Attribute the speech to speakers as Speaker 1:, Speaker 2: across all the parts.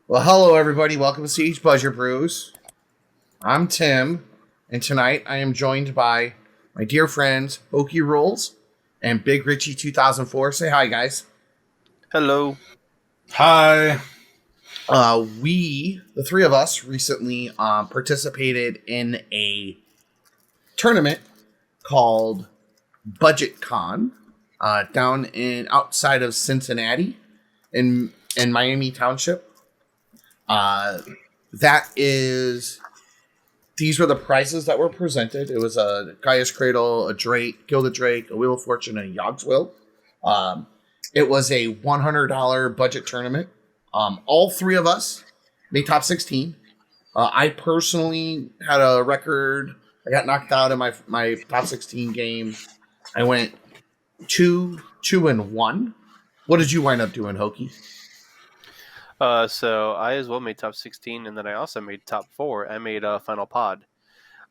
Speaker 1: Well, hello everybody. Welcome to Siege Budget Brews. I'm Tim, and tonight I am joined by my dear friends Hokeyrulz and BigRichie 2004. Say hi, guys.
Speaker 2: Hello.
Speaker 3: Hi.
Speaker 1: The three of us, recently participated in a tournament called Budget Con down outside of Cincinnati in Miami Township. These were the prizes that were presented. It was a Gaia's Cradle, a Drake, Gilded Drake, a Wheel of Fortune, and a Yogg's Will. It was a $100 budget tournament. All three of us made top 16. I personally had a record. I got knocked out in my top 16 game. I went 2-1. What did you wind up doing, Hokey?
Speaker 2: So I as well made top 16, and then I also made top 4. I made a final pod.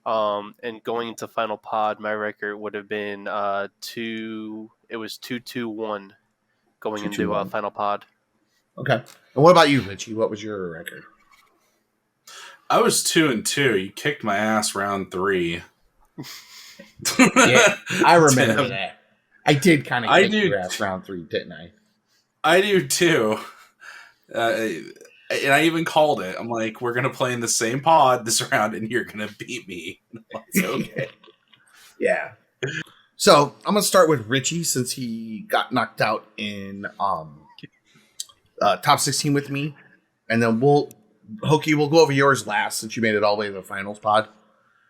Speaker 2: And going into final pod, my record would have been 2-2-1 going into final pod.
Speaker 1: Okay. And what about you, Richie? What was your record?
Speaker 3: I was 2-2. You kicked my ass round 3.
Speaker 1: Yeah, I remember that. I did kind of kick your ass round 3, didn't I?
Speaker 3: I do too. And I even called it. I'm like, we're going to play in the same pod this round, and you're going to beat me.
Speaker 1: Okay. Yeah. So I'm going to start with Richie since he got knocked out in top 16 with me. And then Hokey, we'll go over yours last since you made it all the way to the finals pod.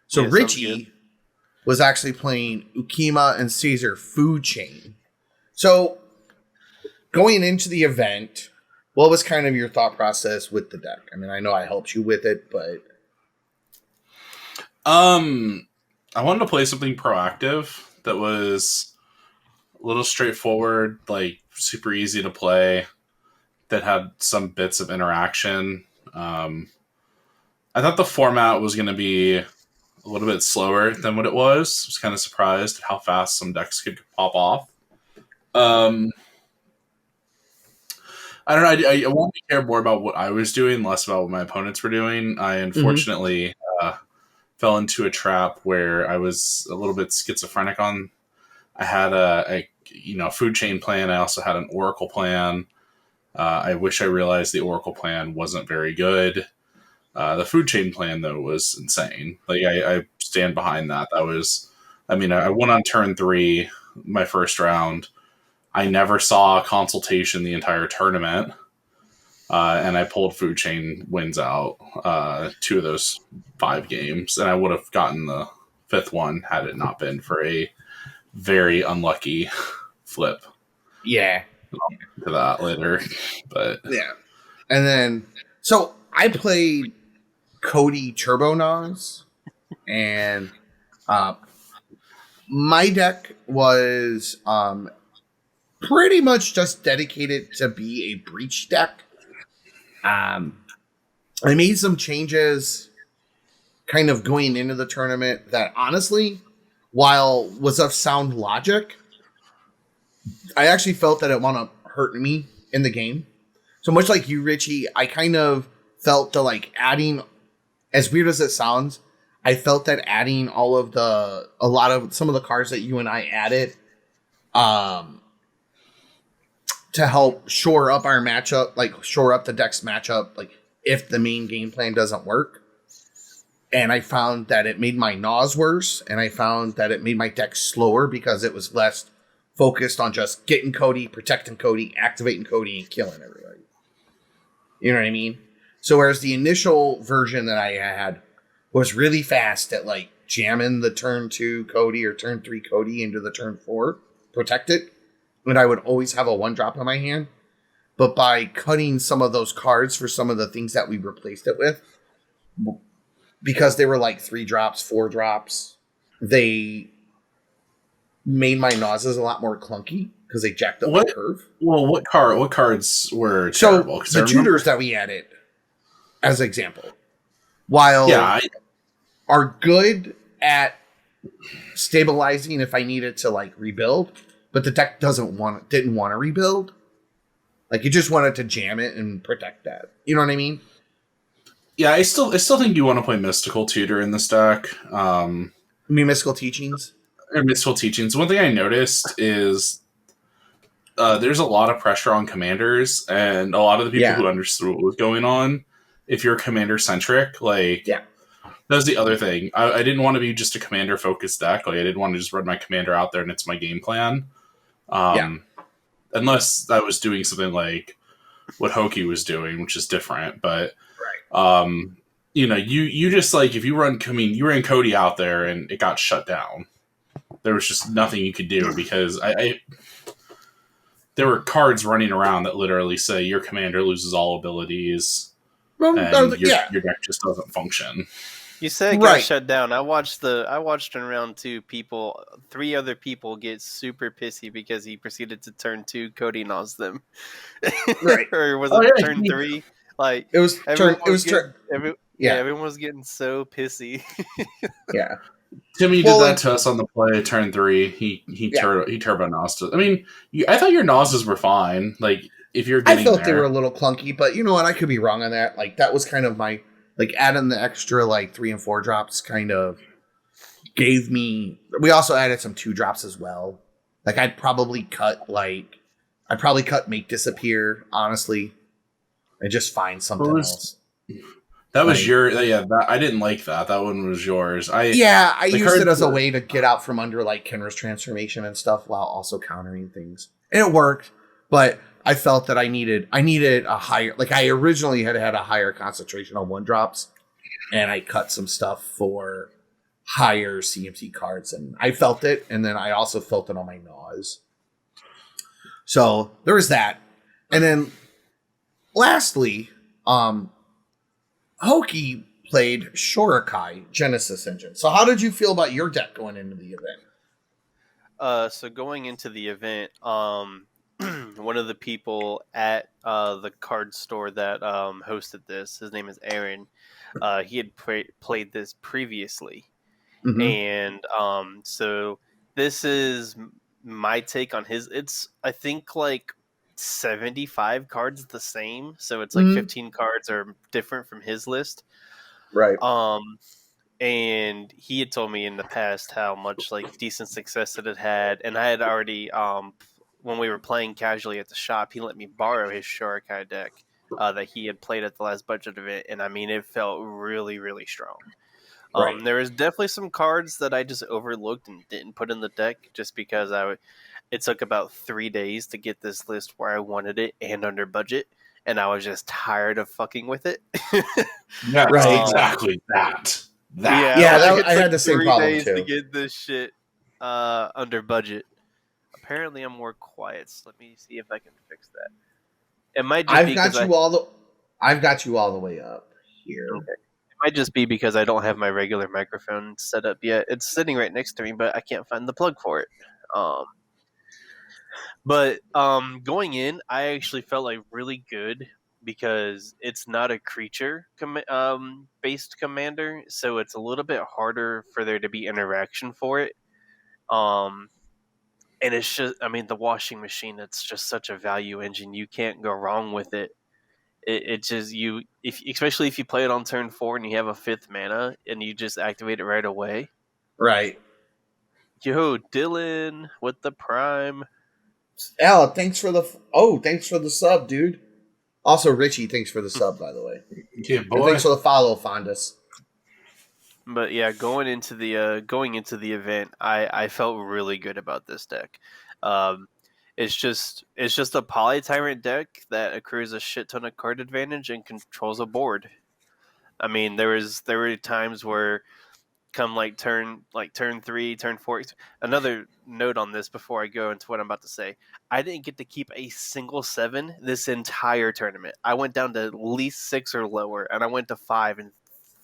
Speaker 1: So yeah, Richie was actually playing Ukkima and Cazur Food Chain. So going into the event, what was kind of your thought process with the deck? I mean, I know I helped you with it, but
Speaker 3: I wanted to play something proactive that was a little straightforward, like super easy to play, that had some bits of interaction. I thought the format was going to be a little bit slower than what it was. I was kind of surprised at how fast some decks could pop off. I don't know. I want to care more about what I was doing, less about what my opponents were doing. I unfortunately fell into a trap where I was a little bit schizophrenic on. I had a food chain plan. I also had an Oracle plan. I wish I realized the Oracle plan wasn't very good. The food chain plan, though, was insane. Like I stand behind that. I won on turn 3, my first round. I never saw a consultation the entire tournament, and I pulled food chain wins out 2 of those 5 games, and I would have gotten the 5th one had it not been for a very unlucky flip.
Speaker 1: Yeah.
Speaker 3: I'll get to that later, but
Speaker 1: yeah. And then, so I played Codie Turbo Nas, and my deck was pretty much just dedicated to be a breach deck. I made some changes kind of going into the tournament that honestly, while was of sound logic, I actually felt that it wound up hurting me in the game. So much like you, Richie, I kind of felt the adding, as weird as it sounds, I felt that adding some of the cards that you and I added, to help shore up our matchup, shore up the deck's matchup, if the main game plan doesn't work. And I found that it made my Nas worse, and I found that it made my deck slower because it was less focused on just getting Codie, protecting Codie, activating Codie, and killing everybody. You know what I mean? So whereas the initial version that I had was really fast at jamming the turn 2 Codie or turn 3 Codie into the turn 4, protect it, and I would always have a 1-drop in my hand. But by cutting some of those cards for some of the things that we replaced it with, because they were 3-drops, 4-drops, they made my Nauses a lot more clunky because they jacked up the curve.
Speaker 3: Well, what cards were terrible?
Speaker 1: So the tutors that we added, as an example, while are good at stabilizing if I needed to rebuild, but the deck didn't want to rebuild. Like you just wanted to jam it and protect that. You know what I mean?
Speaker 3: Yeah, I still think you want to play Mystical Tutor in this deck.
Speaker 1: You mean Mystical Teachings?
Speaker 3: Or Mystical Teachings. One thing I noticed is there's a lot of pressure on commanders, and a lot of the people who understood what was going on, if you're commander centric, like that's the other thing. I didn't want to be just a commander focused deck. Like I didn't want to just run my commander out there and it's my game plan. Unless I was doing something like what Hokey was doing, which is different. But you just like if you ran Codie out there and it got shut down. There was just nothing you could do because there were cards running around that literally say your commander loses all abilities and your deck just doesn't function.
Speaker 2: You said it got shut down. I watched in round 2 3 other people get super pissy because he proceeded to turn 2 Codie Nos them.
Speaker 1: Right.
Speaker 2: Or was it turn 3? Like everyone was getting so pissy.
Speaker 1: Yeah.
Speaker 3: Timmy did that to us on the play turn 3. He turbo nosed. I mean, I thought your noses were fine. Like if you're getting
Speaker 1: I felt they were a little clunky, but you know what? I could be wrong on that. Like that was kind of my adding the extra 3 and 4 drops kind of gave me. We also added some 2 drops as well. Like I'd probably cut Make Disappear, honestly, and just find something else.
Speaker 3: That was I didn't like that. That one was yours. I
Speaker 1: used it as a way to get out from under Kenra's transformation and stuff while also countering things. And it worked, but I felt that I needed a higher, I originally had a higher concentration on 1 drops, and I cut some stuff for higher CMC cards, and I felt it, and then I also felt it on my Nas. So there was that. And then lastly, Hokey played Shorikai Genesis Engine. So how did you feel about your deck going into the event?
Speaker 2: So going into the event, one of the people at the card store that hosted this, his name is Aaron. He had played this previously, and so this is my take on his. It's I think 75 cards the same, so it's 15 cards are different from his list,
Speaker 1: right?
Speaker 2: And he had told me in the past how much decent success it had had, and I had already when we were playing casually at the shop, he let me borrow his Shorikai deck that he had played at the last budget event, and I mean it felt really, really strong.
Speaker 1: Right.
Speaker 2: There was definitely some cards that I just overlooked and didn't put in the deck just because it took about 3 days to get this list where I wanted it and under budget, and I was just tired of fucking with it.
Speaker 3: Exactly that.
Speaker 1: I had the same problem
Speaker 2: days
Speaker 1: too.
Speaker 2: To get this shit under budget. Apparently, I'm more quiet. So let me see if I can fix that. It might. Just
Speaker 1: I've got you all the way up here.
Speaker 2: Okay. It might just be because I don't have my regular microphone set up yet. It's sitting right next to me, but I can't find the plug for it. But going in, I actually felt really good because it's not a creature based commander, so it's a little bit harder for there to be interaction for it. And it's just, the washing machine, it's just such a value engine. You can't go wrong with it. It just, especially if you play it on turn 4 and you have a 5th mana and you just activate it right away.
Speaker 1: Right.
Speaker 2: Yo, Dylan with the prime.
Speaker 1: Al, thanks for the sub, dude. Also, Richie, thanks for the sub, by the way.
Speaker 3: Yeah, boy.
Speaker 1: And thanks for the follow, Fondus.
Speaker 2: But yeah, going into the event, I felt really good about this deck. It's just a Poly Tyrant deck that accrues a shit ton of card advantage and controls a board. There were times where come turn 3, turn 4. Another note on this before I go into what I'm about to say. I didn't get to keep a single 7 this entire tournament. I went down to at least 6 or lower, and I went to 5 in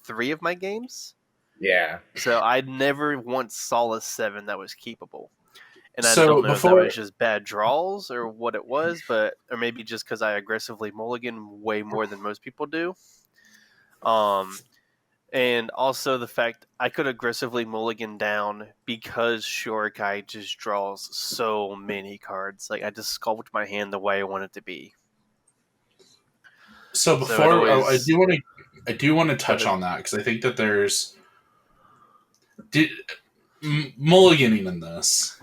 Speaker 2: 3 of my games.
Speaker 1: Yeah.
Speaker 2: So I never once saw a 7 that was keepable. And I don't know if that was just bad draws or what it was, or maybe just because I aggressively mulligan way more than most people do. And also the fact I could aggressively mulligan down because Shorikai just draws so many cards. I just sculpt my hand the way I want it to be.
Speaker 3: So before I do want to touch on that, because I think that there's mulliganing in this.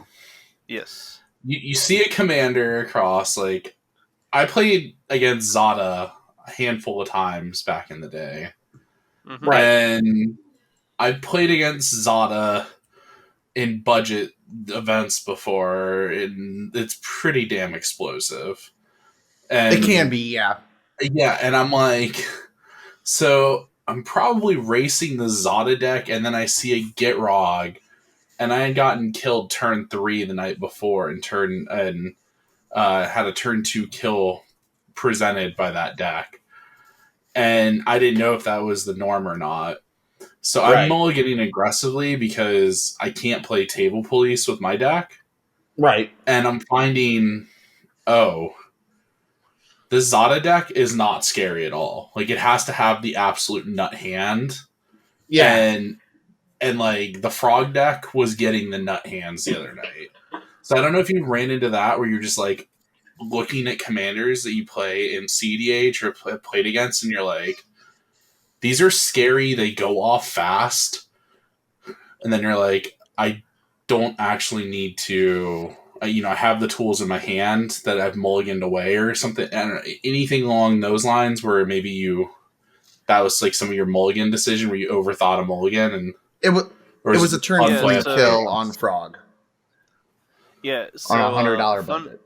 Speaker 2: Yes.
Speaker 3: You see a commander across, like, I played against Zada a handful of times back in the day.
Speaker 2: Mm-hmm.
Speaker 1: Right.
Speaker 3: And I played against Zada in budget events before, and it's pretty damn explosive. And
Speaker 1: It can be, yeah.
Speaker 3: Yeah, and I'm like, so I'm probably racing the Zada deck, and then I see a Gitrog, and I had gotten killed turn 3 the night before, and had a turn 2 kill presented by that deck. And I didn't know if that was the norm or not. So I'm mulliganing aggressively because I can't play Table Police with my deck.
Speaker 1: Right.
Speaker 3: And I'm finding, the Zada deck is not scary at all. Like, it has to have the absolute nut hand.
Speaker 1: Yeah.
Speaker 3: And like, the Frog deck was getting the nut hands the other night. So I don't know if you ran into that where you're just like looking at commanders that you play in CDH or played against, and you're like, these are scary, they go off fast. And then you're like, I don't actually need to, I have the tools in my hand that I've mulliganed away or something. I don't know, anything along those lines where maybe that was like some of your mulligan decision where you overthought a mulligan, and
Speaker 1: it was a turn 3 kill on Frog.
Speaker 2: Yeah, so,
Speaker 1: on a $100 budget.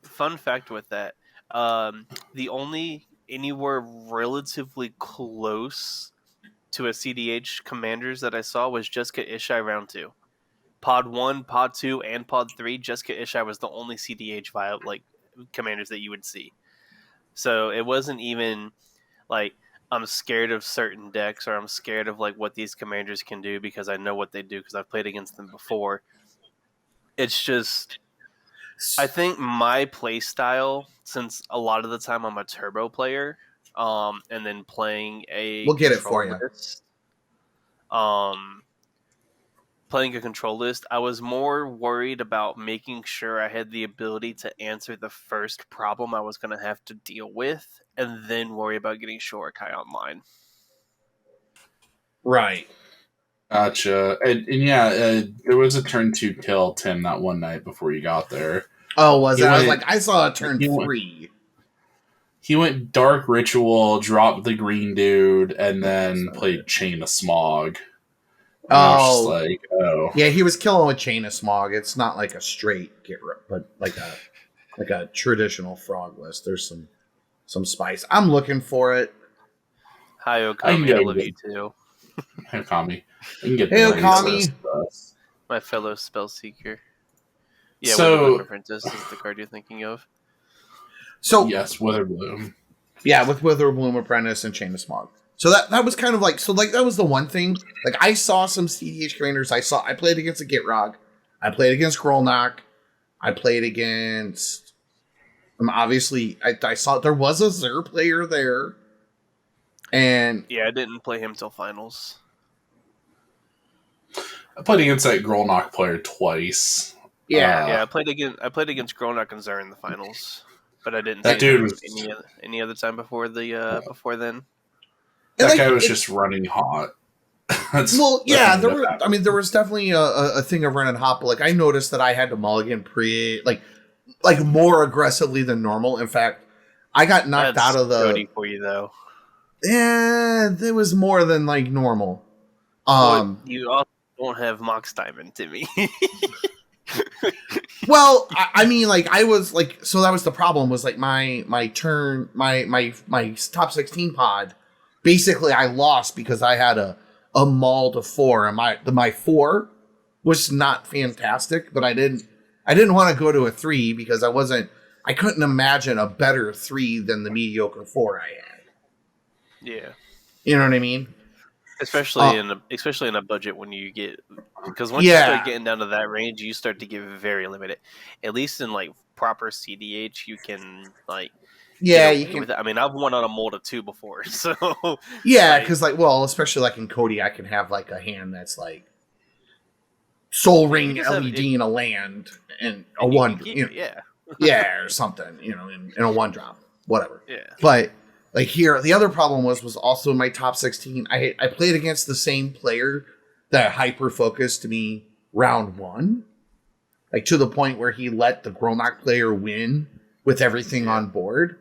Speaker 2: Fun fact with that, the only anywhere relatively close to a CDH commanders that I saw was Jessica Ishai round 2. Pod 1, Pod 2, and Pod 3, Jessica Ishai was the only CDH commanders that you would see. So it wasn't even like I'm scared of certain decks or I'm scared of like what these commanders can do because I know what they do because I've played against them before. It's just, I think my play style, since a lot of the time I'm a turbo player, and then playing a
Speaker 1: we'll get it for you.
Speaker 2: List, playing a control list, I was more worried about making sure I had the ability to answer the first problem I was going to have to deal with, and then worry about getting Shorikai online.
Speaker 1: Right.
Speaker 3: Gotcha. And yeah, there was a turn 2 kill, Tim, that one night before you got there.
Speaker 1: Oh, was it? I was like, I saw a turn 3.
Speaker 3: He went Dark Ritual, dropped the green dude, and then played Chain of Smog.
Speaker 1: Yeah, he was killing with Chain of Smog. It's not like a straight but like a traditional Frog list. There's some spice. I'm looking for it.
Speaker 2: Hi, Ukkima. I love you too.
Speaker 3: Hey, Ukkima. Hey,
Speaker 1: Ukkima.
Speaker 2: My fellow spell seeker. Yeah,
Speaker 3: so,
Speaker 2: Witherbloom Apprentice is the card you're thinking of.
Speaker 3: So yes, Witherbloom.
Speaker 1: Yeah, with Witherbloom Apprentice and Chain of Smog. So that was kind of like, that was the one thing. Like, I saw some CDH commanders. I played against a Gitrog. I played against Grolnoc. I played against, obviously, I saw there was a Zur player there. And
Speaker 2: yeah, I didn't play him till finals.
Speaker 3: I played against that Grolnoc player twice.
Speaker 2: Yeah, I played against Grolnoc and Zur in the finals, but I didn't.
Speaker 3: That dude was
Speaker 2: any other time before then.
Speaker 3: That guy was just running hot.
Speaker 1: Well, yeah, there was definitely a thing of running hot, but like I noticed that I had to mulligan like more aggressively than normal. In fact, I got knocked out of the
Speaker 2: Codie for you though.
Speaker 1: Yeah, it was more than like normal.
Speaker 2: You also don't have Mox Diamond, Timmy.
Speaker 1: Well, I mean, like I was like, so that was the problem. Was like my turn, my top 16 pod. Basically, I lost because I had a maul to 4, and my 4 was not fantastic, but I didn't want to go to a 3 because I couldn't imagine a better 3 than the mediocre 4 I had.
Speaker 2: Yeah,
Speaker 1: you know what I mean.
Speaker 2: Especially in a budget when you get, because once you start getting down to that range, you start to get very limited. At least in like proper CDH, you can like.
Speaker 1: Yeah, you can.
Speaker 2: With it. I mean, I've won on a mold of 2 before, so
Speaker 1: yeah, because especially like in Codie, I can have like a hand that's like Soul Ring LED in a land and a 1, or something, in a 1 drop, whatever.
Speaker 2: Yeah,
Speaker 1: but Like here, the other problem was also in my top 16. I played against the same player that hyper focused me round 1, like to the point where he let the Grolnoc player win with everything on board.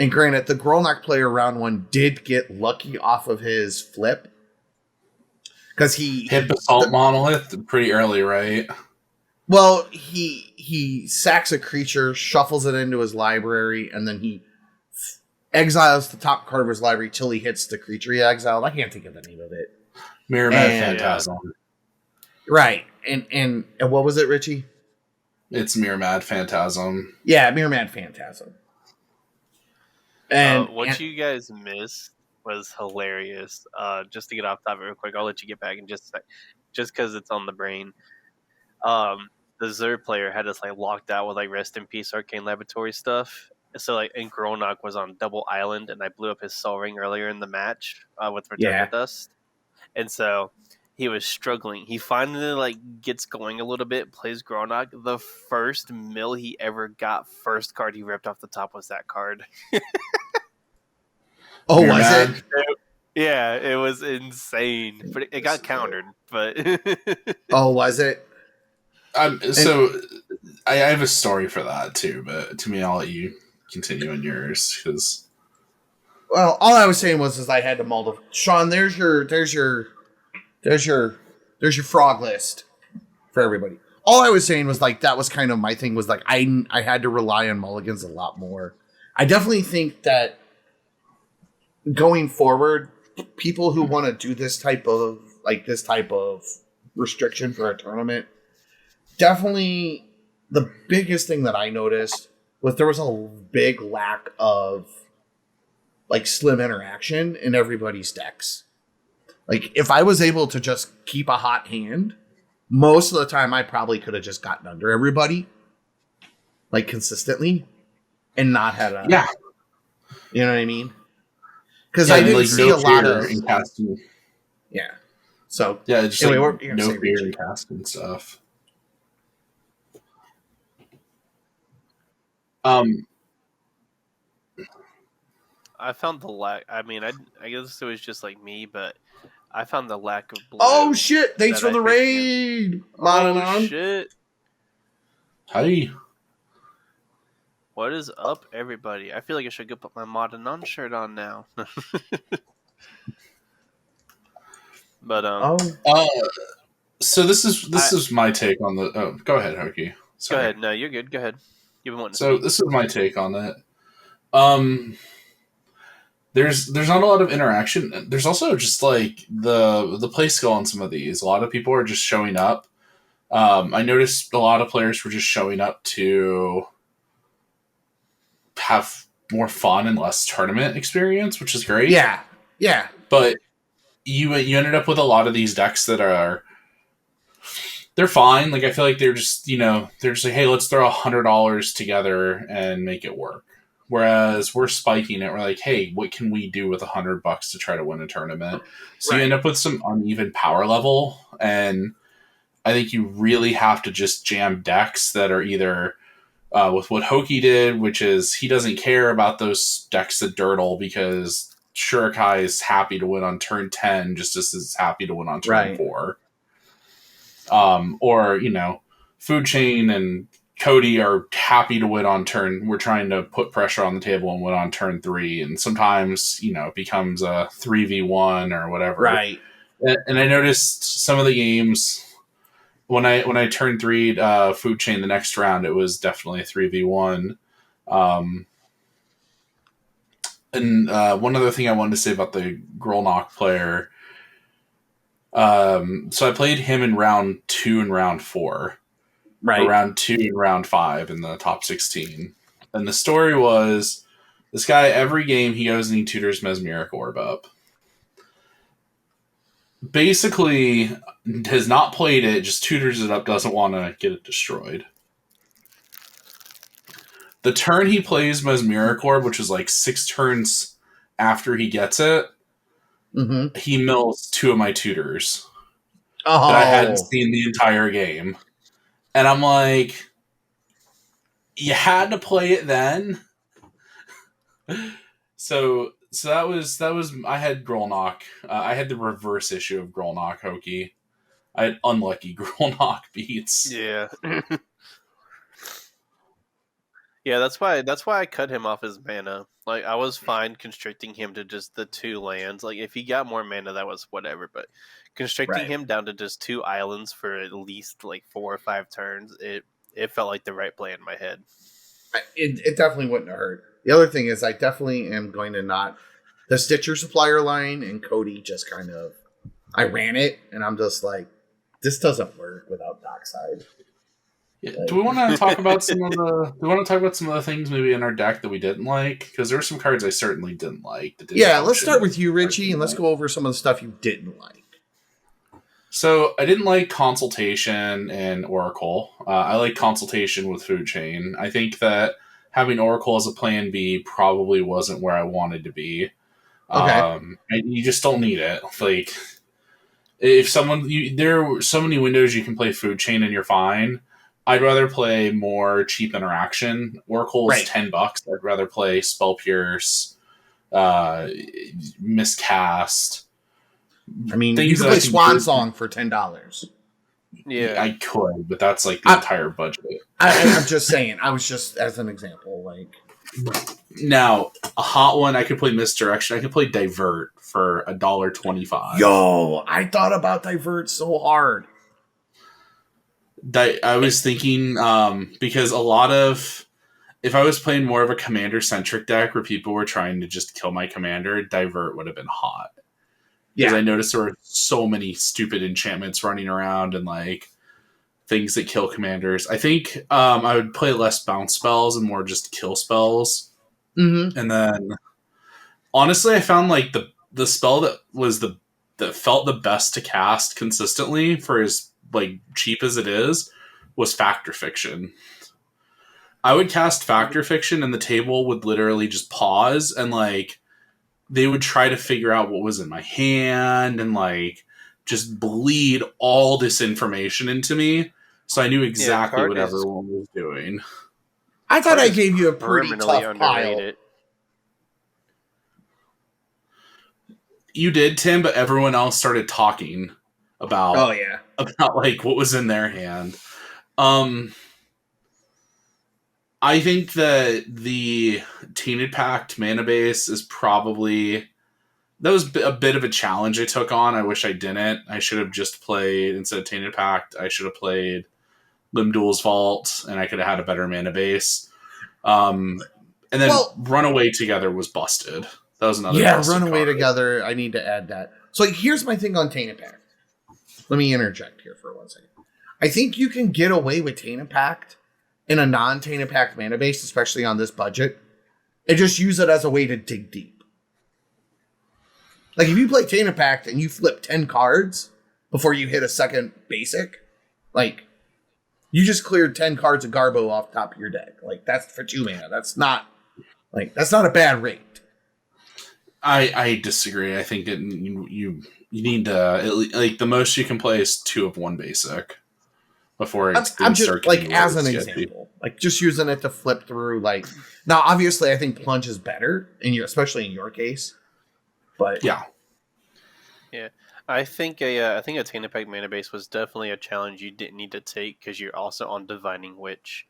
Speaker 1: And granted, the Grolnoc player round 1 did get lucky off of his flip because he
Speaker 3: hit Basalt Monolith pretty early, right?
Speaker 1: Well, he sacks a creature, shuffles it into his library, and then he exiles the top card of his library till he hits the creature he exiled. I can't think of the name of it.
Speaker 3: Mirror Phantasm.
Speaker 1: Right. And what was it, Richie?
Speaker 3: It's Mirror Phantasm.
Speaker 1: Yeah, Mirror Phantasm. And
Speaker 2: what you guys missed was hilarious. Just to get off topic real quick, I'll let you get back in just a sec. Just because it's on the brain. The Zur player had us like locked out with like Rest in Peace Arcane Laboratory stuff. So like, and Grolnoc was on double island, and I blew up his Soul Ring earlier in the match with Return to Dust, and so he was struggling. He finally like gets going a little bit, plays Grolnoc. The first mill he ever got, first card he ripped off the top was that card.
Speaker 1: Oh, was it?
Speaker 2: Yeah, it was insane, but it got countered. But
Speaker 1: oh, was it?
Speaker 3: So I have a story for that too, but to me, I'll let you continue on yours because.
Speaker 1: Well, all I was saying was I had to multiple. Sean, there's your frog list for everybody. All I was saying was like that was kind of my thing was like I had to rely on mulligans a lot more. I definitely think that going forward, people who want to do this type of restriction for a tournament, definitely the biggest thing that I noticed was there was a big lack of like slim interaction in everybody's decks. Like if I was able to just keep a hot hand, most of the time I probably could have just gotten under everybody like consistently and not had a you know what I mean? Because I didn't see a lot of
Speaker 3: casting.
Speaker 1: Yeah. So
Speaker 3: just anyway, like no fear in casting stuff.
Speaker 2: I found the lack. I mean, I guess it was just like me, but I found the lack of blue.
Speaker 1: Oh shit! Thanks for the raid.
Speaker 2: Oh shit!
Speaker 3: Hi.
Speaker 2: What is up, everybody? I feel like I should go put my Modanon shirt on now. But
Speaker 3: so this is my take on the. Oh, go ahead, Hokey.
Speaker 2: Sorry. Go ahead. No, you're good. Go ahead. You've been wanting to
Speaker 3: So
Speaker 2: speak.
Speaker 3: This is my take on it. There's not a lot of interaction. There's also just like the play skill on some of these. A lot of people are just showing up. I noticed a lot of players were just showing up to have more fun and less tournament experience, which is great.
Speaker 1: Yeah. Yeah.
Speaker 3: But you ended up with a lot of these decks that they're fine. Like I feel like they're just like, hey, let's throw $100 together and make it work. Whereas we're spiking it. We're like, hey, what can we do with $100 to try to win a tournament? So You end up with some uneven power level. And I think you really have to just jam decks that are either with what Hokey did, which is he doesn't care about those decks that dirtle because Shorikai is happy to win on turn 10 just as happy to win on turn 4. Or, Food Chain and Codie are happy to win on turn. We're trying to put pressure on the table and win on turn 3. And sometimes, it becomes a 3v1 or whatever.
Speaker 1: Right.
Speaker 3: And I noticed some of the games when I turned 3 Food Chain the next round, it was definitely a 3v1. And one other thing I wanted to say about the Grolnoc player. So I played him in round 2 and round 4.
Speaker 1: Right.
Speaker 3: Or round 2 and round 5 in the top 16. And the story was this guy, every game he goes and he tutors Mesmeric Orb up. Basically, has not played it, just tutors it up, doesn't want to get it destroyed. The turn he plays Mesmeric Orb, which is like 6 turns after he gets it, he mills 2 of my tutors that I hadn't seen the entire game. And I'm like, you had to play it then? So that was I had Grolnoc. I had the reverse issue of Grolnoc Hokey. I had unlucky Grolnoc beats.
Speaker 2: Yeah. Yeah, that's why I cut him off his mana. Like I was fine constricting him to just the 2 lands. Like if he got more mana, that was whatever. But constricting
Speaker 1: Right.
Speaker 2: him down to just 2 islands for at least like 4 or 5 turns, it felt like the right play in my head.
Speaker 1: It definitely wouldn't have hurt. The other thing is, I definitely am going to not the Stitcher supplier line, and Codie just kind of I ran it, and I'm just like, this doesn't work without Dockside.
Speaker 3: Yeah. Do we want to talk about some of the? Do we want to talk about some of the things maybe in our deck that we didn't like? Because there were some cards I certainly didn't like. That didn't
Speaker 1: Yeah, let's
Speaker 3: function.
Speaker 1: start with you, Richie, and let's go over some of the stuff you didn't like.
Speaker 3: So I didn't like Consultation and Oracle. I like Consultation with Food Chain. I think that having Oracle as a plan B probably wasn't where I wanted to be.
Speaker 1: Okay.
Speaker 3: And you just don't need it. Like, if there are so many windows you can play Food Chain and you're fine. I'd rather play more cheap interaction. Oracle is $10. I'd rather play Spell Pierce, Miscast.
Speaker 1: I mean, you can play Swan Song for $10.
Speaker 2: Yeah,
Speaker 3: I could, but that's like the entire budget.
Speaker 1: I'm just saying. I was just as an example. Like,
Speaker 3: now a hot one, I could play Misdirection. I could play Divert for $1.25.
Speaker 1: Yo, I thought about Divert so hard.
Speaker 3: I was thinking because a lot of if I was playing more of a commander centric deck where people were trying to just kill my commander, Divert would have been hot. Because I noticed there were so many stupid enchantments running around and like things that kill commanders. I think I would play less bounce spells and more just kill spells.
Speaker 1: Mm-hmm.
Speaker 3: And then honestly, I found like the spell that felt the best to cast consistently for as like cheap as it is was Fact or Fiction. I would cast Fact or Fiction and the table would literally just pause and like they would try to figure out what was in my hand and like just bleed all this information into me, so I knew exactly what everyone was doing.
Speaker 1: I thought I gave you a pretty tough pile.
Speaker 3: You did, Tim, but everyone else started talking about about like what was in their hand. I think that the Tainted Pact mana base is probably that was a bit of a challenge I took on. I wish I didn't. I should have just played instead of Tainted Pact. I should have played Limdul's Vault, and I could have had a better mana base. And then Runaway Together was busted. That was another.
Speaker 1: Yeah, Runaway Together. I need to add that. So here's my thing on Tainted Pact. Let me interject here for 1 second. I think you can get away with Tainted Pact in a non-Tainted Pact mana base, especially on this budget, and just use it as a way to dig deep. Like, if you play Tainted Pact and you flip 10 cards before you hit a second basic, like, you just cleared 10 cards of Garbo off the top of your deck. Like, that's for 2 mana. That's not a bad rate.
Speaker 3: I disagree. I think that you need to, like, the most you can play is 2 of 1 basic. Before
Speaker 1: I'm just like as an example, like just using it to flip through. Like now, obviously, I think Plunge is better, especially in your case. But
Speaker 3: yeah,
Speaker 2: I think a Tainted Pact mana base was definitely a challenge you didn't need to take because you're also on Divining Witch.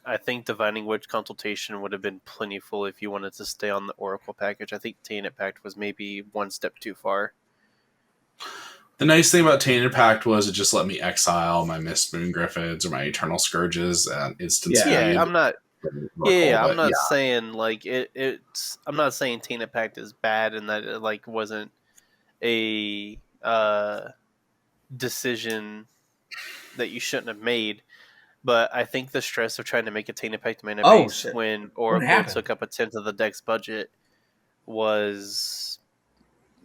Speaker 2: I think Divining Witch Consultation would have been plentiful if you wanted to stay on the Oracle package. I think Tainted Pact was maybe one step too far.
Speaker 3: The nice thing about Tainted Pact was it just let me exile my Mist Moon Griffins or my Eternal Scourges at instant speed.
Speaker 2: Yeah, I'm not. I'm not saying like it's. I'm not saying Tainted Pact is bad and that it like wasn't a decision that you shouldn't have made. But I think the stress of trying to make a Tainted Pact mana base when Oracle took up a tenth of the deck's budget was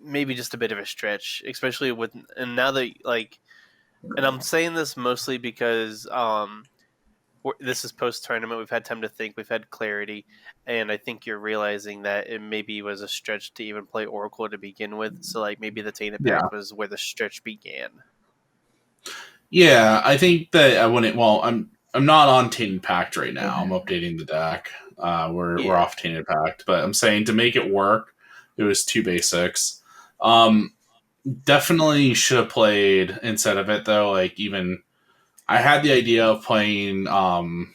Speaker 2: maybe just a bit of a stretch, especially with, and now that like, and I'm saying this mostly because this is post tournament. We've had time to think, we've had clarity, and I think you're realizing that it maybe was a stretch to even play Oracle to begin with. So like maybe the Tainted Pact was where the stretch began. Yeah,
Speaker 3: I think that I wouldn't. Well, I'm not on Tainted Pact right now. I'm updating the deck. We're off Tainted Pact, but I'm saying to make it work, it was 2 basics. Definitely should have played instead of it though. Like even I had the idea of playing Limb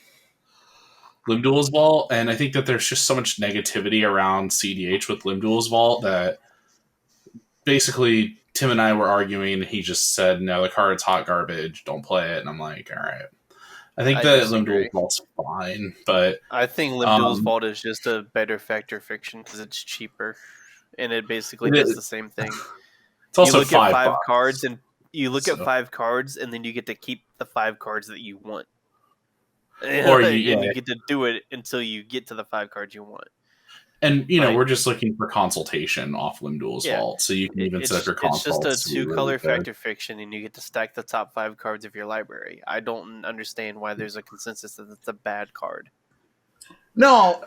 Speaker 3: Duel's Vault, and I think that there's just so much negativity around CDH with Limb Duel's Vault that basically Tim and I were arguing, and he just said, "No, the card's hot garbage. Don't play it." And I'm like, "All right." I think that Limb Duel's Vault's fine, but
Speaker 2: I think Limb Duel's Vault is just a better factor fiction because it's cheaper, and it basically does the same thing.
Speaker 3: It's also
Speaker 2: you look at five
Speaker 3: $5.
Speaker 2: cards, and you look at 5 cards, and then you get to keep the 5 cards that you want. Or you get to do it until you get to the 5 cards you want.
Speaker 3: And we're just looking for consultation off Limb Duel's Vault, so you can even set up your consults.
Speaker 2: It's just a 2-color factor fiction, and you get to stack the top 5 cards of your library. I don't understand why there's a consensus that it's a bad card.
Speaker 1: No.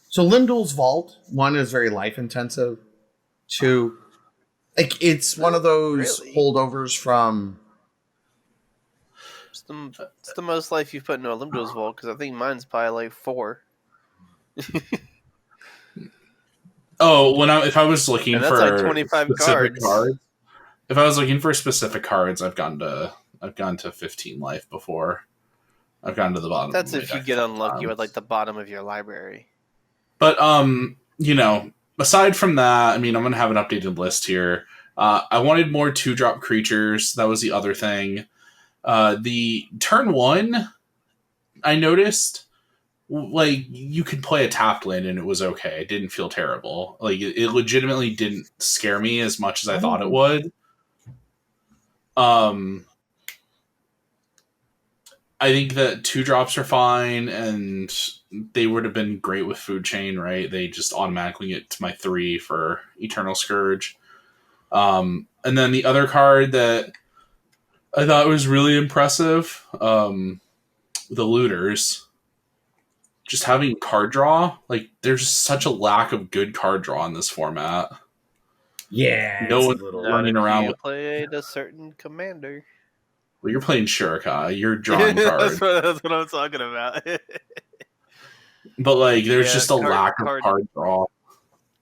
Speaker 1: So Limb Duel's Vault, 1 is very life intensive. 2, like it's one of those holdovers from.
Speaker 2: It's the most life you've put into a Limb Duel's Vault, because I think mine's probably like 4.
Speaker 3: Oh, if I was looking for
Speaker 2: like 25
Speaker 3: specific cards, if I was looking for specific cards, I've gone to 15 life before. I've gone to the bottom.
Speaker 2: That's if you get unlucky with like the bottom of your library.
Speaker 3: But aside from that, I mean, I'm gonna have an updated list here. I wanted more 2-drop creatures. That was the other thing. The turn 1, I noticed, like, you could play a tapped land and it was okay. It didn't feel terrible. Like, it legitimately didn't scare me as much as I thought it would. I think that 2-drops are fine, and they would have been great with Food Chain, right? They just automatically get to my 3 for Eternal Scourge. And then the other card that I thought was really impressive, the Looters. Just having card draw, like, there's such a lack of good card draw in this format.
Speaker 1: Yeah,
Speaker 3: no one's running around with
Speaker 2: played a certain commander.
Speaker 3: Well, you're playing Shorikai. You're drawing cards.
Speaker 2: That's what I'm talking about.
Speaker 3: But like, there's just a lack of card draw.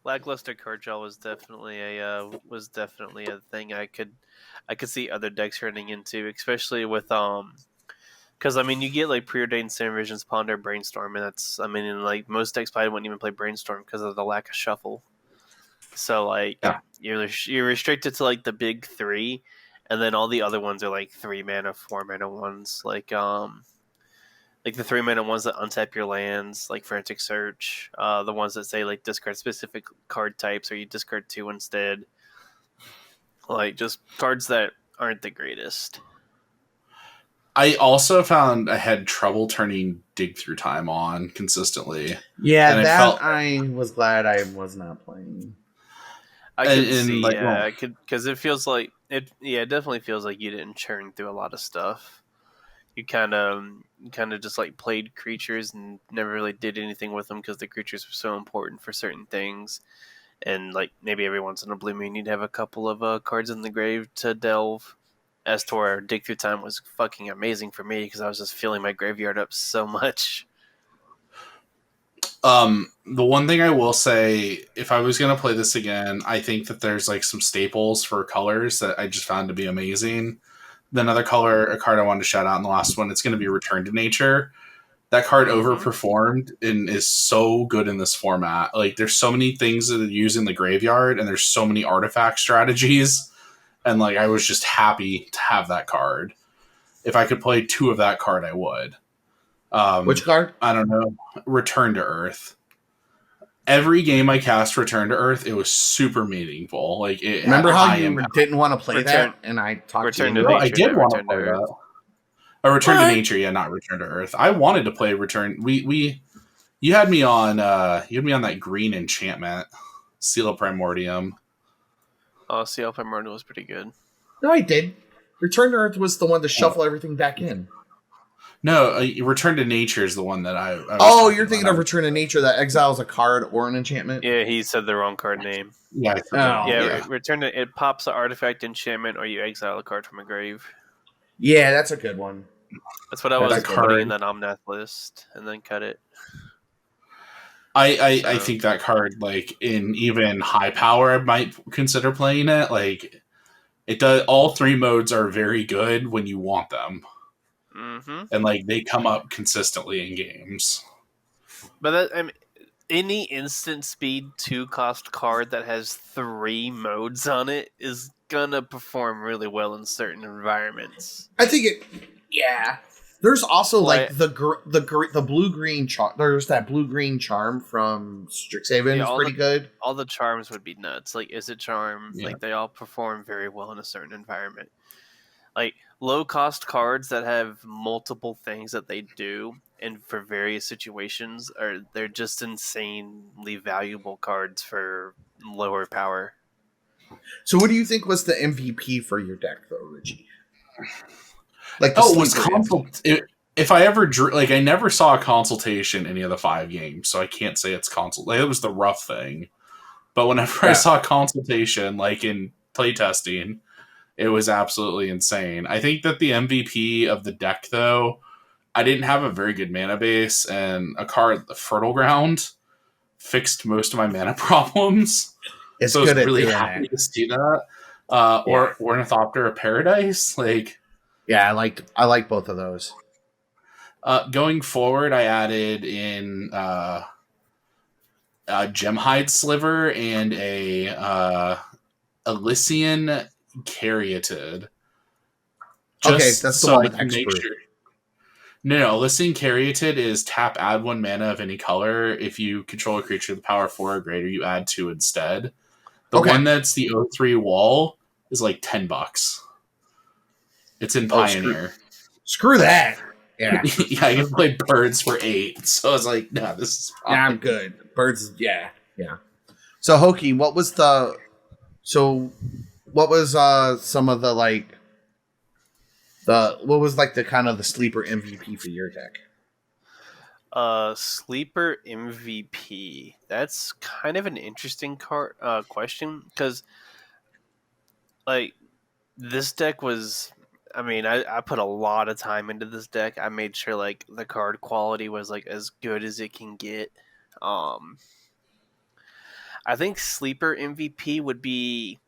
Speaker 2: Lackluster card draw was definitely a thing I could see other decks running into, especially with because I mean you get like preordained Sin Visions, Ponder, Brainstorm, and that's like most decks probably wouldn't even play Brainstorm because of the lack of shuffle. So like you're restricted to like the big 3. And then all the other ones are like 3 mana, 4 mana ones, like the 3 mana ones that untap your lands, like Frantic Search. The ones that say like discard specific card types, or you discard 2 instead. Like just cards that aren't the greatest.
Speaker 3: I also found I had trouble turning Dig Through Time on consistently.
Speaker 1: Yeah, and I was glad I was not playing.
Speaker 2: I can see, like, because it feels like it. Yeah, it definitely feels like you didn't churn through a lot of stuff. You kind of just like played creatures and never really did anything with them because the creatures were so important for certain things. And like maybe every once in a blue moon, you'd have a couple of cards in the grave to delve. As to where Dig Through Time was fucking amazing for me because I was just filling my graveyard up so much.
Speaker 3: The one thing I will say, if I was going to play this again, I think that there's like some staples for colors that I just found to be amazing. Another a card I wanted to shout out in the last one, it's going to be Return to Nature. That card overperformed and is so good in this format. Like, there's so many things that are used in the graveyard, and there's so many artifact strategies. And like, I was just happy to have that card. If I could play 2 of that card, I would.
Speaker 1: Which card?
Speaker 3: I don't know. Return to Earth. Every game I cast Return to Earth, it was super meaningful. Like,
Speaker 1: remember how you didn't want to play that, and I talked to you.
Speaker 3: No, I did want to play that. A Return to Nature, yeah, not Return to Earth. I wanted to play Return. You had me on. You had me on that green enchantment, Seal of Primordium.
Speaker 2: Oh, Seal of Primordium was pretty good.
Speaker 1: No, I did. Return to Earth was the one to shuffle everything back in.
Speaker 3: No, Return to Nature is the one that I
Speaker 1: was you're thinking of Return to Nature that exiles a card or an enchantment?
Speaker 2: Yeah, he said the wrong card name.
Speaker 3: Yeah,
Speaker 2: Return to it pops an artifact enchantment or you exile a card from a grave.
Speaker 1: Yeah, that's a good one.
Speaker 2: That's what I was putting in that Omnath list and then cut it.
Speaker 3: I think that card, like in even high power, I might consider playing it. Like it does. All three modes are very good when you want them, and like they come up consistently in games.
Speaker 2: But that, I mean, any instant speed 2-cost card that has 3 modes on it is gonna perform really well in certain environments.
Speaker 1: I think it. Yeah. There's also
Speaker 2: Like-
Speaker 1: the blue green charm. There's that blue green charm from Strixhaven
Speaker 2: Yeah,
Speaker 1: is
Speaker 2: all
Speaker 1: pretty good.
Speaker 2: All the charms would be nuts. Like Is It Charm,
Speaker 3: Yeah.
Speaker 2: like they all perform very well in a certain environment. Like low cost cards that have multiple things that they do and for various situations they're just insanely valuable cards for lower power.
Speaker 1: So, what do you think was the MVP for your deck, though, Richie? Like
Speaker 3: it was if I ever drew, like I never saw a consultation any of the 5 games, so I can't say it's consult. Like, it was the rough thing. But whenever I saw consultation, like in playtesting, it was absolutely insane. I think that the MVP of the deck, though, I didn't have a very good mana base, and a card, the Fertile Ground, fixed most of my mana problems.
Speaker 1: It's
Speaker 3: so
Speaker 1: good
Speaker 3: I was
Speaker 1: at
Speaker 3: really
Speaker 1: doing
Speaker 3: happy
Speaker 1: that.
Speaker 3: to see that. Or Ornithopter of Paradise, like.
Speaker 1: Yeah, I like both of those.
Speaker 3: Going forward, I added in a Gemhide Sliver and a Elysian Caryatid.
Speaker 1: Okay, that's the one with Hexproof.
Speaker 3: Sure. No, Elysian Caryatid is tap, add 1 mana of any color. If you control a creature with power 4 or greater, you add 2 instead. The one that's the 0/3 wall is like $10. It's in Pioneer.
Speaker 1: Screw that. Yeah.
Speaker 3: Yeah, I can play birds for 8. So I was like, nah, this is fine.
Speaker 1: Yeah, I'm good. Birds, yeah. So, Hokey, what was some of the, like, what was, like, the kind of the sleeper MVP for your deck?
Speaker 2: Sleeper MVP. That's kind of an interesting question, because, like, this deck was... I mean, I put a lot of time into this deck. I made sure, like, the card quality was, like, as good as it can get. I think Sleeper MVP would be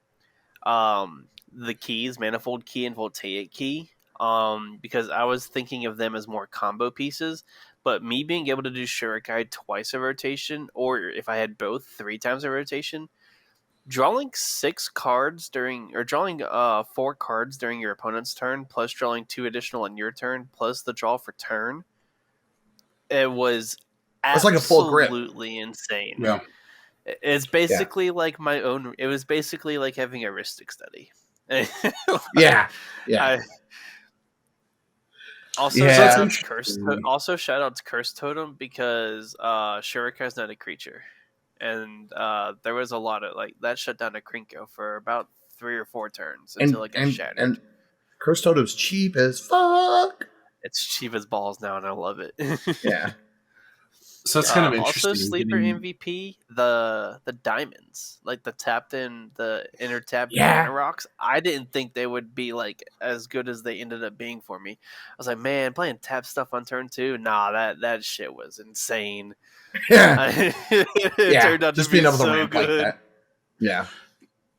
Speaker 2: the keys, Manifold Key and Voltaic Key, because I was thinking of them as more combo pieces, but me being able to do Shorikai twice a rotation, or if I had both, 3 times a rotation, drawing 4 cards during your opponent's turn, plus drawing 2 additional on your turn, plus the draw for turn, it was
Speaker 1: like a full grip.
Speaker 2: Absolutely insane.
Speaker 3: Yeah.
Speaker 2: It's basically like my own. It was basically like having a Ristic study.
Speaker 1: Yeah.
Speaker 2: Also, shout out to Curse Totem, because Shurikai is not a creature, and there was a lot of, like, that shut down a Krinko for about 3 or 4 turns until it got shattered.
Speaker 1: And Curse Totem's cheap as fuck.
Speaker 2: It's cheap as balls now, and I love it.
Speaker 1: Yeah.
Speaker 3: So it's kind of interesting.
Speaker 2: Also, sleeper MVP, the diamonds, like the inner tapped mana rocks. I didn't think they would be, like, as good as they ended up being for me. I was like, man, playing tap stuff on turn 2, nah, that shit was insane.
Speaker 1: Yeah.
Speaker 2: It turned out
Speaker 1: just
Speaker 2: to be
Speaker 1: being able to
Speaker 2: so
Speaker 1: ramp
Speaker 2: good.
Speaker 1: like that. Yeah.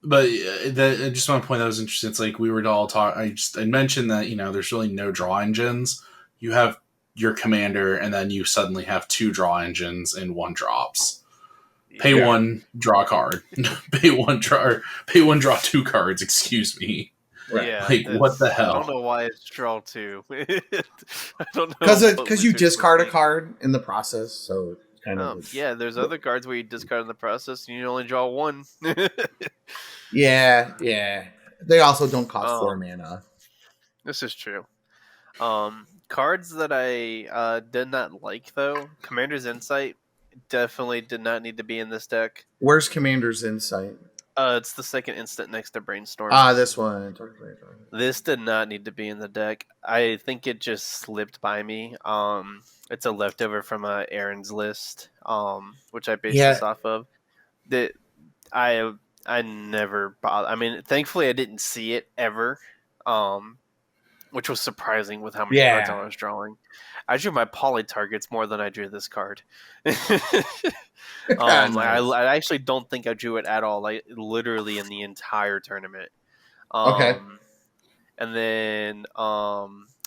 Speaker 3: But I just want to point that was interesting. It's like we were all talking. I mentioned that, there's really no draw engines. You have your commander, and then you suddenly have 2 draw engines and 1 drops. Pay 1, draw a card. Pay 1, draw 2 cards. Excuse me.
Speaker 1: Right.
Speaker 2: Yeah,
Speaker 3: like, what the hell?
Speaker 2: I don't know why it's draw 2. I don't know,
Speaker 1: because you discard a card in the process, so it's kind of
Speaker 2: yeah. There's other cards where you discard in the process and you only draw 1.
Speaker 1: Yeah. They also don't cost 4 mana.
Speaker 2: This is true. Cards that I did not like, though, Commander's Insight definitely did not need to be in this deck.
Speaker 1: Where's Commander's Insight?
Speaker 2: It's the second instant next to Brainstorm.
Speaker 1: This one.
Speaker 2: This did not need to be in the deck. I think it just slipped by me. It's a leftover from Aaron's list, which I based this off of. That I never bothered. I mean, thankfully I didn't see it ever. which was surprising with how many cards
Speaker 1: Yeah.
Speaker 2: I was drawing. I drew my poly targets more than I drew this card.
Speaker 1: Nice.
Speaker 2: I actually don't think I drew it at all, like literally in the entire tournament.
Speaker 1: Okay.
Speaker 2: And then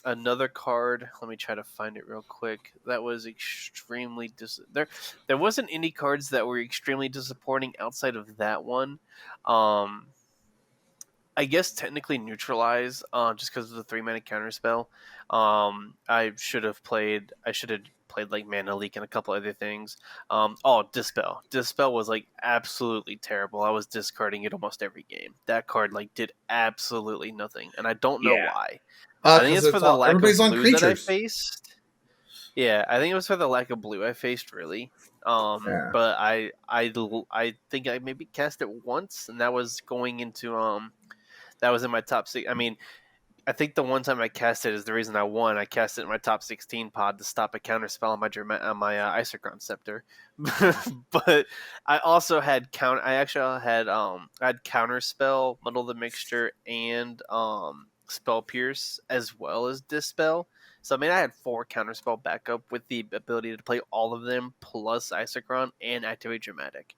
Speaker 2: another card. Let me try to find it real quick. That was extremely there wasn't any cards that were extremely disappointing outside of that one. I guess technically neutralize, just because of the 3-mana counter spell. I should have played like Mana Leak and a couple other things. Dispel. Dispel was like absolutely terrible. I was discarding it almost every game. That card like did absolutely nothing, and I don't know why. I think it's for the lack of blue that I faced. Yeah, I think it was for the lack of blue I faced, really. But I think I maybe cast it once, and that was going into that was in my top 6. I mean, I think the one time I cast it is the reason I won. I cast it in my top 16 pod to stop a counter spell on my Isochron Scepter. But I also had I had counter spell, muddle the mixture, and spell pierce as well as dispel. So I mean, I had 4 counter spell backup with the ability to play all of them plus Isochron and activate dramatic.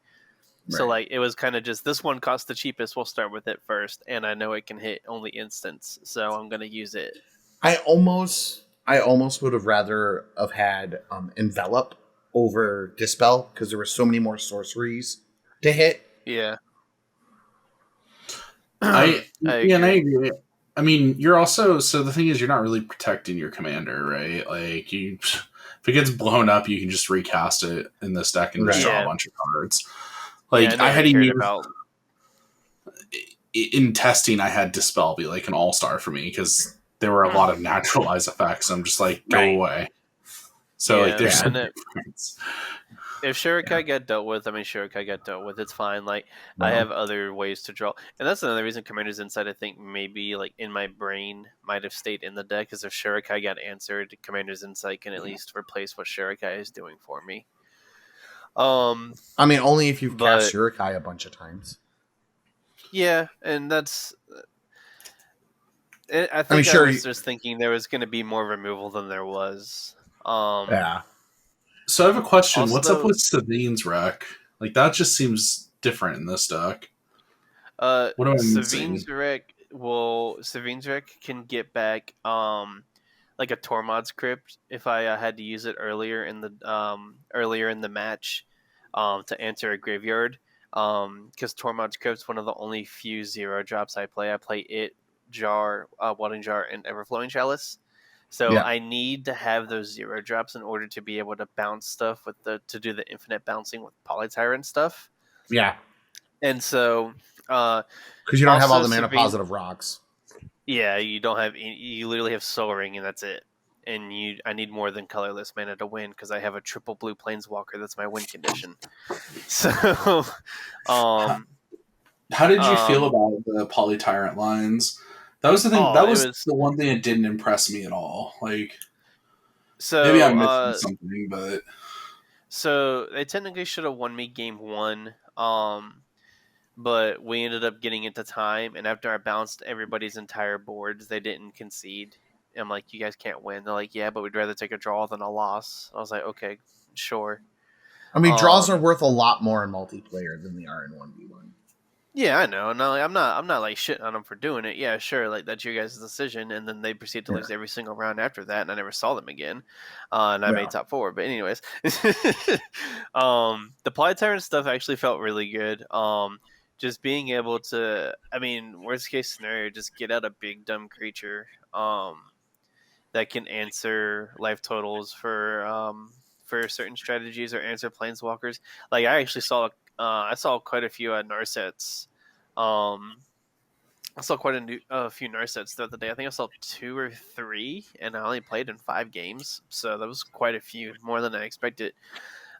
Speaker 2: So like it was kind of just this one costs the cheapest. We'll start with it first, and I know it can hit only instants, so I'm gonna use it.
Speaker 1: I almost would have rather have had envelop over dispel because there were so many more sorceries to hit.
Speaker 2: Yeah,
Speaker 3: I agree. I mean, you're also the thing is you're not really protecting your commander, right? Like if it gets blown up, you can just recast it in this deck and just draw a bunch of cards. Like I had to use in testing, I had Dispel be like an all-star for me because there were a lot of naturalized effects. I'm just like, go away. So like, there's some difference.
Speaker 2: If Shorikai got dealt with, Shorikai got dealt with. It's fine. Like I have other ways to draw, and that's another reason Commander's Insight, I think, maybe like in my brain might have stayed in the deck. Because if Shorikai got answered, Commander's Insight can at least replace what Shorikai is doing for me.
Speaker 1: Only if you've cast Shorikai a bunch of times.
Speaker 2: Yeah, and that's. I think I was just thinking there was going to be more removal than there was.
Speaker 1: Yeah.
Speaker 3: So I have a question. Also, what's up with Savine's Wreck? Like that just seems different in this deck.
Speaker 2: What am I missing? Savine's Wreck can get back like a Tormod's Crypt if I had to use it earlier in the match to enter a graveyard. Because Tormod's Crypt's one of the only few 0 drops I play. I play it, Jar, Wadding Jar, and Everflowing Chalice. So I need to have those 0 drops in order to be able to bounce stuff to do the infinite bouncing with Polytyrant stuff.
Speaker 1: Yeah.
Speaker 2: And so
Speaker 1: because you don't have all the mana positive rocks.
Speaker 2: Yeah, you don't have. You literally have Soul Ring, and that's it. And I need more than colorless mana to win because I have a triple blue Planeswalker. That's my win condition. So,
Speaker 3: how did you feel about the Polytyrant lines? That was the thing. That was the one thing that didn't impress me at all. Like, so maybe I'm missing something, but
Speaker 2: so they technically should have won me game 1. But we ended up getting into time, and after I bounced everybody's entire boards, they didn't concede. I'm like, you guys can't win. They're like, yeah, but we'd rather take a draw than a loss. I was like, okay, sure.
Speaker 1: Draws are worth a lot more in multiplayer than they are in 1v1.
Speaker 2: Yeah, I know. No, I'm not like shitting on them for doing it. Yeah, sure, like that's your guys' decision. And then they proceed to lose every single round after that, and I never saw them again. And I made top 4. But anyways, the Polytyrant stuff actually felt really good. Just being able to, worst case scenario, just get out a big dumb creature that can answer life totals for certain strategies or answer planeswalkers. Like I actually saw quite a few Narsets. I saw quite a few Narsets throughout the day. I think I saw 2 or 3, and I only played in 5 games, so that was quite a few, more than I expected.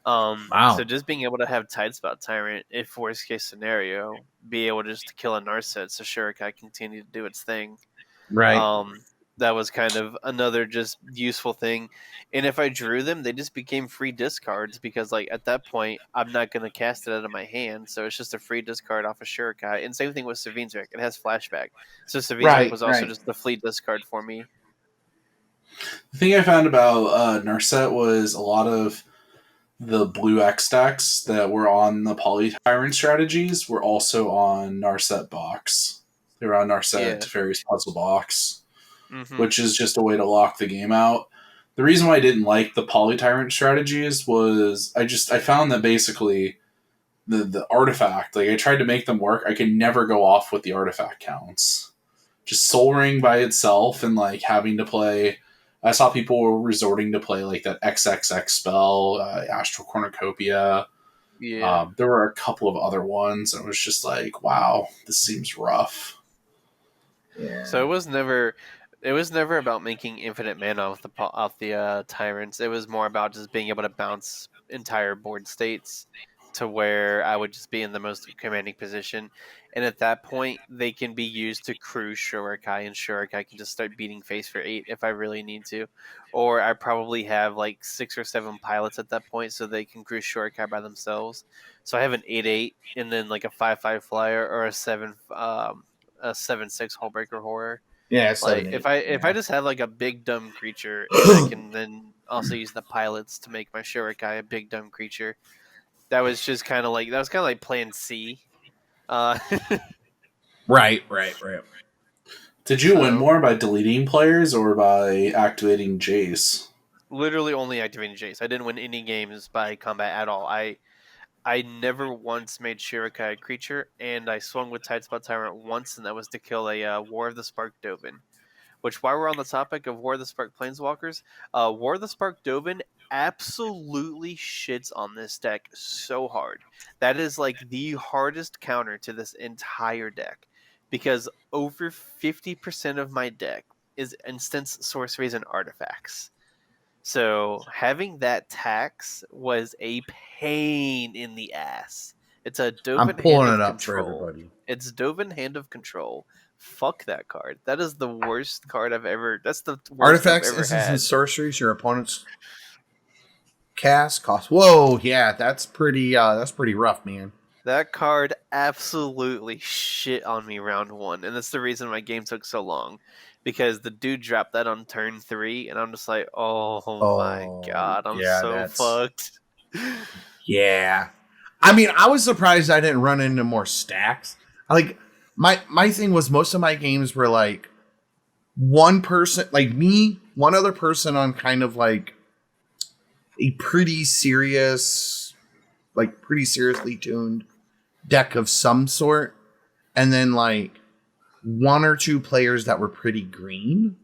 Speaker 1: Wow.
Speaker 2: So just being able to have Tidespot Tyrant, if worst case scenario, be able to just kill a Narset so Shorikai continue to do its thing.
Speaker 1: Right.
Speaker 2: That was kind of another just useful thing. And if I drew them, they just became free discards because like at that point, I'm not going to cast it out of my hand. So it's just a free discard off of Shorikai. And same thing with Savine's Wreck. It has flashback. So Savine's Wreck was also just the free discard for me.
Speaker 3: The thing I found about Narset was a lot of the blue X decks that were on the Poly Tyrant strategies were also on Narset box. They were on Narset
Speaker 2: Yeah.
Speaker 3: Teferi's Puzzle box,
Speaker 2: Mm-hmm.
Speaker 3: which is just a way to lock the game out. The reason why I didn't like the Poly Tyrant strategies was I found that basically the artifact, like I tried to make them work, I could never go off with the artifact counts. Just Soul Ring by itself and like having to play. I saw people were resorting to play like that XXX spell, Astral Cornucopia.
Speaker 2: Yeah.
Speaker 3: There were a couple of other ones, and it was just like, wow, this seems rough.
Speaker 1: Yeah.
Speaker 2: So it was never about making infinite mana off the tyrants. It was more about just being able to bounce entire board states to where I would just be in the most commanding position. And at that point, they can be used to cruise Shorikai, and Shorikai can just start beating face for 8 if I really need to. Or I probably have like 6 or 7 pilots at that point, so they can cruise Shorikai by themselves. So I have an 8/8 and then like a 5/5 flyer or a 7/6 Hullbreaker Horror.
Speaker 1: Yeah,
Speaker 2: Like
Speaker 1: 7/8.
Speaker 2: if I just have like a big dumb creature and I can then also use the pilots to make my Shorikai a big dumb creature. That was kind of like plan C. Uh,
Speaker 1: Right.
Speaker 3: Did you win
Speaker 2: So-
Speaker 3: more by deleting players or by activating Jace?
Speaker 2: literally only activating Jace. I didn't win any games by combat at all. I never once made Shorikai a creature, and I swung with Tidespot Tyrant once, and that was to kill a War of the Spark Dovin. Which, while we're on the topic of War of the Spark Planeswalkers, War of the Spark Dovin absolutely shits on this deck so hard. That is like the hardest counter to this entire deck, because over 50% of my deck is instance sorceries and artifacts. So having that tax was a pain in the ass. It's a Dovin
Speaker 1: I'm
Speaker 2: Hand
Speaker 1: pulling
Speaker 2: of
Speaker 1: it up for
Speaker 2: Control.
Speaker 1: everybody.
Speaker 2: It's Dovin Hand of Control. Fuck that card. That is the worst card I've ever. That's the worst
Speaker 1: Artifacts,
Speaker 2: I've ever
Speaker 1: instances,
Speaker 2: had.
Speaker 1: and sorceries your opponent's cast cost. Whoa, yeah, that's pretty rough, man.
Speaker 2: That card absolutely shit on me round 1, and that's the reason my game took so long. Because the dude dropped that on turn 3, and I'm just like, oh my god, I'm so fucked.
Speaker 1: Yeah. I mean, I was surprised I didn't run into more stacks. Like my thing was most of my games were like one person, like me, one other person on kind of like a pretty seriously tuned deck of some sort, and then like one or two players that were pretty green.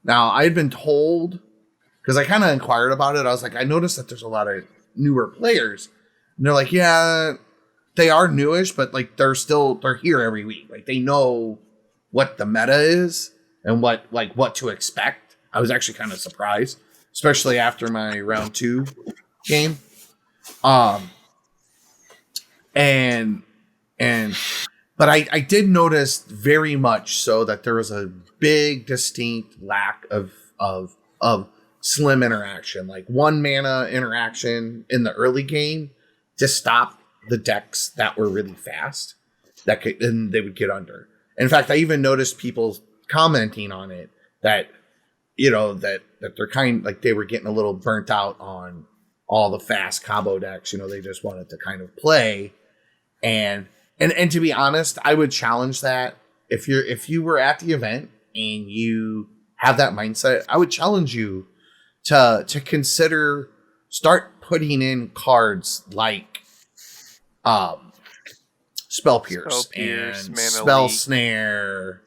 Speaker 1: Now, I'd been told, because I kind of inquired about it, I was like, I noticed that there's a lot of newer players. And they're like, yeah, they are newish, but like they're here every week. Like they know what the meta is and what to expect. I was actually kind of surprised, especially after my round 2 game. But I did notice very much so that there was a big distinct lack of slim interaction, like 1 mana interaction in the early game to stop the decks that were really fast and they would get under. In fact, I even noticed people commenting on it that that they're kind like they were getting a little burnt out on all the fast combo decks. They just wanted to kind of play and to be honest, I would challenge that if you were at the event and you have that mindset, I would challenge you to consider start putting in cards like Spell Pierce and
Speaker 2: Mana
Speaker 1: Spell
Speaker 2: Leak.
Speaker 1: Snare.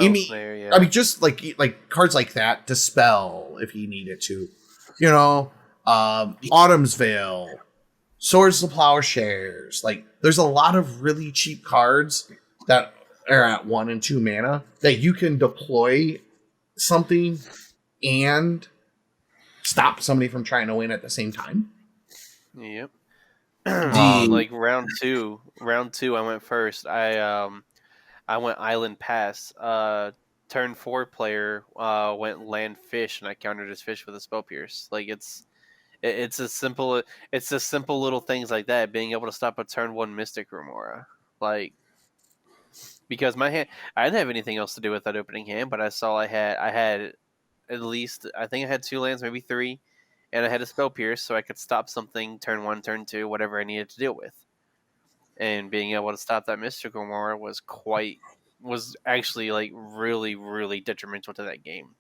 Speaker 2: Snare, yeah.
Speaker 1: I mean, just like cards like that, Dispel if you needed to. Autumn's Veil, Swords to Plowshares. Like, there's a lot of really cheap cards that are at 1 and 2 mana that you can deploy something and stop somebody from trying to win at the same time.
Speaker 2: Yep.
Speaker 3: The-
Speaker 2: round two, I went first. I went Island Pass. Turn 4 player went Land Fish, and I countered his fish with a Spell Pierce. Like it's a simple little things like that. Being able to stop a turn 1 Mystic Remora, like because my hand, I didn't have anything else to do with that opening hand, but I saw I had at least, I think I had 2 lands, maybe 3, and I had a Spell Pierce, so I could stop something turn 1, turn 2, whatever I needed to deal with. And being able to stop that Mystical Roar was actually like really, really detrimental to that game.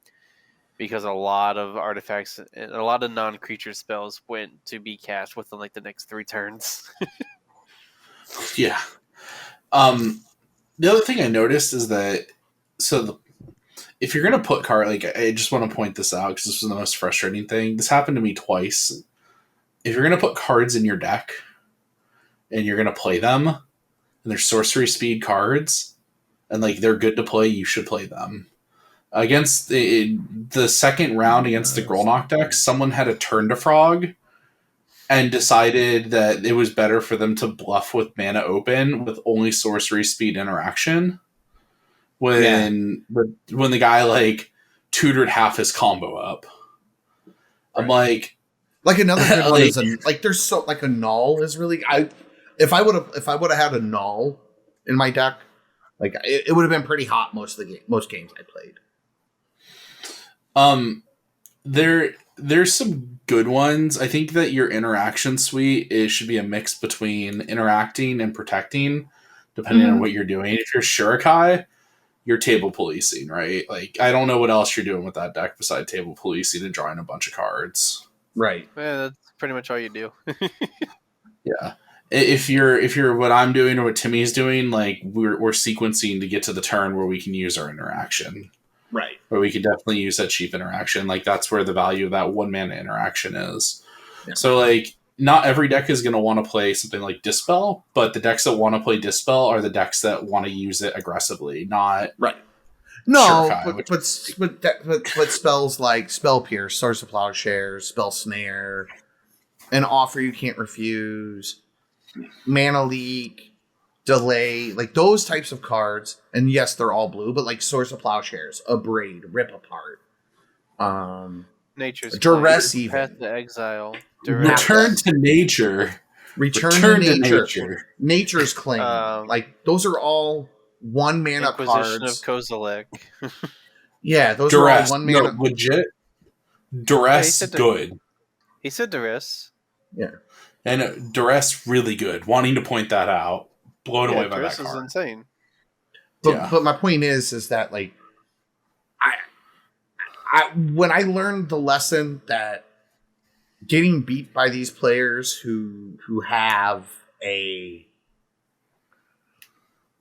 Speaker 2: Because a lot of artifacts and a lot of non-creature spells went to be cast within like the next 3 turns.
Speaker 3: Yeah. The other thing I noticed is that if you're gonna put I just want to point this out because this was the most frustrating thing. This happened to me twice. If you're gonna put cards in your deck and you're gonna play them, and they're sorcery speed cards, and like they're good to play, you should play them. Against the second round against the Grolnoc deck, someone had a Turn to Frog and decided that it was better for them to bluff with Mana Open with only sorcery speed interaction. When the guy like tutored half his combo up, I'm like
Speaker 1: another good one is there's so like a null is really if I would have had a null in my deck, like it would have been pretty hot most games I played.
Speaker 3: There's some good ones. I think that your interaction suite should be a mix between interacting and protecting, depending on what you're doing. If you're Shorikai, you're table policing, right? Like I don't know what else you're doing with that deck besides table policing and drawing a bunch of cards.
Speaker 1: Right.
Speaker 2: Yeah, that's pretty much all you do.
Speaker 3: Yeah. If you're what I'm doing or what Timmy's doing, like we're sequencing to get to the turn where we can use our interaction.
Speaker 1: Right.
Speaker 3: Where we could definitely use that cheap interaction. Like that's where the value of that 1 mana interaction is. Yeah. So like not every deck is going to want to play something like Dispel, but the decks that want to play Dispel are the decks that want to use it aggressively, not
Speaker 1: right. No,
Speaker 3: Shorikai,
Speaker 1: but spells like Spell Pierce, Source of Plowshares, Spell Snare, an Offer You Can't Refuse, Mana Leak, Delay, like those types of cards, and yes, they're all blue, but like Source of Plowshares, Abrade, Rip Apart,
Speaker 2: Nature's
Speaker 1: Duress,
Speaker 2: Claim,
Speaker 1: even
Speaker 2: Path to Exile,
Speaker 3: Return to Nature,
Speaker 1: Return to Nature, Nature's Claim, like those are all 1 mana
Speaker 2: Inquisition
Speaker 1: cards.
Speaker 2: of Kozilek.
Speaker 1: Yeah, those
Speaker 3: Duress,
Speaker 1: are all 1 mana.
Speaker 3: No, legit. Duress, good.
Speaker 2: He said Duress.
Speaker 1: Yeah,
Speaker 3: and Duress, really good. Wanting to point that out. Blown away by that card.
Speaker 2: Duress is insane.
Speaker 1: But my point is that like I when I learned the lesson that getting beat by these players who have a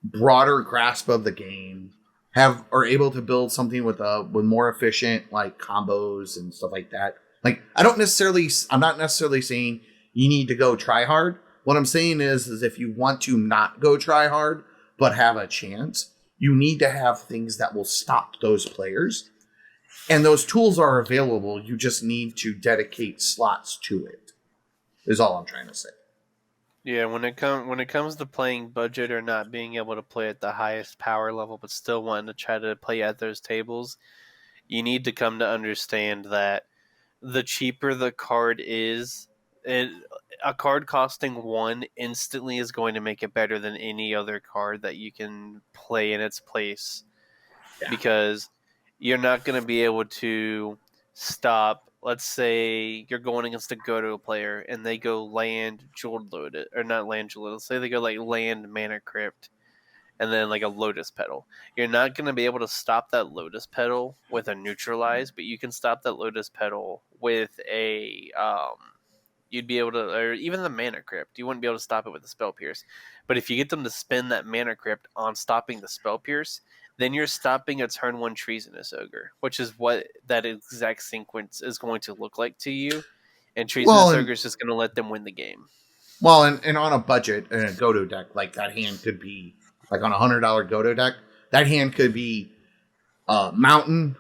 Speaker 1: broader grasp of the game are able to build something with more efficient like combos and stuff like that. Like I'm not necessarily saying you need to go try hard. What I'm saying is if you want to not go try hard, but have a chance, you need to have things that will stop those players. And those tools are available. You just need to dedicate slots to it, is all I'm trying to say.
Speaker 2: Yeah, when it comes to playing budget or not being able to play at the highest power level, but still wanting to try to play at those tables, you need to come to understand that the cheaper the card is, a card costing 1 instantly is going to make it better than any other card that you can play in its place. Yeah. Because you're not going to be able to stop, let's say you're going against a Godo player and they go land Jeweled Lotus, or not land Jeweled, let's say they go like land Mana Crypt and then like a Lotus Petal. You're not going to be able to stop that Lotus Petal with a Neutralize, but you can stop that Lotus Petal with a you'd be able to, or even the Mana Crypt, you wouldn't be able to stop it with the Spell Pierce. But if you get them to spend that Mana Crypt on stopping the Spell Pierce, then you're stopping a turn 1 Treasonous Ogre, which is what that exact sequence is going to look like to you. And Treasonous Ogre is just going to let them win the game.
Speaker 1: Well, and on a budget, in a Godo deck, like that hand could be, like on a $100 Godo deck, that hand could be Mountain,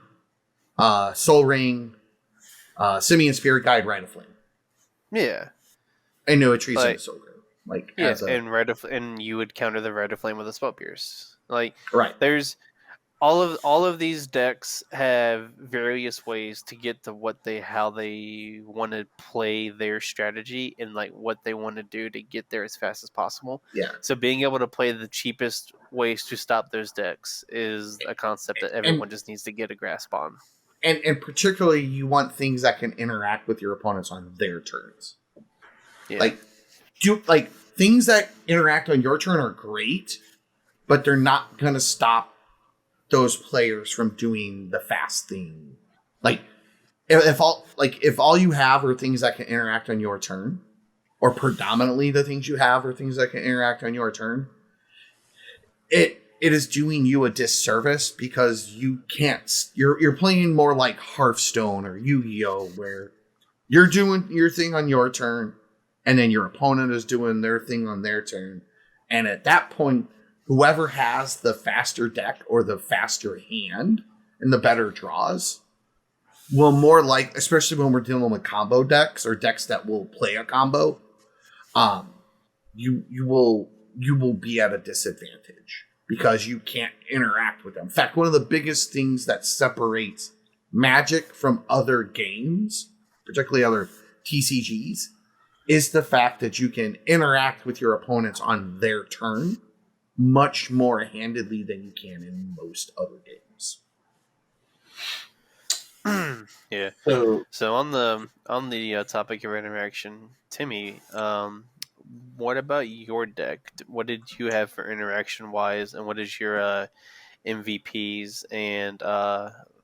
Speaker 1: Soul Ring, Simian Spirit Guide, Rite of Flame.
Speaker 2: Yeah.
Speaker 1: I know a Treasonous Ogre. Like,
Speaker 2: yeah, and you would counter the Rite of Flame with a Spell Pierce. Like,
Speaker 1: right.
Speaker 2: There's all of these decks have various ways to get to how they want to play their strategy and like what they want to do to get there as fast as possible.
Speaker 1: Yeah.
Speaker 2: So being able to play the cheapest ways to stop those decks is a concept that everyone just needs to get a grasp on.
Speaker 1: and particularly you want things that can interact with your opponents on their turns.
Speaker 2: Yeah.
Speaker 1: Like things that interact on your turn are great, but they're not gonna stop those players from doing the fast thing. Like if all you have are things that can interact on your turn, or predominantly the things you have are things that can interact on your turn, it is doing you a disservice because you can't. You're playing more like Hearthstone or Yu-Gi-Oh, where you're doing your thing on your turn, and then your opponent is doing their thing on their turn, and at that point, whoever has the faster deck or the faster hand and the better draws will more like, especially when we're dealing with combo decks or decks that will play a combo, you will be at a disadvantage because you can't interact with them. In fact, one of the biggest things that separates Magic from other games, particularly other TCGs, is the fact that you can interact with your opponents on their turn much more handedly than you can in most other games.
Speaker 2: Yeah. So on the topic of interaction, Timmy, what about your deck? What did you have for interaction wise, and what is your MVPs and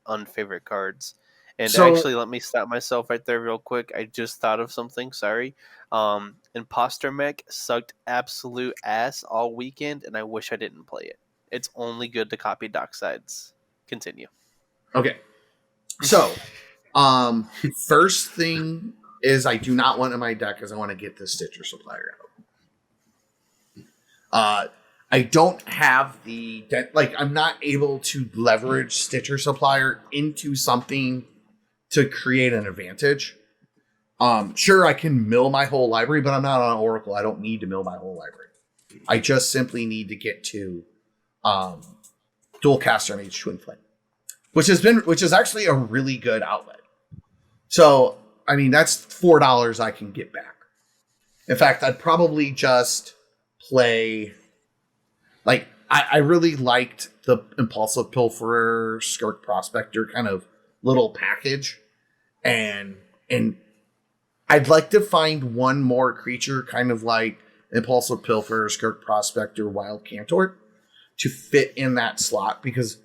Speaker 2: unfavorite cards? And actually, let me stop myself right there real quick. I just thought of something. Sorry. Imposter Mech sucked absolute ass all weekend, and I wish I didn't play it. It's only good to copy Docksides. Continue.
Speaker 1: Okay. So, first thing is I do not want in my deck is I want to get the Stitcher Supplier out. I don't have I'm not able to leverage Stitcher Supplier into something to create an advantage. Sure, I can mill my whole library, but I'm not on Oracle. I don't need to mill my whole library. I just simply need to get to Dualcaster Mage Twin Flame, which is actually a really good outlet. So, I mean, that's $4 I can get back. In fact, I'd probably just play. Like, I really liked the Impulsive Pilferer, Skirk Prospector kind of little package. And I'd like to find one more creature kind of like Impulsive Pilferer, Skirk Prospector, Wild Cantor to fit in that slot, because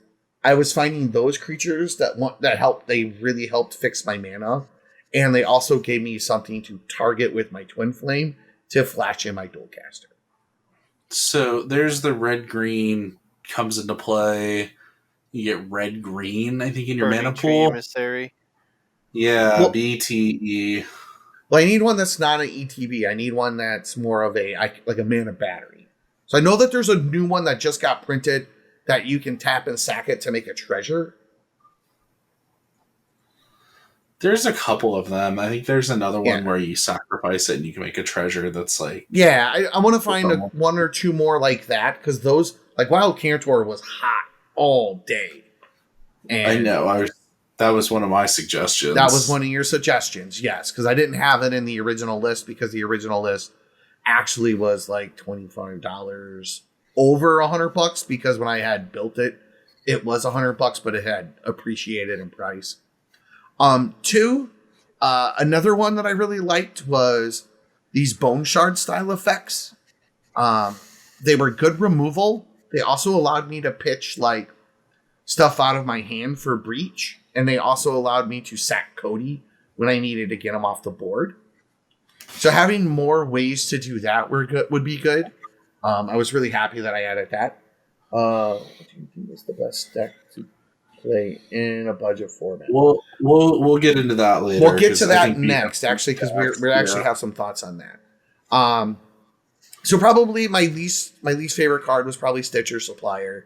Speaker 1: I was finding those creatures that helped. They really helped fix my mana, and they also gave me something to target with my Twin Flame to flash in my Dualcaster.
Speaker 3: So there's the red-green comes into play. You get red-green, I think, in your mana pool.
Speaker 2: Emissary.
Speaker 3: Yeah, well, BTE.
Speaker 1: Well, I need one that's not an ETB. I need one that's more of a mana battery. So I know that there's a new one that just got printed that you can tap and sack it to make a treasure.
Speaker 3: There's a couple of them. I think there's another one where you sacrifice it and you can make a treasure that's like...
Speaker 1: Yeah, I want to find one or two more like that, because those... Like, Wild Cantor was hot all day. And
Speaker 3: I know. That was one of my suggestions.
Speaker 1: That was one of your suggestions, yes, because I didn't have it in the original list, because the original list actually was like $25 over $100, because when I had built it, it was $100, but it had appreciated in price. Two, another one that I really liked was these Bone Shard style effects. They were good removal. They also allowed me to pitch like stuff out of my hand for breach, and they also allowed me to sack Codie when I needed to get him off the board. So having more ways to do that would be good. I was really happy that I added that. What do you think is the best deck to play in a budget format?
Speaker 3: We'll get into that later.
Speaker 1: We'll get to that next, actually, because we actually have some thoughts on that. So probably my least favorite card was probably Stitcher Supplier,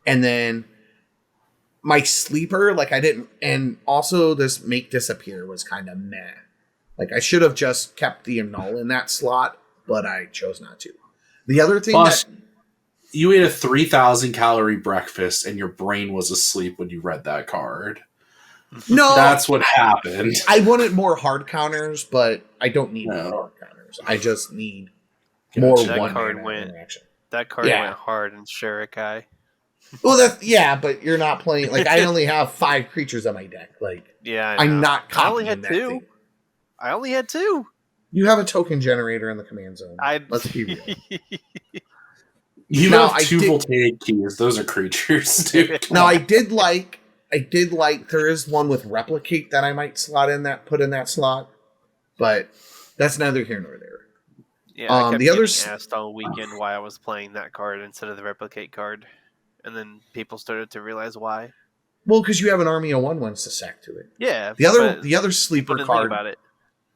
Speaker 1: and then my sleeper, and also this Make Disappear was kind of meh. Like, I should have just kept the Annul in that slot, but I chose not to. The other thing
Speaker 3: you ate a 3,000 calorie breakfast and your brain was asleep when you read that card.
Speaker 1: No,
Speaker 3: that's what happened.
Speaker 1: I wanted more hard counters, but I don't need more hard counters. I just need more one interaction.
Speaker 2: That card went hard in Shorikai.
Speaker 1: Well, but you're not playing. Like, I only have 5 creatures on my deck. Like,
Speaker 2: Yeah,
Speaker 1: I'm not
Speaker 2: I only
Speaker 1: copying
Speaker 2: had
Speaker 1: that
Speaker 2: 2.
Speaker 1: thing.
Speaker 2: I only had 2.
Speaker 1: You have a token generator in the command zone.
Speaker 2: I
Speaker 1: Let's be real.
Speaker 3: You
Speaker 1: Now,
Speaker 3: have 2 Voltaic keys. Those are creatures, dude.
Speaker 1: Now, I did like there is one with replicate that I might put in that slot, but that's neither here nor there.
Speaker 2: Yeah, I kept
Speaker 1: the
Speaker 2: getting
Speaker 1: others
Speaker 2: asked all weekend why I was playing that card instead of the replicate card, and then people started to realize why.
Speaker 1: Well, because you have an army of 1/1s to sack to it.
Speaker 2: Yeah.
Speaker 1: The other sleeper card
Speaker 2: about it.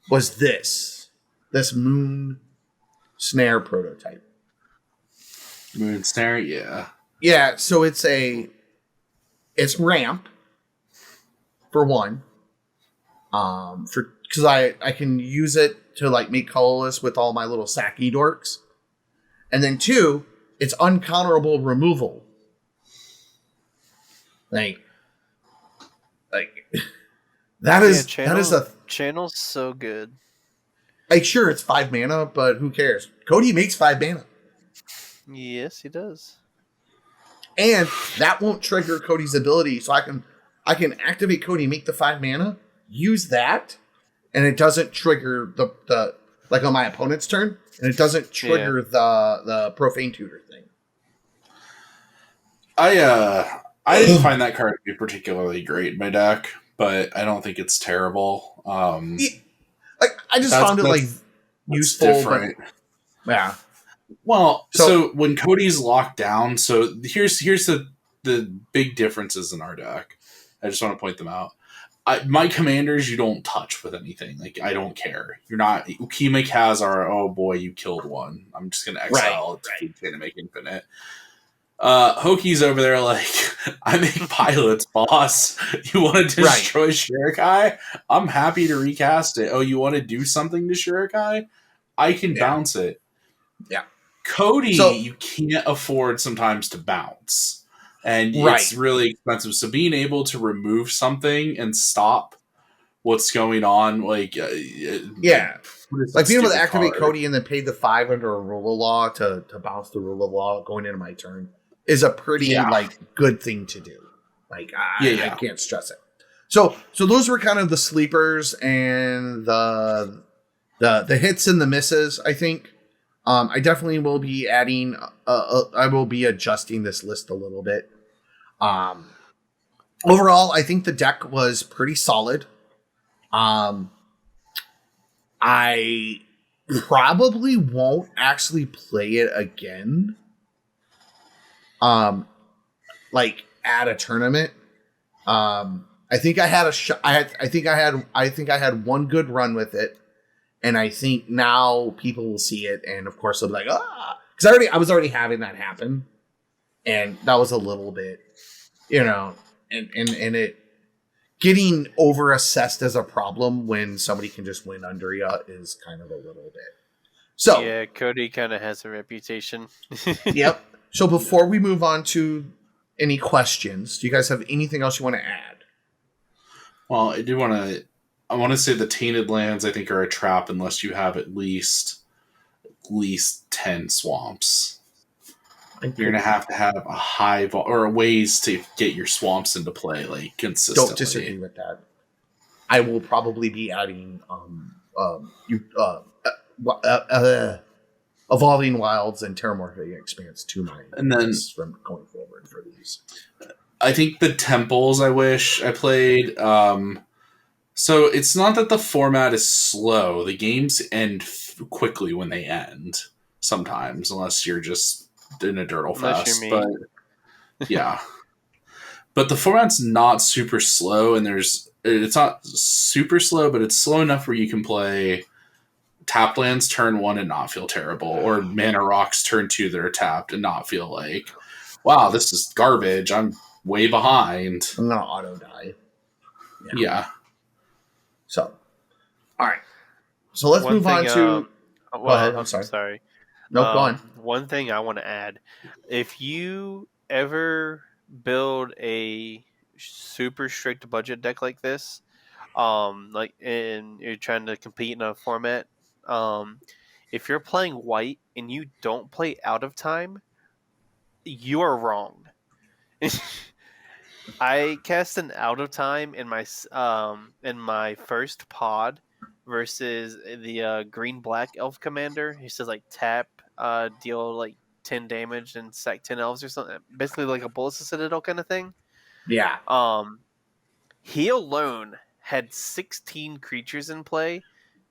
Speaker 1: was this Moon Snare prototype.
Speaker 3: Moon Snare, yeah.
Speaker 1: Yeah, so it's ramp for one. Because I can use it to like make colorless with all my little sacky dorks. And then 2, it's uncounterable removal. Like that is a
Speaker 2: channel's so good.
Speaker 1: Like, sure, it's 5 mana, but who cares? Codie makes 5 mana.
Speaker 2: Yes, he does. And
Speaker 1: that won't trigger Codie's ability, so I can activate Codie, make the 5 mana, use that, and it doesn't trigger the like on my opponent's turn, and it doesn't trigger the Profane Tutor thing.
Speaker 3: I didn't find that card to be particularly great in my deck, but I don't think it's terrible.
Speaker 1: I just found it useful, different. But yeah.
Speaker 3: Well, so when Codie's locked down, so here's the big differences in our deck. I just want to point them out. My commanders, you don't touch with anything. Like, I don't care. You're not Ukkima, Cazur. Oh boy, you killed one. I'm just gonna exile. Right. It's going to make infinite. Hokey's over there like, I make pilots, boss. You want to destroy Shorikai? I'm happy to recast it. Oh, you want to do something to Shorikai? I can bounce it.
Speaker 1: Yeah.
Speaker 3: Codie, you can't afford sometimes to bounce. And it's really expensive. So being able to remove something and stop what's going on, like...
Speaker 1: like being able to activate Codie and then pay the 5 under a rule of law to bounce the rule of law going into my turn is a pretty good thing to do. Like, I can't stress it. So those were kind of the sleepers and the hits and the misses, I think. I definitely will be adding. I will be adjusting this list a little bit. Overall, I think the deck was pretty solid. I probably won't actually play it again. Like at a tournament. I think I had I think I had one good run with it. And I think now people will see it, and of course they'll be like, because I was already having that happen, and that was a little bit, and it getting over assessed as a problem when somebody can just win under you is kind of a little bit. So
Speaker 2: yeah, Codie kind of has a reputation.
Speaker 1: Yep. So before we move on to any questions, do you guys have anything else you want to add?
Speaker 3: Well, I want to say the Tainted Lands, I think, are a trap unless you have at least 10 swamps. You're going to have a high or ways to get your swamps into play, like, consistently.
Speaker 1: Don't disagree with that. I will probably be adding Evolving Wilds and Terramorphic Expanse to my list from going forward for these.
Speaker 3: I think the Temples I wish I played. So it's not that the format is slow. The games end quickly when they end sometimes, unless you're just in a dirtle fest. But yeah. But the format's not super slow, and it's not super slow, but it's slow enough where you can play tapped lands turn 1 and not feel terrible, or mana rocks turn 2 that are tapped and not feel like, wow, this is garbage. I'm way behind.
Speaker 1: I'm gonna auto die.
Speaker 3: Yeah.
Speaker 1: So, all right. So let's move on to. Go ahead. I'm sorry. No, go on.
Speaker 2: One thing I want to add: if you ever build a super strict budget deck like this, and you're trying to compete in a format, if you're playing white and you don't play out of time, you are wrong. I cast an out of time in my first pod versus the green black elf commander. He says like tap, deal like 10 damage and sack 10 elves or something. Basically like a Bullet Citadel kind of thing.
Speaker 1: Yeah.
Speaker 2: He alone had 16 creatures in play.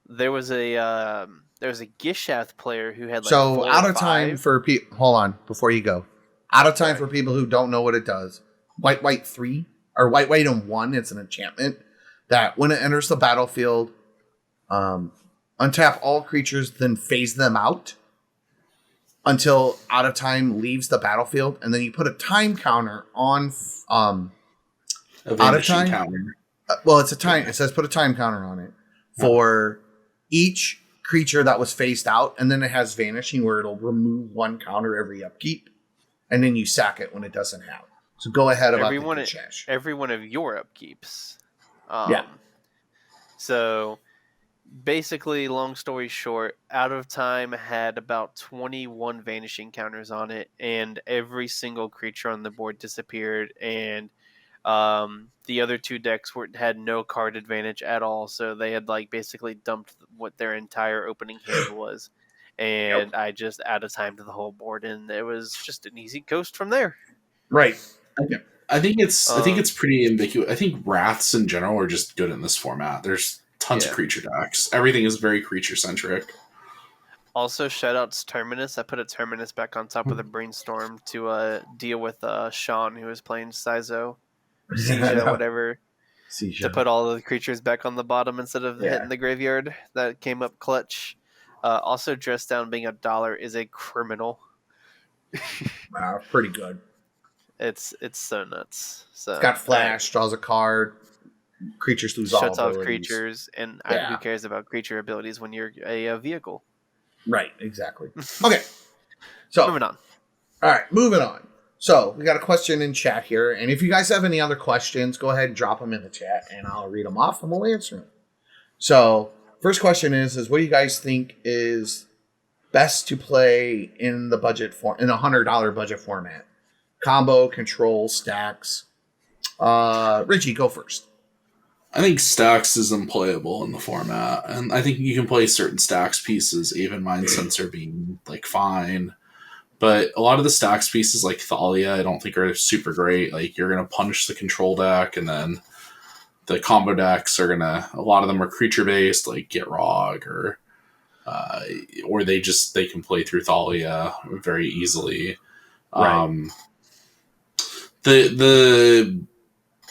Speaker 2: There was a Gishath player who had like
Speaker 1: So
Speaker 2: 4
Speaker 1: out
Speaker 2: or
Speaker 1: of time
Speaker 2: 5.
Speaker 1: for people. Hold on before you go. Out of time
Speaker 2: Sorry.
Speaker 1: for people who don't know what it does. White 3 or white and 1. It's an enchantment that when it enters the battlefield, untap all creatures, then phase them out until out of time leaves the battlefield, and then you put a time counter on out of time.
Speaker 3: Counter.
Speaker 1: Well, it's a time. It says put a time counter on it for each creature that was phased out, and then it has vanishing where it'll remove 1 counter every upkeep, and then you sack it when it doesn't have. So go ahead about
Speaker 2: every one of your upkeeps.
Speaker 1: Yeah.
Speaker 2: So basically, long story short, out of time had about 21 vanishing counters on it, and every single creature on the board disappeared, and the other 2 decks had no card advantage at all, so they had like basically dumped what their entire opening hand was, and I just out of time to the whole board, and it was just an easy coast from there.
Speaker 1: Right.
Speaker 3: I think it's pretty ambiguous. I think wraths in general are just good in this format. There's tons of creature decks. Everything is very creature centric.
Speaker 2: Also, shoutouts Terminus. I put a Terminus back on top of the brainstorm to deal with Sean, who was playing Sizo. Siege, whatever.
Speaker 1: Siege.
Speaker 2: To put all the creatures back on the bottom instead of hitting the graveyard. That came up clutch. Also, Dress Down being $1 is a criminal.
Speaker 1: Wow, pretty good.
Speaker 2: It's so nuts. So
Speaker 1: it's got flash, draws a card, creatures lose all
Speaker 2: shuts off
Speaker 1: abilities.
Speaker 2: creatures, and who cares about creature abilities when you're a vehicle?
Speaker 1: Right, exactly. Okay, so
Speaker 2: moving on.
Speaker 1: All right, moving on. So we got a question in chat here, and if you guys have any other questions, go ahead and drop them in the chat, and I'll read them off, and we'll answer them. So first question is what do you guys think is best to play in the budget in a $100 budget format? Combo, control, stacks. Richie, go first.
Speaker 3: I think stacks is unplayable in the format, and I think you can play certain stacks pieces, even Mind Sensor being like fine. But a lot of the stacks pieces like Thalia, I don't think are super great. Like you're gonna punish the control deck, and then the combo decks are a lot of them are creature based, like Get Rog or they can play through Thalia very easily.
Speaker 1: Right.
Speaker 3: The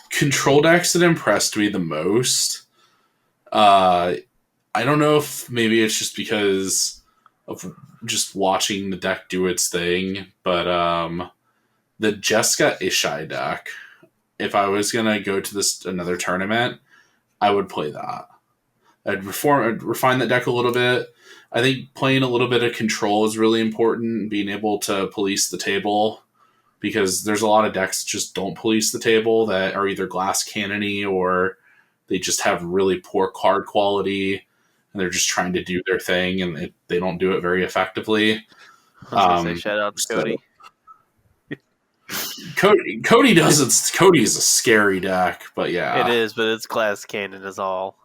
Speaker 3: control decks that impressed me the most, I don't know if maybe it's just because of just watching the deck do its thing, but the Jeska Ishai deck, if I was going to go to another tournament, I would play that. I'd refine that deck a little bit. I think playing a little bit of control is really important, being able to police the table, because there's a lot of decks that just don't police the table that are either glass cannon-y or they just have really poor card quality and they're just trying to do their thing and they don't do it very effectively.
Speaker 2: Shout out to
Speaker 3: Codie. Codie doesn't. Codie is a scary deck, but yeah,
Speaker 2: it is. But it's glass cannon is all.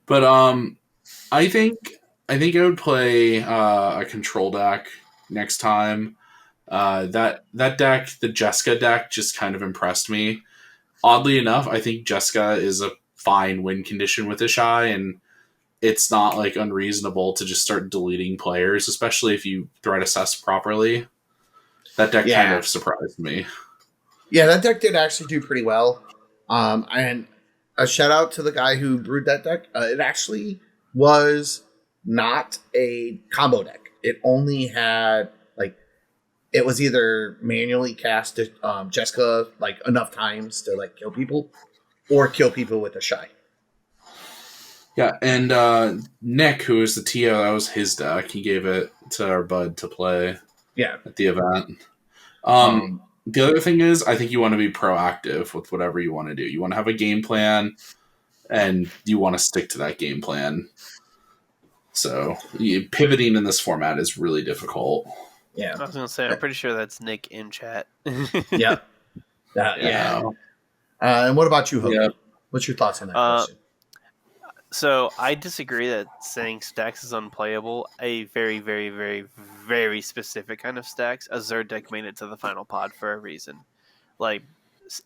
Speaker 3: But I think I would play a control deck next time. That deck, the Jeska deck, just kind of impressed me. Oddly enough, I think Jeska is a fine win condition with Ishai, and it's not like unreasonable to just start deleting players, especially if you threat assess properly. That deck kind of surprised me.
Speaker 1: Yeah, that deck did actually do pretty well. And a shout out to the guy who brewed that deck. It actually was not a combo deck. It only had it was either manually cast Jeska enough times to kill people, or kill people with a shy.
Speaker 3: Yeah, and Nick, who was the TO, that was his deck. He gave it to our bud to play.
Speaker 1: Yeah,
Speaker 3: at the event. The other thing is, I think you want to be proactive with whatever you want to do. You want to have a game plan, and you want to stick to that game plan. So pivoting in this format is really difficult.
Speaker 1: Yeah.
Speaker 2: I was gonna say, I'm pretty sure that's Nick in chat.
Speaker 1: Yep. Yeah. And what about you, Hokey?
Speaker 3: Yeah.
Speaker 1: What's your thoughts on that question?
Speaker 2: So I disagree that saying stacks is unplayable. A very, very, very, very specific kind of stacks. A Xur deck made it to the final pod for a reason. Like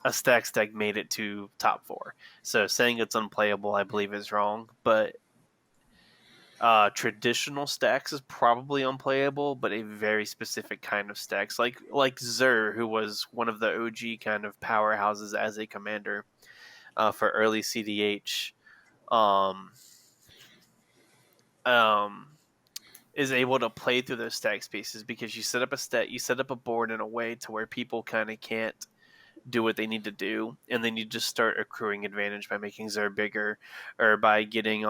Speaker 2: a stacks deck made it to top 4. So saying it's unplayable, I believe, is wrong. But traditional stacks is probably unplayable, but a very specific kind of stacks, like Xur, who was one of the OG kind of powerhouses as a commander for early CDH. Is able to play through those stack spaces because you set up a board in a way to where people kind of can't do what they need to do, and then you just start accruing advantage by making Xur bigger, or by getting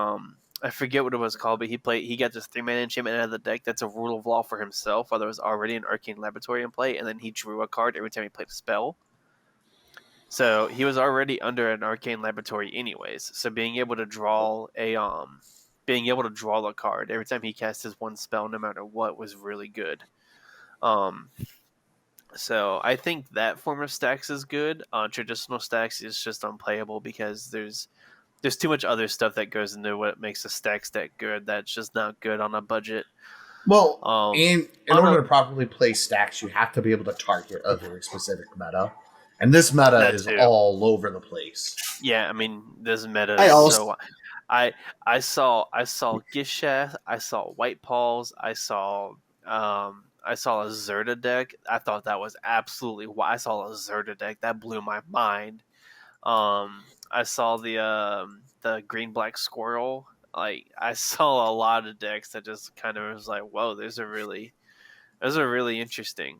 Speaker 2: I forget what it was called, but he got this 3-mana enchantment out of the deck that's a rule of law for himself, while there was already an Arcane Laboratory in play, and then he drew a card every time he played a spell. So he was already under an Arcane Laboratory anyways. So being able to draw a card every time he cast his one spell, no matter what, was really good. So I think that form of stacks is good. Traditional stacks is just unplayable because there's too much other stuff that goes into what makes a stack deck good that's just not good on a budget.
Speaker 1: Well, in order to properly play stacks, you have to be able to target a very specific meta. And this meta is all over the place.
Speaker 2: Yeah, I mean, this meta is so... I saw Gishath, I saw White Paws, I saw a Zerda deck. I thought that was absolutely... I saw a Zerda deck. That blew my mind. I saw the green-black squirrel. Like, I saw a lot of decks that just kind of was like, whoa, those are really interesting.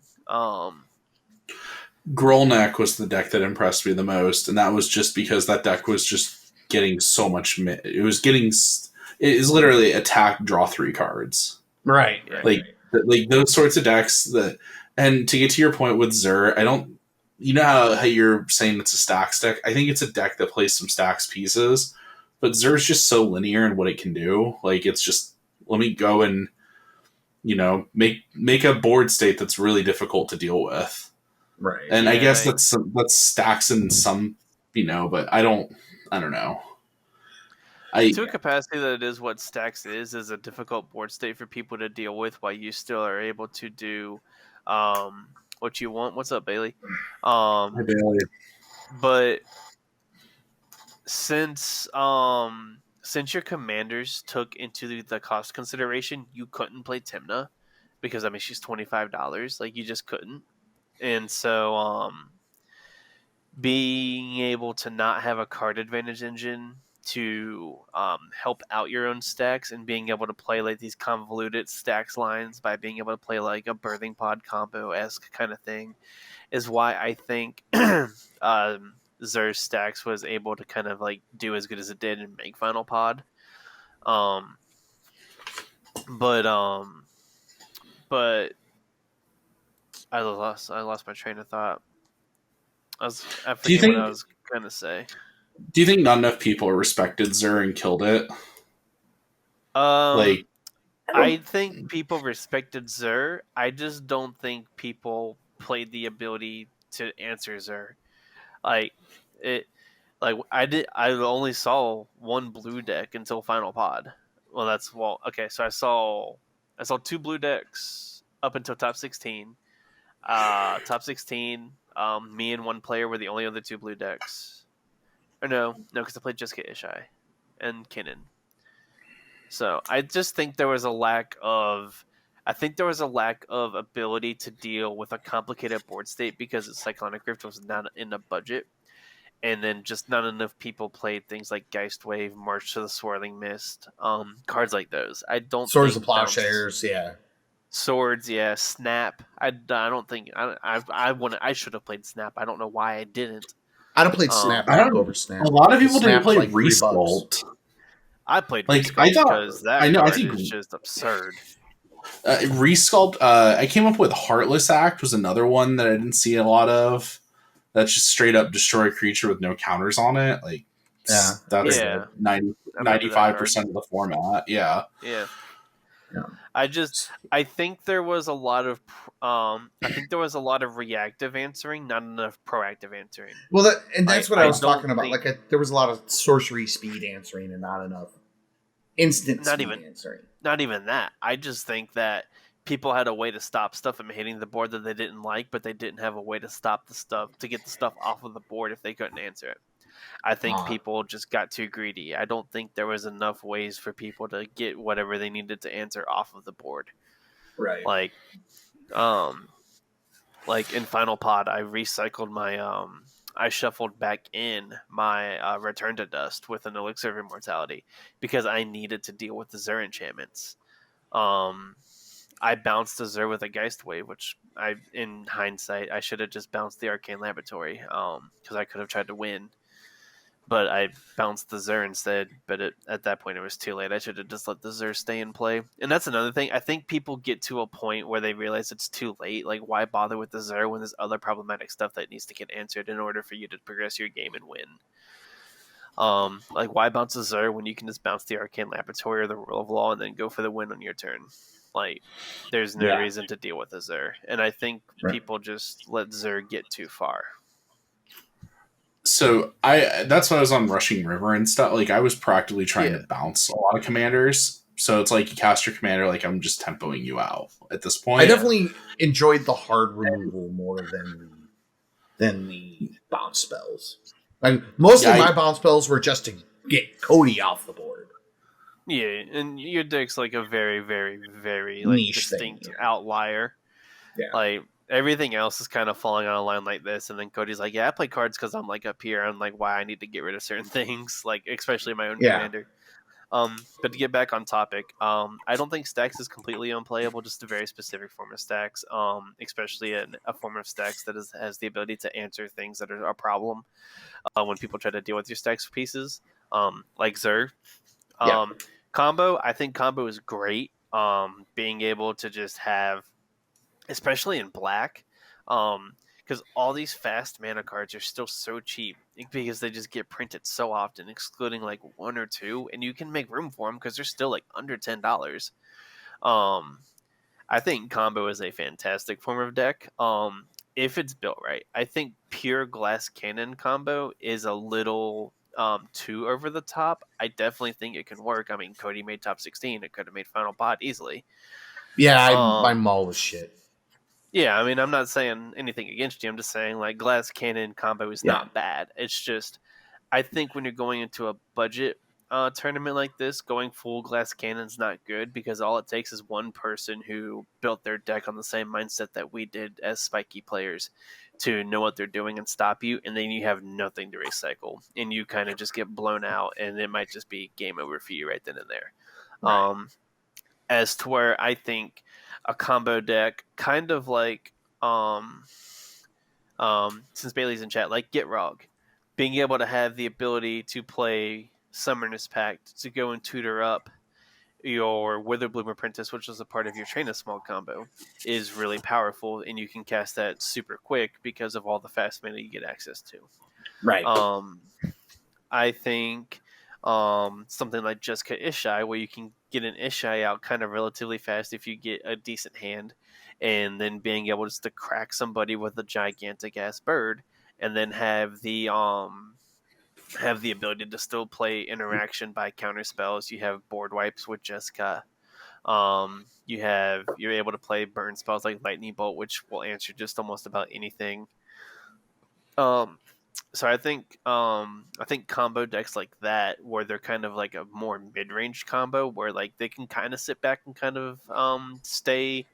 Speaker 3: Grolnoc was the deck that impressed me the most, and that was just because that deck was just getting so much. It is literally attack, draw 3 cards.
Speaker 1: Right.
Speaker 3: Like those sorts of decks. And to get to your point with Xur, I don't. You know how you're saying it's a stacks deck? I think it's a deck that plays some stacks pieces, but Xur's just so linear in what it can do. Like, it's just, let me go and, make a board state that's really difficult to deal with.
Speaker 1: Right.
Speaker 3: And I guess that's stacks in some, but I don't know.
Speaker 2: To a capacity that it is what stacks is a difficult board state for people to deal with, while you still are able to do what you want. What's up, Bailey?
Speaker 3: Hi, Bailey.
Speaker 2: But since your commanders took into the cost consideration, you couldn't play Timna because she's $25. Like, you just couldn't. And so being able to not have a card advantage engine to help out your own stacks, and being able to play like these convoluted stacks lines by being able to play like a birthing pod combo-esque kind of thing, is why I think Xur stacks was able to kind of like do as good as it did and make final pod. But I lost my train of thought. I forget what I was gonna say.
Speaker 3: Do you think not enough people respected Xur and killed it?
Speaker 2: I think people respected Xur. I just don't think people played the ability to answer Xur. I only saw one blue deck until Final Pod. Okay. So I saw 2 blue decks up until top 16. Top 16. Me and one player were the only other 2 blue decks. Or no, because I played Jessica Ishai and Kinnan. So I just think there was a lack of ability to deal with a complicated board state because Cyclonic Rift was not in the budget, and then just not enough people played things like Geist Wave, March to the Swirling Mist, cards like those. I don't
Speaker 1: Swords of Plowshares, yeah.
Speaker 2: Swords, yeah. Snap. I don't think I should have played Snap. I don't know why I didn't.
Speaker 1: I'd have played Snap over Snap.
Speaker 3: A lot of people didn't play Resculpt.
Speaker 2: I played Resculpt because that card is just absurd.
Speaker 3: Resculpt, I came up with Heartless Act was another one that I didn't see a lot of. That's just straight up destroy a creature with no counters on it. Like, that's 95% of the format. Yeah.
Speaker 2: Yeah. I think there was a lot of reactive answering, not enough proactive answering.
Speaker 1: Well, that's what I was
Speaker 2: don't
Speaker 1: talking about.
Speaker 2: think-
Speaker 1: There was a lot of sorcery speed answering and not enough instant
Speaker 2: Not
Speaker 1: speed
Speaker 2: even-
Speaker 1: answering.
Speaker 2: Not even that. I just think that people had a way to stop stuff from hitting the board that they didn't like, but they didn't have a way to stop the stuff, to get the stuff off of the board if they couldn't answer it. I think people just got too greedy. I don't think there was enough ways for people to get whatever they needed to answer off of the board.
Speaker 1: Right.
Speaker 2: Like in Final Pod, I recycled my I shuffled back in my Return to Dust with an Elixir of Immortality because I needed to deal with the Zur enchantments. I bounced the Zur with a Geist Wave, which in hindsight, I should have just bounced the Arcane Laboratory because I could have tried to win. But I bounced the Zur instead, but at that point it was too late. I should have just let the Zur stay in play. And that's another thing. I think people get to a point where they realize it's too late. Like, why bother with the Zur when there's other problematic stuff that needs to get answered in order for you to progress your game and win? Like, why bounce the Zur when you can just bounce the Arcane Laboratory or the Rule of Law and then go for the win on your turn? Like, there's no reason to deal with the Zur. And I think people just let Zur get too far.
Speaker 3: So that's why I was on Rushing River and stuff. Like, I was proactively trying to bounce a lot of commanders. So it's like you cast your commander, like I'm just tempoing you out at this point.
Speaker 1: I definitely enjoyed the hard removal more than the bounce spells. Like mostly my bounce spells were just to get Codie off the board.
Speaker 2: Yeah, and your deck's like a very, very, very like
Speaker 1: Niche
Speaker 2: distinct
Speaker 1: thing,
Speaker 2: outlier.
Speaker 1: Yeah.
Speaker 2: Like everything else is kind of falling on a line like this, and then Codie's like, "Yeah, I play cards because I'm like up here. I'm like, why I need to get rid of certain things, like especially my own commander." But to get back on topic, I don't think Stacks is completely unplayable. Just a very specific form of Stacks, especially a form of Stacks that has the ability to answer things that are a problem when people try to deal with your Stacks pieces, like Zur. Combo, I think combo is great. Being able to just have, especially in black, because all these fast mana cards are still so cheap because they just get printed so often, excluding like one or two, and you can make room for them because they're still like under $10. I think combo is a fantastic form of deck. If it's built right, I think pure glass cannon combo is a little too over the top. I definitely think it can work. I mean, Codie made top 16. It could have made Final Pod easily.
Speaker 1: Yeah, my maul was shit.
Speaker 2: Yeah, I mean, I'm not saying anything against you. I'm just saying, like, glass cannon combo is not bad. It's just, I think when you're going into a budget tournament like this, going full glass cannon's not good because all it takes is one person who built their deck on the same mindset that we did as spiky players to know what they're doing and stop you, and then you have nothing to recycle, and you kind of just get blown out, and it might just be game over for you right then and there. Right. As to where I think a combo deck, kind of like since Bailey's in chat, like Get Rog, being able to have the ability to play Summoner's Pact to go and tutor up your Witherbloom Apprentice, which is a part of your Train of Small combo, is really powerful, and you can cast that super quick because of all the fast mana you get access to.
Speaker 1: Right.
Speaker 2: I think something like Jessica Ishai, where you can get an Ishai out kind of relatively fast if you get a decent hand, and then being able just to crack somebody with a gigantic ass bird, and then have the ability to still play interaction by counter spells. You have board wipes with Jessica. You're able to play burn spells like Lightning Bolt, which will answer just almost about anything. So I think combo decks like that, where they're kind of like a more mid-range combo, where like they can kind of sit back and kind of stay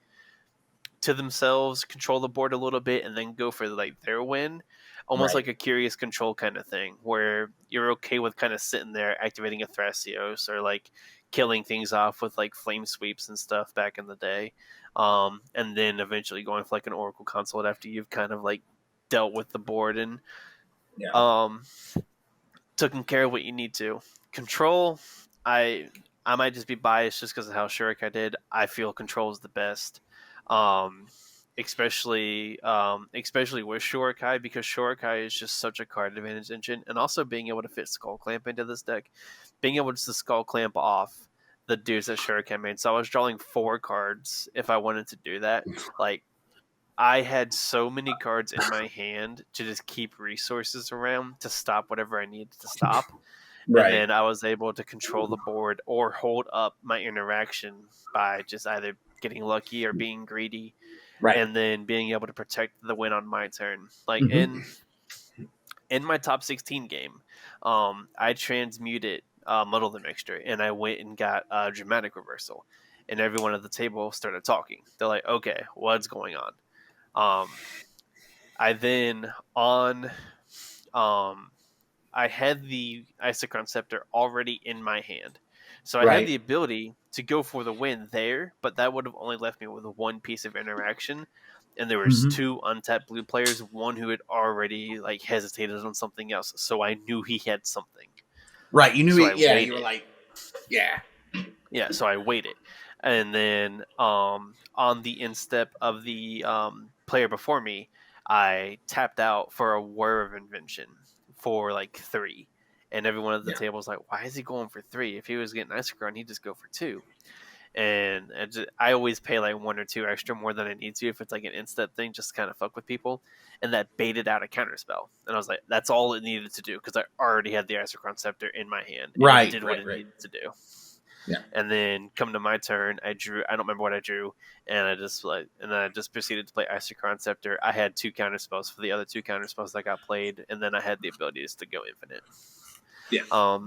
Speaker 2: to themselves, control the board a little bit, and then go for like their win, almost like a Curious Control kind of thing, where you're okay with kind of sitting there, activating a Thrasios, or like killing things off with like flame sweeps and stuff back in the day, and then eventually going for like an Oracle Consult after you've kind of like dealt with the board and taken care of what you need to. Control, I might just be biased just because of how Shorikai did. I feel Control is the best, especially with Shorikai, because Shorikai is just such a card advantage engine, and also being able to fit Skull Clamp into this deck, being able to Skull Clamp off the dudes that Shorikai made. So I was drawing 4 cards if I wanted to do that. Like, I had so many cards in my hand to just keep resources around to stop whatever I needed to stop.
Speaker 1: Right.
Speaker 2: And then I was able to control the board or hold up my interaction by just either getting lucky or being greedy.
Speaker 1: Right.
Speaker 2: And then being able to protect the win on my turn. Like in my top 16 game, I transmuted Muddle the Mixture, and I went and got a dramatic reversal. And everyone at the table started talking. They're like, okay, what's going on? I then I had the Isochron Scepter already in my hand. So I had the ability to go for the win there, but that would have only left me with 1 piece of interaction. And there was 2 untapped blue players, one who had already like hesitated on something else. So I knew he had something.
Speaker 1: Right. You knew
Speaker 2: so
Speaker 1: you were like, yeah.
Speaker 2: Yeah, so I waited. And then on the instep of the player before me, I tapped out for a Whir of Invention for like 3. And everyone at the table was like, why is he going for 3? If he was getting Isochron, he'd just go for 2. And I always pay like 1 or 2 extra more than I need to if it's like an instep thing, just to kind of fuck with people. And that baited out a counterspell. And I was like, that's all it needed to do because I already had the Isochron Scepter in my hand. And it did what it needed to do.
Speaker 1: Yeah.
Speaker 2: And then come to my turn, I don't remember what I drew, and I just proceeded to play Isochron Scepter. I had 2 counterspells for the other 2 counterspells that got played, and then I had the abilities to go infinite.
Speaker 1: Yeah.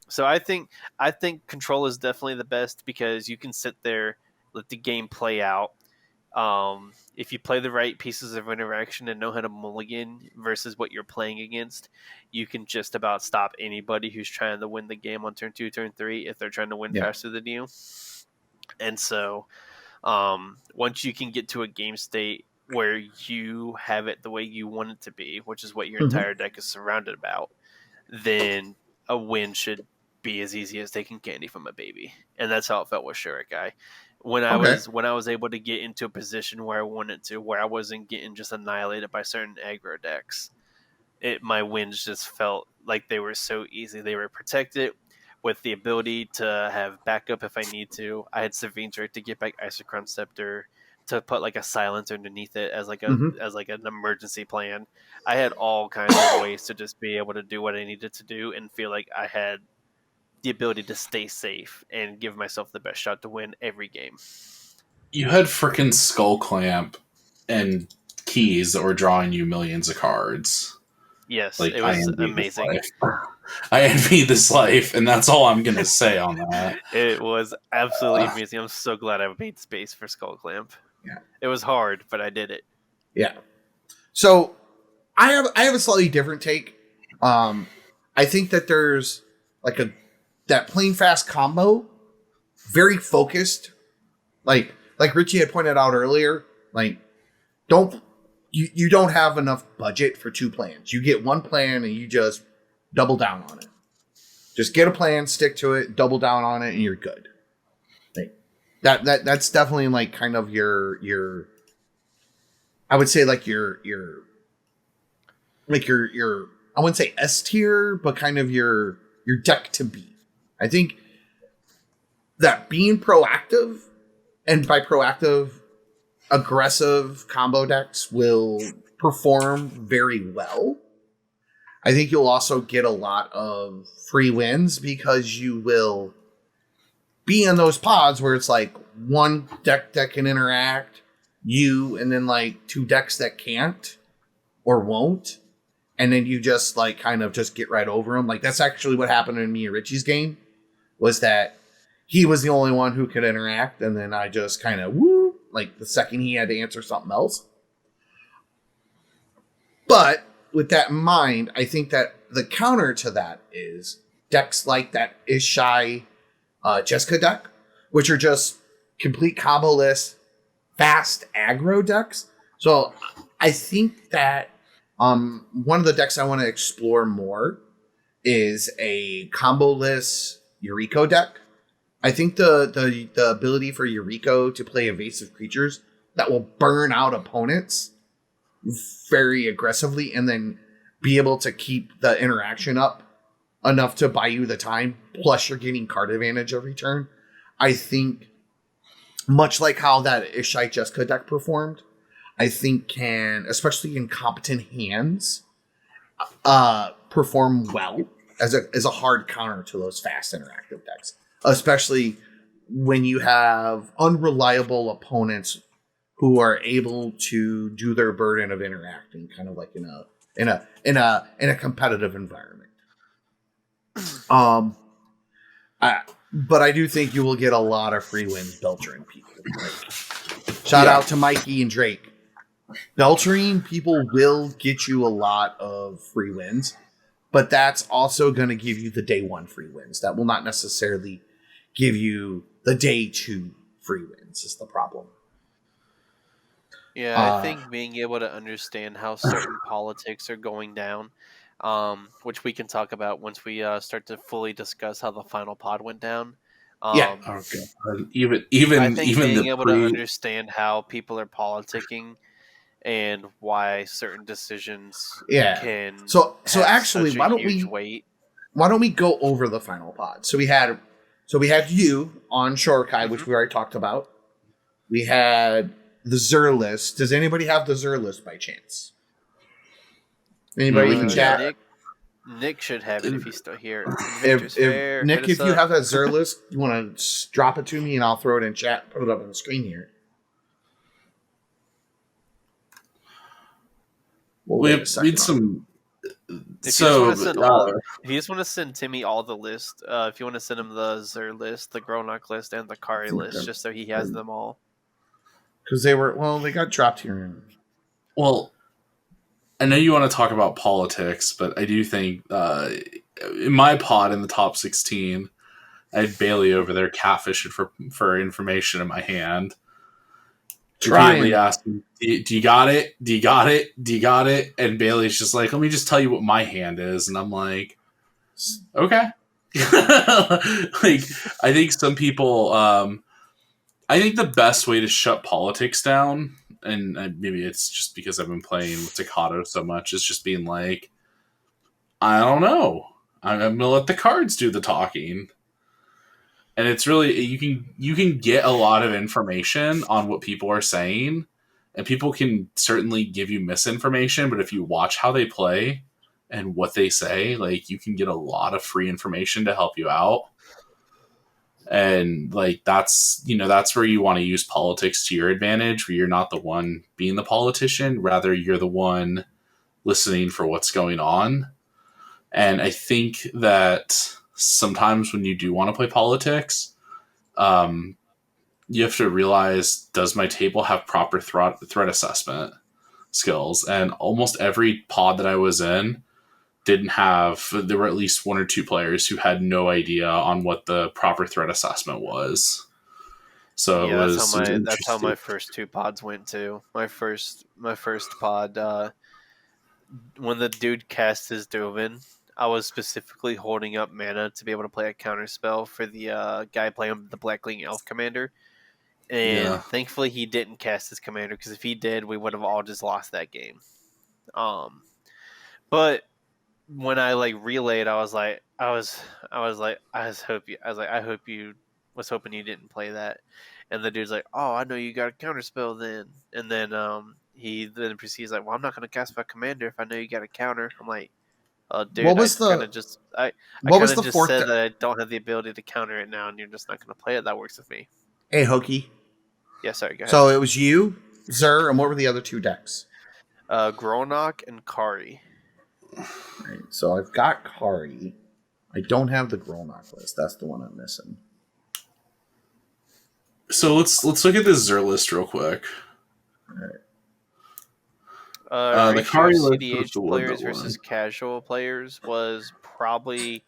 Speaker 2: So I think control is definitely the best because you can sit there, let the game play out. If you play the right pieces of interaction and know how to mulligan versus what you're playing against, you can just about stop anybody who's trying to win the game on turn 2, turn 3 if they're trying to win faster than you. And so once you can get to a game state where you have it the way you want it to be, which is what your entire deck is surrounded about, then a win should be as easy as taking candy from a baby. And that's how it felt with Shorikai. When I was able to get into a position where I wanted to, where I wasn't getting just annihilated by certain aggro decks, my wins just felt like they were so easy. They were protected with the ability to have backup if I need to. I had Savine Drake to get back Isochron Scepter, to put like a silence underneath it as like an emergency plan. I had all kinds of ways to just be able to do what I needed to do and feel like I had the ability to stay safe and give myself the best shot to win every game.
Speaker 3: You had frickin' Skull Clamp and keys that were drawing you millions of cards.
Speaker 2: Yes, like, it was amazing.
Speaker 3: I envy this life, and that's all I'm going to say on that.
Speaker 2: It was absolutely amazing. I'm so glad I made space for Skull Clamp.
Speaker 1: Yeah.
Speaker 2: It was hard, but I did it.
Speaker 1: Yeah. So I have a slightly different take. I think that there's like that plain fast combo, very focused. Like Richie had pointed out earlier, like you don't have enough budget for 2 plans. You get 1 plan and you just double down on it. Just get a plan, stick to it, double down on it, and you're good. Like, that's definitely like kind of your I would say like your I wouldn't say S tier, but kind of your deck to beat. I think that being proactive, and by proactive, aggressive combo decks will perform very well. I think you'll also get a lot of free wins because you will be in those pods where it's like 1 deck that can interact, and then like 2 decks that can't or won't. And then you just like kind of just get right over them. Like that's actually what happened in me and Richie's game, was that he was the only one who could interact. And then I just kind of like the second he had to answer something else. But with that in mind, I think that the counter to that is decks like that Ishai Jessica deck, which are just complete combo-less, fast aggro decks. So I think that one of the decks I want to explore more is a combo-less Yuriko deck. I think the ability for Yuriko to play evasive creatures that will burn out opponents very aggressively and then be able to keep the interaction up enough to buy you the time, plus you're getting card advantage every turn. I think, much like how that Ishai Jessica deck performed, I think can, especially in competent hands, perform well as a hard counter to those fast interactive decks. Especially when you have unreliable opponents who are able to do their burden of interacting, kind of like in a competitive environment. But I do think you will get a lot of free wins beltering people. Shout out to Mikey and Drake. Beltering people will get you a lot of free wins, but that's also going to give you the day one free wins. That will not necessarily give you the day two free wins is the problem.
Speaker 2: Yeah, I think being able to understand how certain politics are going down, which we can talk about once we start to fully discuss how the final pod went down.
Speaker 3: Okay. Even
Speaker 2: I think being able to
Speaker 3: pre-
Speaker 2: understand how people are politicking and why certain decisions can
Speaker 1: So
Speaker 2: have
Speaker 1: actually,
Speaker 2: such a huge weight.
Speaker 1: Why don't we go over the final pod? So we had you on Shorikai, which we already talked about. We had the Zur list. Does anybody have the Zur list by chance? Anybody in chat?
Speaker 2: Nick should have it if he's still here.
Speaker 1: If Nick, if you have that Zur list, you want to drop it to me and I'll throw it in chat, put it up on the screen here.
Speaker 3: We need some.
Speaker 2: If you just want to send Timmy all the list, if you want to send him the Zur list, the Grolnoc list, and the Kairi list, just so he has them all.
Speaker 1: Because they got dropped here.
Speaker 3: Well, I know you want to talk about politics, but I do think in my pod in the top 16, I had Bailey over there catfishing for information in my hand. Repeatedly asking, do you got it? Do you got it? Do you got it? And Bailey's just like, let me just tell you what my hand is. And I'm like, okay. Like, I think some people, I think the best way to shut politics down, and maybe it's just because I've been playing with Staccato so much, is just being like, I don't know. I'm going to let the cards do the talking. And it's really, you can get a lot of information on what people are saying, and people can certainly give you misinformation, but if you watch how they play and what they say, like, you can get a lot of free information to help you out. And like, that's where you want to use politics to your advantage, where you're not the one being the politician, rather you're the one listening for what's going on. And I think that sometimes when you do want to play politics, you have to realize, does my table have proper threat assessment skills? And almost every pod that I was in there were at least one or two players who had no idea on what the proper threat assessment was. So
Speaker 2: yeah, that's how my first two pods went too. My first pod, when the dude cast his Dovin, I was specifically holding up mana to be able to play a counter spell for the guy playing the Blackling Elf Commander. And thankfully he didn't cast his commander, because if he did, we would have all just lost that game. But when I relayed, I hope you was hoping you didn't play that. And the dude's like, oh, I know you got a counter spell then. And then he then proceeds like, well, I'm not going to cast my commander if I know you got a counter. I'm like, dude, I kind of just said that I don't have the ability to counter it now, and you're just not going to play it. That works with me.
Speaker 1: Hey, Hokey.
Speaker 2: Yeah, sorry, go ahead.
Speaker 1: So it was you, Zur, and what were the other two decks?
Speaker 2: Grolnoc and Kairi.
Speaker 1: Right, so I've got Kairi. I don't have the Grolnoc list. That's the one I'm missing.
Speaker 3: So let's look at this Zur list real quick.
Speaker 2: All right. The Kairi CDH players versus casual players was probably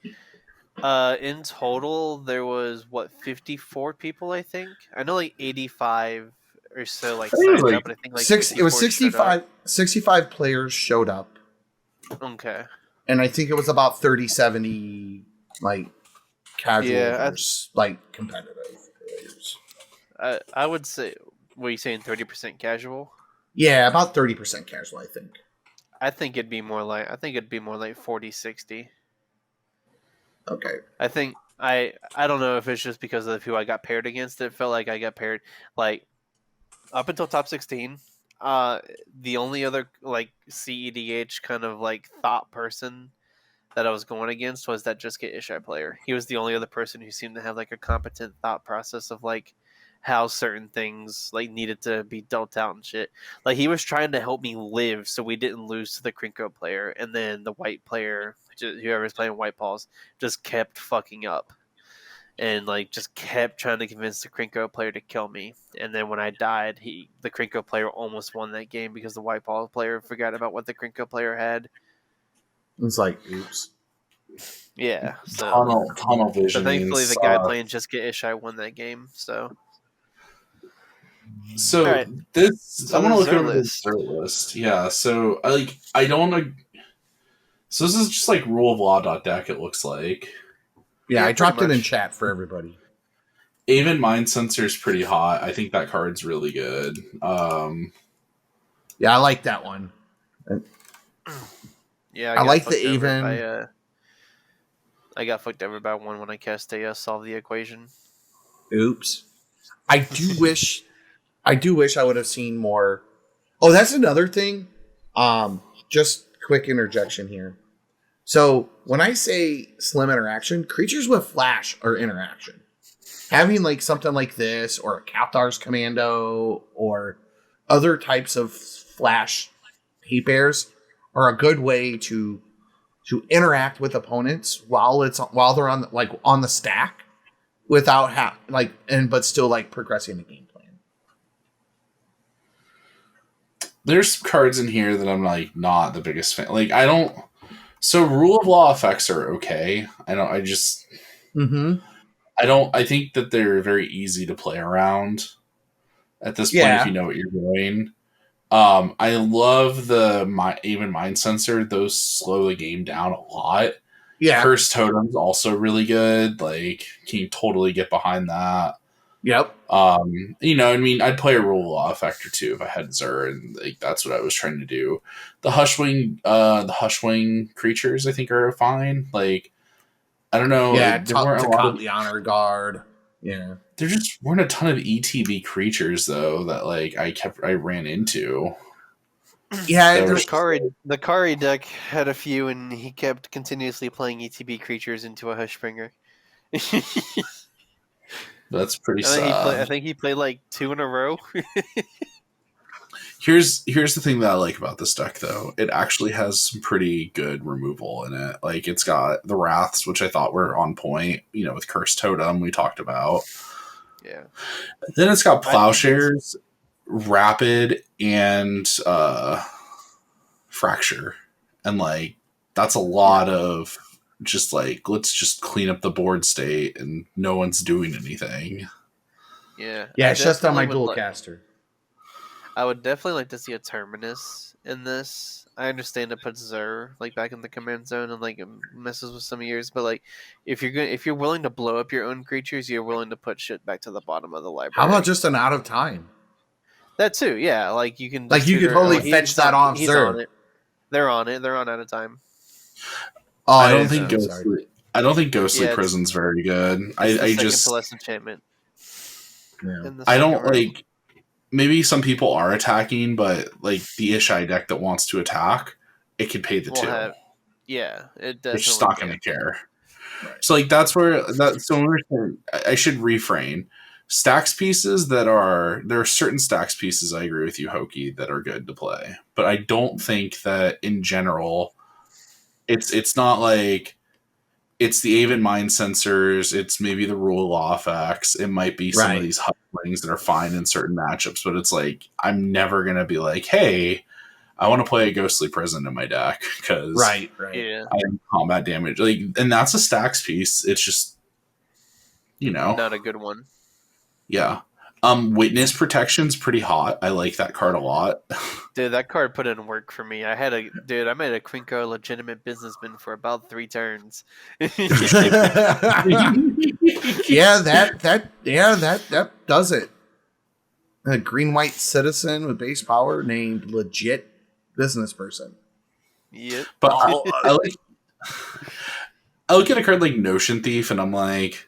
Speaker 2: in total there was 54 people, I think. I know 85 or so signed up, but I think
Speaker 1: it was 65 players showed up.
Speaker 2: Okay.
Speaker 1: And I think it was about 30-70 casual versus competitive players.
Speaker 2: I would say, what are you saying, 30% casual?
Speaker 1: Yeah, about 30% casual, I think.
Speaker 2: I think it'd be more like 40-60.
Speaker 1: Okay.
Speaker 2: I think I don't know if it's just because of who I got paired against. It felt like I got paired like up until top 16. The only other like CEDH kind of like thought person that I was going against was that Just Get Ishai player. He was the only other person who seemed to have like a competent thought process of like how certain things like needed to be dealt out and shit. Like he was trying to help me live so we didn't lose to the Krinko player, and then the white player, whoever's playing white paws, just kept fucking up. And like just kept trying to convince the Krinko player to kill me. And then when I died, the Krinko player almost won that game because the white paw player forgot about what the Krinko player had.
Speaker 1: It's like, oops.
Speaker 2: Yeah. So
Speaker 3: tunnel vision.
Speaker 2: So thankfully the guy playing Just Get Ishai won that game. So
Speaker 3: right.
Speaker 2: So
Speaker 3: I'm gonna look over the dessert list. Yeah, so I don't know. So this is just like rule of law.deck, it looks like.
Speaker 1: Yeah, I dropped it in chat for everybody.
Speaker 3: Aven Mind Sensor is pretty hot. I think that card's really good.
Speaker 1: Yeah, I like that one.
Speaker 2: Yeah,
Speaker 1: I like the Aven.
Speaker 2: I got fucked over by one when I cast a Solve the Equation.
Speaker 1: Oops. I do wish I would have seen more. Oh, that's another thing. Just quick interjection here. So when I say slim interaction, creatures with flash are interaction. Having like something like this, or a Kaptar's Commando, or other types of flash hate bears are a good way to interact with opponents while they're on the stack without but still like progressing the game plan.
Speaker 3: There's cards in here that I'm like not the biggest fan. Like I don't. So rule of law effects are okay. I think that they're very easy to play around at this point if you know what you're doing. I love the Aven Mind Sensor. Those slow the game down a lot.
Speaker 1: Yeah.
Speaker 3: Curse Totem's also really good. Like, can you totally get behind that?
Speaker 1: Yep.
Speaker 3: I'd play a rule of law effect or two if I had Zur, and like that's what I was trying to do. The Hushwing creatures I think are fine. Like, I don't know.
Speaker 1: Yeah, the Honor Guard. Yeah.
Speaker 3: There just weren't a ton of ETB creatures though that like I ran into.
Speaker 1: Yeah,
Speaker 2: the Kairi deck had a few, and he kept continuously playing ETB creatures into a Hushbringer.
Speaker 3: That's pretty sad.
Speaker 2: I think he played like 2 in a row.
Speaker 3: Here's the thing that I like about this deck, though. It actually has some pretty good removal in it. Like, it's got the Wraths, which I thought were on point, with Curse Totem we talked about.
Speaker 2: Yeah.
Speaker 3: Then it's got Plowshares, Rapid, and Fracture. And, like, that's a lot of just, like, let's just clean up the board state and no one's doing anything.
Speaker 2: Yeah.
Speaker 1: Yeah, it's just on my dual caster.
Speaker 2: I would definitely like to see a Terminus in this. I understand it puts Zur like back in the command zone and like it messes with some of yours, but like if you're willing to blow up your own creatures, you're willing to put shit back to the bottom of the library.
Speaker 1: How about just an out of time?
Speaker 2: That too, yeah. Like you can
Speaker 1: you could totally fetch that off Zur.
Speaker 2: They're on it. They're on out of time.
Speaker 3: Oh, I don't think Ghostly Prison's very good. I just
Speaker 2: to less enchantment.
Speaker 3: Yeah. I don't like. Maybe some people are attacking, but like the Ishai deck that wants to attack, it could pay the 2.
Speaker 2: It does.
Speaker 3: They're just not going to care. Right. So like that's where I should refrain. Stacks pieces there are certain stacks pieces I agree with you, Hokey, that are good to play, but I don't think that in general, it's not like. It's the Aven Mind Sensors. It's maybe the rule of law effects. It might be some of these Hufflings that are fine in certain matchups, but it's like I'm never gonna be like, hey, I want to play a Ghostly Prison in my deck because I am combat damage. Like, and that's a stacks piece. It's just
Speaker 2: not a good one.
Speaker 3: Yeah. Witness Protection's pretty hot. I like that card a lot.
Speaker 2: Dude, that card put in work for me. I made a Krinko legitimate businessman for about 3 turns.
Speaker 1: Yeah, that does it. A green-white citizen with base power named legit business person.
Speaker 2: Yep.
Speaker 3: But I look at a card like Notion Thief, and I'm like,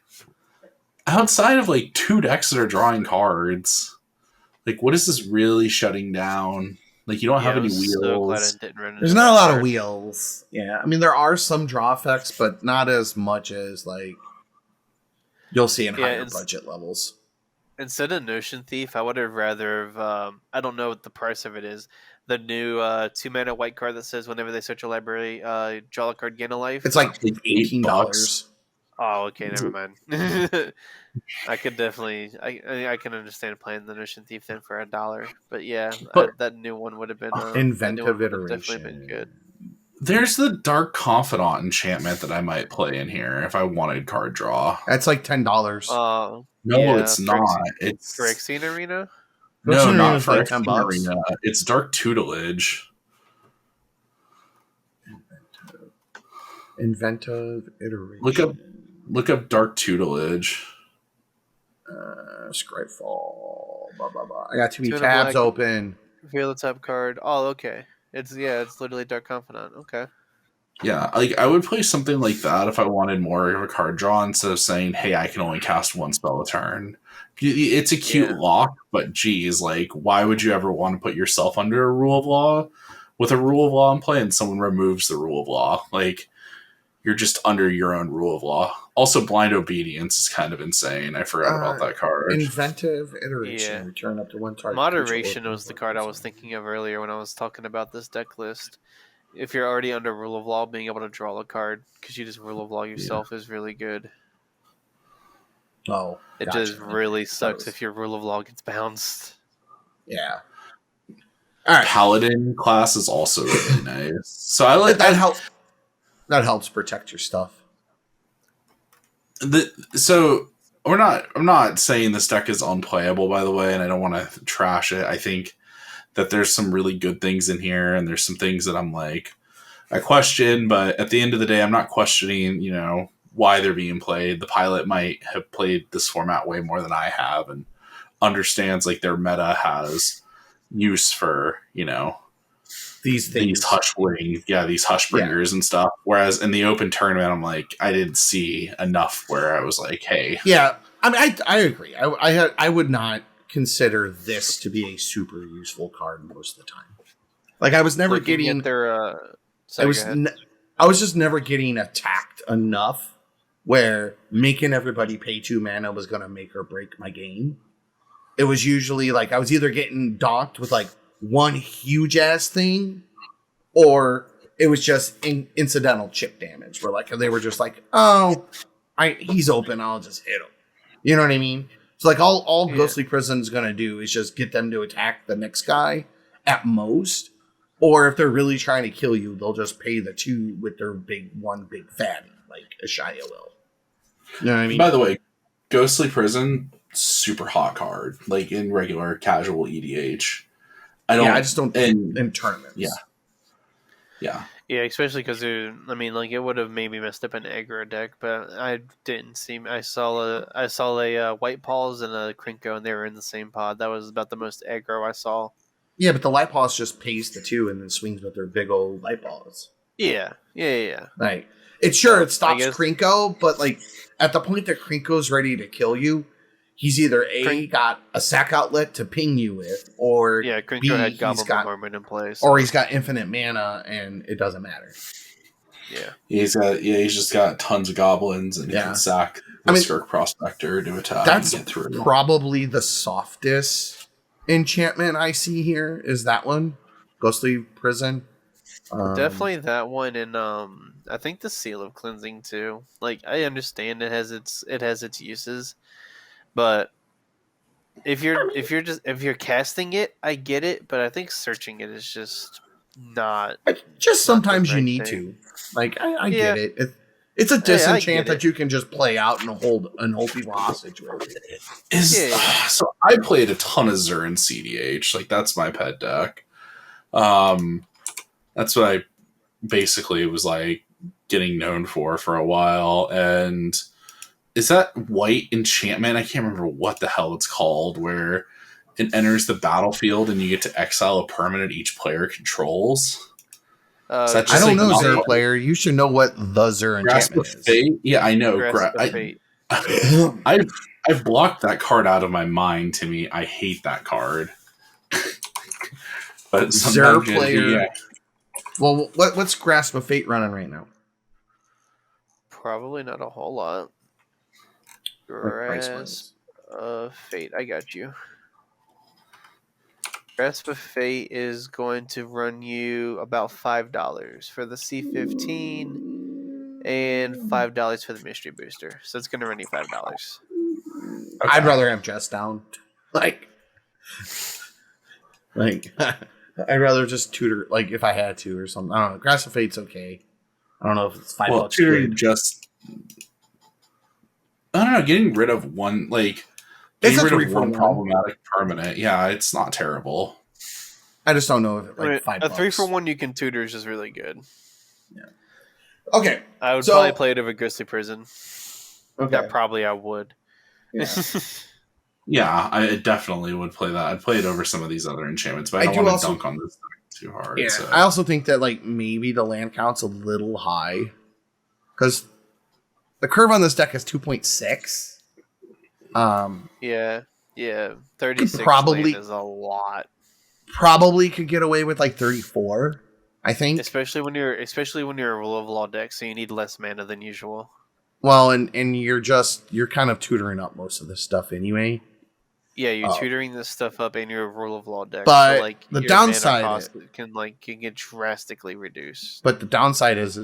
Speaker 3: outside of like 2 decks that are drawing cards, like what is this really shutting down? Like you don't have any wheels.
Speaker 2: So glad I didn't run into
Speaker 1: There's not a
Speaker 2: that
Speaker 1: lot
Speaker 2: card.
Speaker 1: of wheels. Yeah, I mean there are some draw effects, but not as much as like you'll see in higher budget levels.
Speaker 2: Instead of Notion Thief, I would have rather have, I don't know what the price of it is, the new 2-mana white card that says whenever they search a library, draw a card, gain a life.
Speaker 1: It's like $18.
Speaker 2: Oh, okay, never mind. I could definitely, I can understand playing the Notion Thief then for $1, but yeah, that new one would have been
Speaker 1: inventive iteration.
Speaker 2: Definitely been good.
Speaker 3: There's the Dark Confidant enchantment that I might play in here if I wanted card draw.
Speaker 1: That's like $10.
Speaker 3: No, it's not. It's
Speaker 2: Phyrexian Arena.
Speaker 3: No, not for
Speaker 1: like $10.
Speaker 3: Arena. It's Dark Tutelage.
Speaker 1: Inventive iteration.
Speaker 3: Look up Dark Tutelage.
Speaker 1: Scryfall. Blah blah blah. I got too many
Speaker 2: 2
Speaker 1: tabs
Speaker 2: black,
Speaker 1: open.
Speaker 2: Reveal the top card. Oh, okay. It's literally Dark Confidant. Okay.
Speaker 3: Yeah, like I would play something like that if I wanted more of a card draw instead of saying, "Hey, I can only cast 1 spell a turn." It's a cute lock, but geez, like, why would you ever want to put yourself under a rule of law with a rule of law in play and someone removes the rule of law? Like, you're just under your own rule of law. Also, Blind Obedience is kind of insane. I forgot about that card.
Speaker 1: Inventive iteration.
Speaker 2: Yeah.
Speaker 1: Return up to 1 target.
Speaker 2: Moderation was the card I was thinking of earlier when I was talking about this deck list. If you're already under rule of law, being able to draw a card because you just rule of law yourself is really good.
Speaker 1: Oh,
Speaker 2: it just really sucks if your rule of law gets bounced.
Speaker 1: Yeah. All right.
Speaker 3: Paladin class is also really nice. So I like
Speaker 1: that. That helps protect your stuff.
Speaker 3: I'm not saying this deck is unplayable, by the way, and I don't want to trash it. I think that there's some really good things in here, and there's some things that I'm like, I question, but at the end of the day, I'm not questioning, why they're being played. The pilot might have played this format way more than I have and understands like their meta has use for,
Speaker 1: these things.
Speaker 3: These hush bringers and stuff. Whereas in the open tournament, I'm like, I didn't see enough where I was like, hey.
Speaker 1: Yeah, I mean, I agree. I would not consider this to be a super useful card most of the time. Like I was never getting
Speaker 2: their.
Speaker 1: I was just never getting attacked enough where making everybody pay 2 mana was going to make or break my game. It was usually like I was either getting docked with like one huge ass thing, or it was just incidental chip damage where like they were just like, oh, he's open, I'll just hit him. You know what I mean? So like all Ghostly Prison is going to do is just get them to attack the next guy at most. Or if they're really trying to kill you, they'll just pay the 2 with their big fatty, like Ashaya will. You know what I mean?
Speaker 3: By the way, Ghostly Prison, super hot card, like in regular casual EDH.
Speaker 1: I just don't in tournaments.
Speaker 3: Yeah,
Speaker 2: especially because it would have maybe messed up an aggro deck, but I didn't see. I saw a White Paws and a Krinko, and they were in the same pod. That was about the most aggro I saw.
Speaker 1: Yeah, but the Light Paws just pays the 2 and then swings with their big old Light Paws.
Speaker 2: Yeah.
Speaker 1: Like, it stops Krinko, but like at the point that Krinko's ready to kill you, he's either got a sack outlet to ping you with, or
Speaker 2: Krinko had Goblin Bombardment in place,
Speaker 1: or he's got infinite mana and it doesn't matter.
Speaker 3: He's just got tons of goblins and he can sack the Skirk Prospector to attack.
Speaker 1: That's
Speaker 3: and get through.
Speaker 1: Probably the softest enchantment I see here is that one, Ghostly Prison.
Speaker 2: Definitely that one, and I think the Seal of Cleansing too. Like I understand it has its uses, but if you're casting it, I get it. But I think searching it is just not.
Speaker 1: Just sometimes you need to. Like I get it. It's a disenchant that you can just play out and hold people hostage with.
Speaker 3: So I played a ton of Zur in CDH. Like that's my pet deck. That's what I basically was like getting known for a while. And is that white enchantment? I can't remember what the hell it's called, where it enters the battlefield and you get to exile a permanent each player controls. Is that
Speaker 1: I
Speaker 3: just
Speaker 1: don't
Speaker 3: like
Speaker 1: know,
Speaker 3: not
Speaker 1: Zur
Speaker 3: like
Speaker 1: player. You should know what the Zur
Speaker 3: Grasp of
Speaker 1: enchantment is.
Speaker 3: Fate? Yeah, I know.
Speaker 2: Grasp of Fate.
Speaker 3: I've blocked that card out of my mind, Timmy. I hate that card. But
Speaker 1: Zur
Speaker 3: sometimes,
Speaker 1: player.
Speaker 3: yeah.
Speaker 1: Well, what's Grasp of Fate running right now?
Speaker 2: Probably not a whole lot. Grasp of Fate. I got you. Grasp of Fate is going to run you about $5 for the C15 and $5 for the mystery booster. So it's going to run you $5.
Speaker 3: Okay.
Speaker 1: I'd rather have Jess down. Like, I'd rather just tutor, like, if I had to or something. I don't know. Grasp of Fate's okay. I don't know if it's $5
Speaker 3: tutoring
Speaker 1: good.
Speaker 3: just... I don't know, getting rid of one, like...
Speaker 1: It's
Speaker 3: Getting
Speaker 1: a
Speaker 3: rid of
Speaker 1: 3 for
Speaker 3: one
Speaker 1: 1.
Speaker 3: problematic permanent. Yeah, it's not terrible.
Speaker 1: I just don't know if it, like, $5.
Speaker 2: A 3 for 1 you can tutor is just really good.
Speaker 1: Yeah. Okay.
Speaker 2: I would probably play it over Grizzly Prison.
Speaker 1: Okay.
Speaker 2: Yeah, probably I would.
Speaker 1: Yeah.
Speaker 3: Yeah, I definitely would play that. I'd play it over some of these other enchantments, but I don't want to dunk on this too hard.
Speaker 1: Yeah,
Speaker 3: so.
Speaker 1: I also think that like maybe the land count's a little high because the curve on this deck is 2.6.
Speaker 2: Yeah, 36
Speaker 1: probably-
Speaker 2: land is a lot.
Speaker 1: Probably could get away with like 34. I think.
Speaker 2: Especially when you're a rule of law deck, so you need less mana than usual.
Speaker 1: Well, and you're kind of tutoring up most of this stuff anyway.
Speaker 2: Yeah, you're tutoring this stuff up in your rule of law deck.
Speaker 1: But
Speaker 2: so, like,
Speaker 1: the
Speaker 2: your
Speaker 1: downside
Speaker 2: mana cost can get drastically reduced.
Speaker 1: But the downside is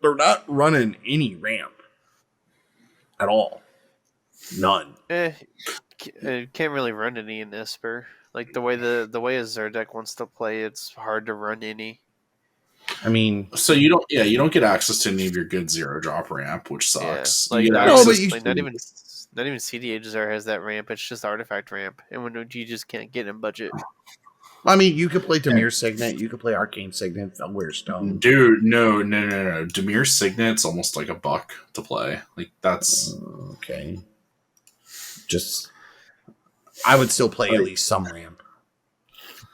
Speaker 1: they're not running any ramp at all. None.
Speaker 2: Can't really run any in Esper. Like the way a Zur deck wants to play, it's hard to run any.
Speaker 1: I mean,
Speaker 3: so you don't get access to any of your good 0-drop ramp, which sucks.
Speaker 2: Yeah. Like, not even CDH Zur has that ramp. It's just artifact ramp, and when you just can't get in budget.
Speaker 1: I mean, you could play Dimir Signet, you could play Arcane Signet, Felware Stone.
Speaker 3: Dude, no. Dimir Signet's almost like $1 to play. Like that's
Speaker 1: okay. Just, I would still play at least some ramp.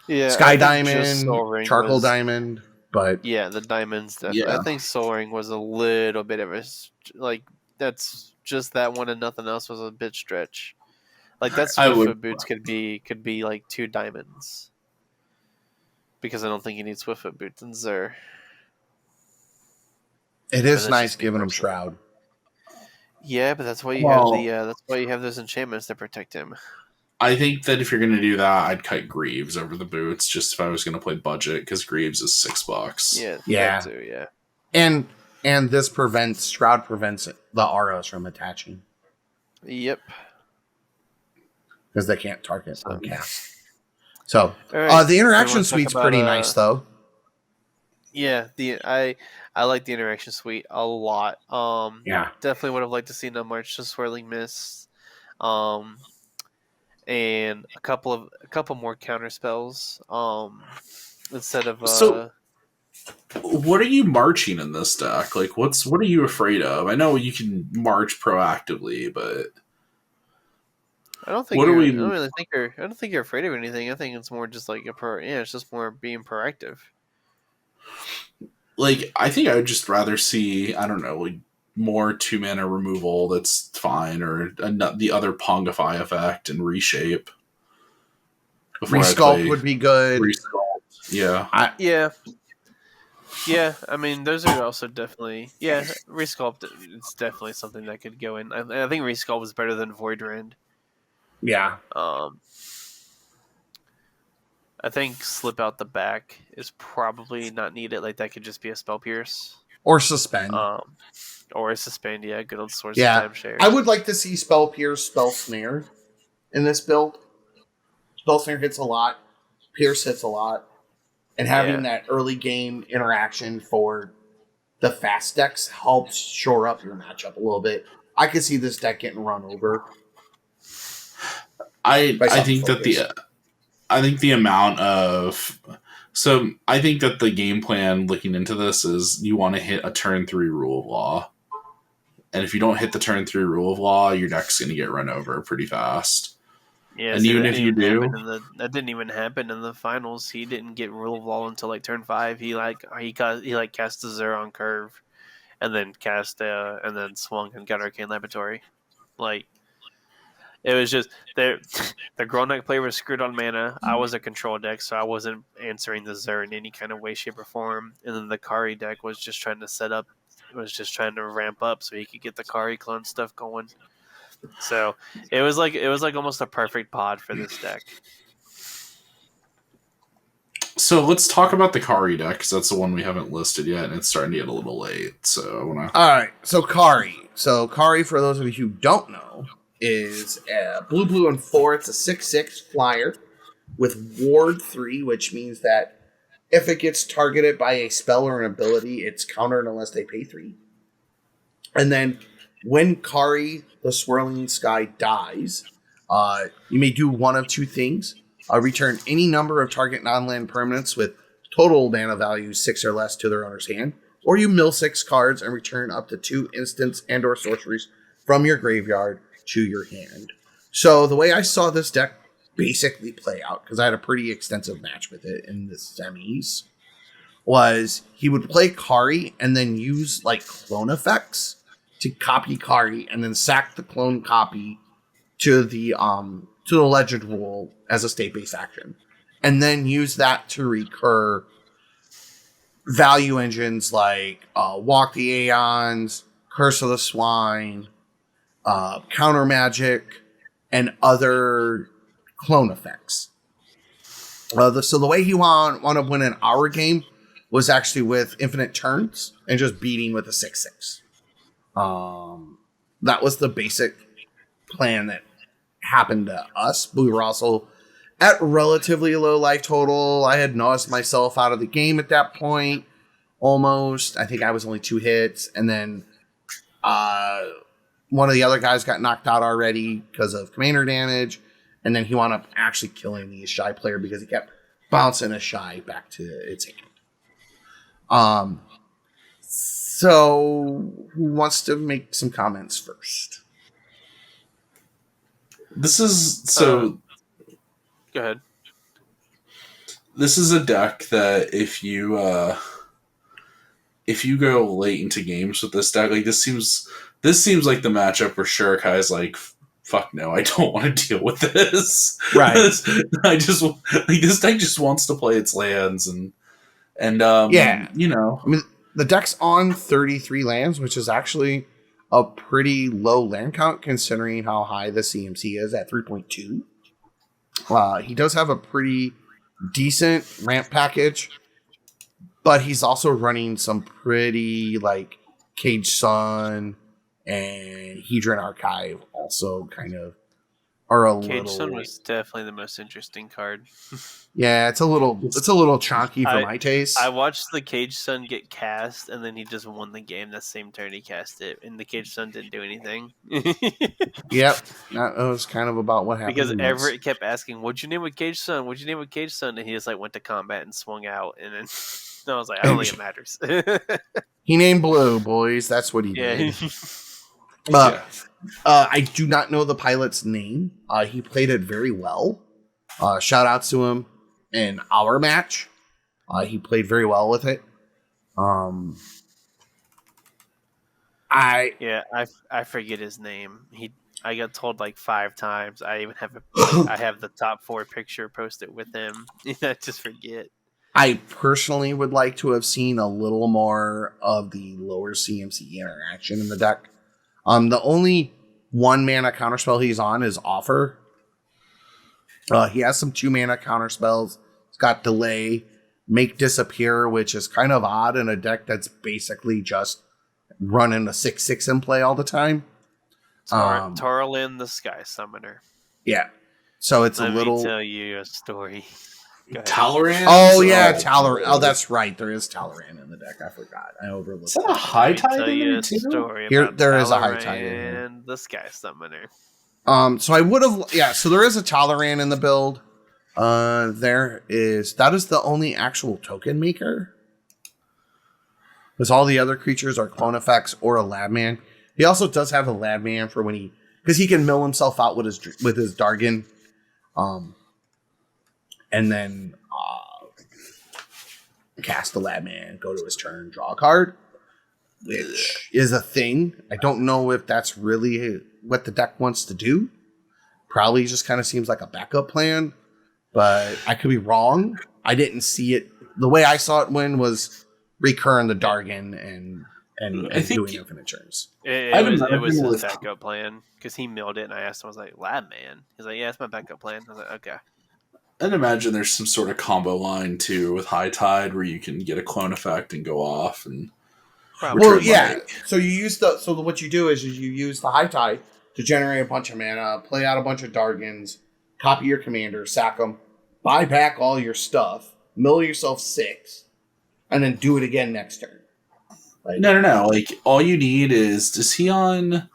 Speaker 2: Yeah,
Speaker 1: Sky Diamond, Charcoal Diamond, but
Speaker 2: yeah, the diamonds. Definitely.
Speaker 3: Yeah.
Speaker 2: I think Soaring was a little bit of a that's just that one and nothing else was a bit stretch. Like that Swiftfoot boots could be like 2 diamonds. Because I don't think you need Swiftfoot boots in Zur.
Speaker 1: It is nice giving him Shroud.
Speaker 2: Yeah, but that's why you have those enchantments that protect him.
Speaker 3: I think that if you're going to do that, I'd cut Greaves over the boots, just if I was going to play budget, because Greaves is $6.
Speaker 2: Yeah. That too, yeah.
Speaker 1: And this Shroud prevents the auras from attaching.
Speaker 2: Yep.
Speaker 1: Because they can't target on cast. So,
Speaker 2: right,
Speaker 1: the interaction suite's pretty nice, though.
Speaker 2: Yeah, I like the interaction suite a lot.
Speaker 1: Yeah,
Speaker 2: definitely would have liked to see No March to Swirling Mist, and a couple more counter spells. Instead of
Speaker 3: So, what are you marching in this deck? Like, what are you afraid of? I know you can march proactively, but
Speaker 2: I don't really think you're afraid of anything. I think it's more just like it's just more being proactive.
Speaker 3: Like, I think I would just rather see, I don't know, like more 2-mana removal. That's fine, or the other Pongify effect and reshape.
Speaker 1: Resculpt would be good.
Speaker 3: Resculpt, yeah.
Speaker 2: Yeah. I mean, those are also definitely Resculpt. It's definitely something that could go in. I think Resculpt is better than Void Rend.
Speaker 1: Yeah.
Speaker 2: I think Slip Out the Back is probably not needed. Like that could just be a Spell Pierce
Speaker 1: or Suspend.
Speaker 2: Or a Suspend. Yeah, good old source.
Speaker 1: Yeah,
Speaker 2: of timeshare.
Speaker 1: I would like to see Spell Pierce, Spell Snare in this build. Spell Snare hits a lot. Pierce hits a lot. And having that early game interaction for the fast decks helps shore up your matchup a little bit. I could see this deck getting run over.
Speaker 3: I think that the amount of I think that the game plan looking into this is you want to hit a turn 3 Rule of Law. And if you don't hit the turn 3 Rule of Law, your deck's going to get run over pretty fast.
Speaker 2: Yeah,
Speaker 3: And
Speaker 2: see,
Speaker 3: even
Speaker 2: that
Speaker 3: if
Speaker 2: didn't
Speaker 3: you
Speaker 2: even
Speaker 3: do,
Speaker 2: happen that didn't even happen in the finals. He didn't get rule of law until like turn 5. He cast Cazur on curve, and then and then swung and got Arcane Laboratory. Like it was just the Grolnoc player was screwed on mana. I was a control deck, so I wasn't answering the Zur in any kind of way, shape, or form. And then the Kairi deck was just trying to ramp up so he could get the Kairi clone stuff going. So it was like almost a perfect pod for this deck.
Speaker 3: so let's talk about the Kairi deck, because that's the one we haven't listed yet, and it's starting to get a little late. So I want to.
Speaker 1: All right, so Kairi. So Kairi, for those of you who don't know, is blue and 4. It's a 6/6 flyer with Ward 3, which means that if it gets targeted by a spell or an ability, it's countered unless they pay 3. And then when Kairi, the Swirling Sky, dies, you may do one of 2 things. Return any number of target non-land permanents with total mana value 6 or less to their owner's hand, or you mill 6 cards and return up to 2 instants and or sorceries from your graveyard to your hand. So the way I saw this deck basically play out, because I had a pretty extensive match with it in the semis, was he would play Kairi and then use like clone effects to copy Kairi and then sack the clone copy to the legend rule as a state-based action, and then use that to recur value engines like Walk the Aeons, Curse of the Swine, Counter Magic, and other clone effects. So the way he wound up winning our game was actually with infinite turns and just beating with a 6/6. That was the basic plan that happened to us. We were also at relatively low life total. I had nosed myself out of the game at that point, almost. I think I was only 2 hits, and then one of the other guys got knocked out already because of commander damage, and then he wound up actually killing the Shy player because he kept bouncing a Shy back to its hand. So who wants to make some comments first?
Speaker 3: This is so.
Speaker 2: Go ahead.
Speaker 3: This is a deck that if you go late into games with this deck, like this seems like the matchup where Shorikai is like, fuck no, I don't want to deal with this.
Speaker 1: Right.
Speaker 3: I just like this deck just wants to play its lands and
Speaker 1: yeah,
Speaker 3: you know,
Speaker 1: I mean the deck's on 33 lands, which is actually a pretty low land count considering how high the CMC is at 3.2. He does have a pretty decent ramp package, but he's also running some pretty like Cage Sun and Hedron Archive also kind of are a
Speaker 2: Cage
Speaker 1: little.
Speaker 2: Sun was definitely the most interesting card.
Speaker 1: Yeah, it's a little chonky for my taste.
Speaker 2: I watched the Cage Sun get cast, and then he just won the game that same turn he cast it, and the Cage Sun didn't do anything.
Speaker 1: Yep, that was kind of about what happened.
Speaker 2: Because Everett kept asking, "What'd you name with Cage Sun? What'd you name with Cage Sun?" And he just like went to combat and swung out, and then I was like, "I don't think it matters."
Speaker 1: He named Blue, boys. That's what he did. I do not know the pilot's name. He played it very well. Shout outs to him in our match. He played very well with it.
Speaker 2: I forget his name. I got told like 5 times. I even have I have the top 4 picture posted with him. I just forget.
Speaker 1: I personally would like to have seen a little more of the lower CMC interaction in the deck. The only 1 mana counterspell he's on is Offer. He has some 2 mana counterspells. He's got Delay, Make Disappear, which is kind of odd in a deck that's basically just running a 6/6 in play all the time.
Speaker 2: Torlin the Sky Summoner.
Speaker 1: Yeah. So it's
Speaker 2: Let
Speaker 1: a little.
Speaker 2: me tell you a story.
Speaker 3: Talleyrand?
Speaker 1: Oh, yeah, Talleyrand. Oh, that's right. There is Talleyrand in the deck. I forgot. I overlooked.
Speaker 3: Is that a high tide in there too?
Speaker 1: Here, there is a high tide in here.
Speaker 2: And the Sky Summoner.
Speaker 1: So I would have. Yeah, so there is a Talleyrand in the build. That is the only actual token maker. Because all the other creatures are clone effects or a Labman. He also does have a Labman for when because he can mill himself out with his Dargon And then cast the lab man, go to his turn, draw a card, which is a thing. I don't know if that's really what the deck wants to do. Probably just kind of seems like a backup plan, but I could be wrong. I didn't see it. The way I saw it win was recurring the Dargan and doing infinite turns.
Speaker 2: It was his backup plan because he milled it, and I asked him, I was like, Lab Man? He's like, yeah, it's my backup plan. I was like, okay.
Speaker 3: I'd imagine there's some sort of combo line too with High Tide where you can get a clone effect and go off and.
Speaker 1: Well, yeah. So you use what you do is you use the High Tide to generate a bunch of mana, play out a bunch of Dargans, copy your commander, sack them, buy back all your stuff, mill yourself 6, and then do it again next turn. Like,
Speaker 3: No. Like all you need is he on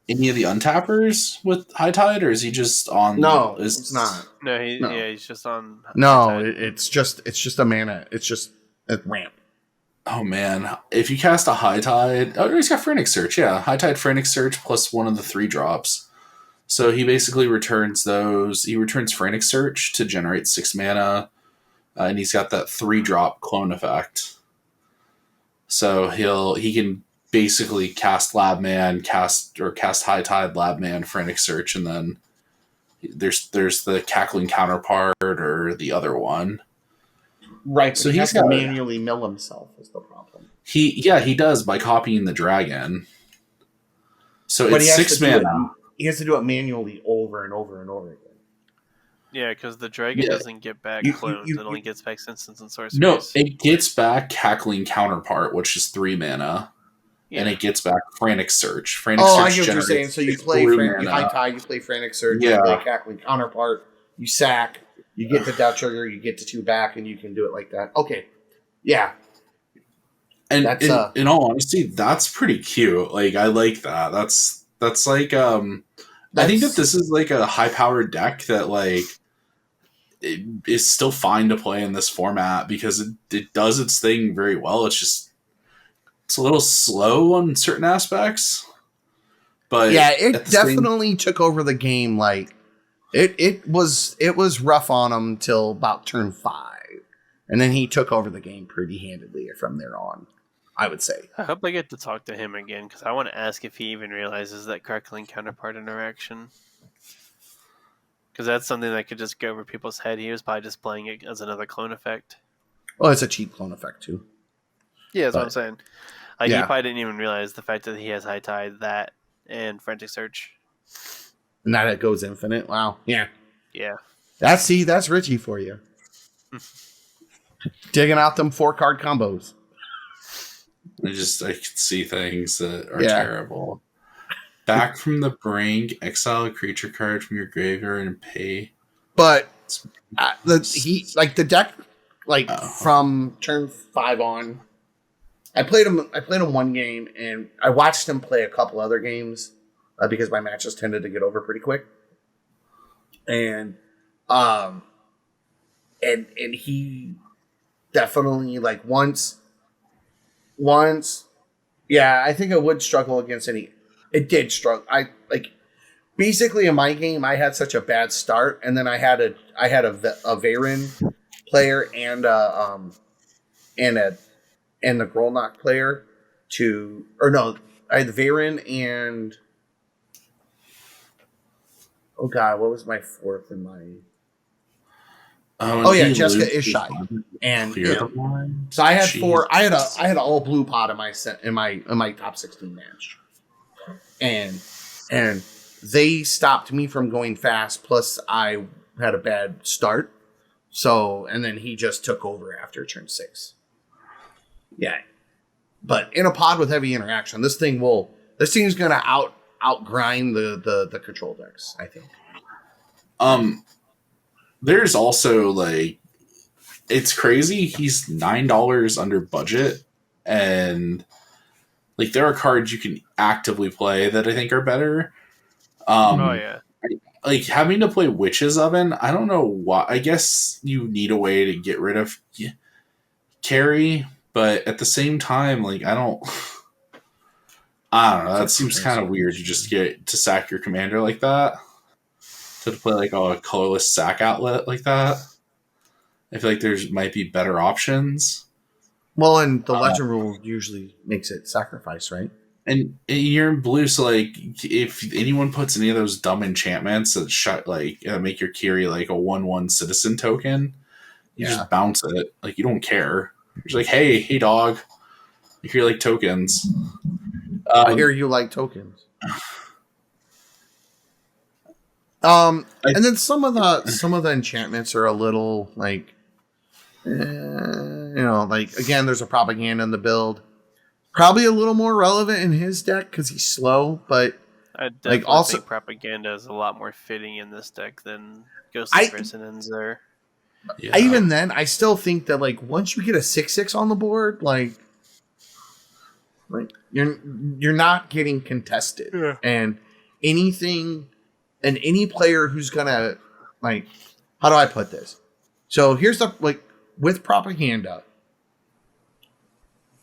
Speaker 3: any of the untappers with High Tide, or is he just on?
Speaker 1: No, it's not.
Speaker 2: No, he's just on.
Speaker 1: No, it's just a mana. It's just a ramp.
Speaker 3: Oh man, if you cast a High Tide, he's got Frantic Search. Yeah, High Tide, Frantic Search plus one of the 3 drops. So he basically returns those. He returns Frantic Search to generate 6 mana, and he's got that 3-drop clone effect. So he can basically cast Labman, cast High Tide, Labman, Frantic Search, and then there's the Cackling Counterpart or the other one.
Speaker 1: Right, so he has to manually mill himself is the problem.
Speaker 3: He does by copying the dragon. So but it's 6 mana.
Speaker 1: He has to do it manually over and over and over again.
Speaker 2: Yeah, because the dragon doesn't get back clones. It only gets back instants and sorceries.
Speaker 3: No, it gets back Cackling Counterpart, which is 3 mana. Yeah. And it gets back Frantic Search. Frantic Search
Speaker 1: I get what you're saying. So you play High Tide, you play Frantic Search, you play Cackling Counterpart, you sack, you get the Death Trigger, you get the 2 back, and you can do it like that. Okay. Yeah.
Speaker 3: And that's, in all honesty, that's pretty cute. Like, I like that. That's like, I think that this is like a high-powered deck that, like, it is still fine to play in this format because it does its thing very well. It's a little slow on certain aspects. But
Speaker 1: yeah, it definitely took over the game. Like, it was rough on him till about turn 5. And then he took over the game pretty handedly from there on, I would say.
Speaker 2: I hope I get to talk to him again, because I want to ask if he even realizes that Crackling Counterpart interaction. Because that's something that could just go over people's head. He was probably just playing it as another clone effect.
Speaker 1: Well, it's a cheap clone effect, too.
Speaker 2: Yeah, that's what I'm saying. Like, he probably didn't even realize the fact that he has High Tide, that, and Frantic Search.
Speaker 1: And that it goes infinite? Wow. Yeah.
Speaker 2: Yeah.
Speaker 1: That's Richie for you. Digging out them 4-card combos.
Speaker 3: I can see things that are terrible. Back from the brink, exile a creature card from your graveyard and pay.
Speaker 1: But the deck, from turn 5 on, I played him one game, and I watched him play a couple other games because my matches tended to get over pretty quick. And he definitely once, I think it would struggle against any. It did struggle. Basically in my game, I had such a bad start, and then I had a Varen player and the Grolnoc player I had the Varen and what was my 4th in my? Jessica Ishai. And so I had 4. I had an all blue pot in my set in my top 16 match. And they stopped me from going fast, plus I had a bad start. So, and then he just took over after turn 6. Yeah. But in a pod with heavy interaction, this thing's gonna outgrind the control decks, I think.
Speaker 3: There's also it's crazy. He's $9 under budget, and there are cards you can actively play that I think are better. Having to play Witch's Oven, I don't know why. I guess you need a way to get rid of Kairi, but at the same time, I don't know. That seems kind of weird to just get to sack your commander like that. to play like a colorless sack outlet like that. I feel like there's might be better options.
Speaker 1: Well, and the legend rule usually makes it sacrifice, right?
Speaker 3: And you're in blue, so like if anyone puts any of those dumb enchantments that make your Kairi like a 1/1 citizen token, you just bounce it. Like you don't care. You're just like, hey dog. I hear you like tokens.
Speaker 1: I hear you like tokens. And then some of the enchantments are a little like, like again, there's a propaganda in the build. Probably a little more relevant in his deck because he's slow, but
Speaker 2: I definitely think propaganda is a lot more fitting in this deck than Ghostly Prison and Zur.
Speaker 1: Yeah. Even then, I still think that like once you get a 6/6 on the board, like you're not getting contested, and any player who's gonna like, how do I put this? So here's the with propaganda.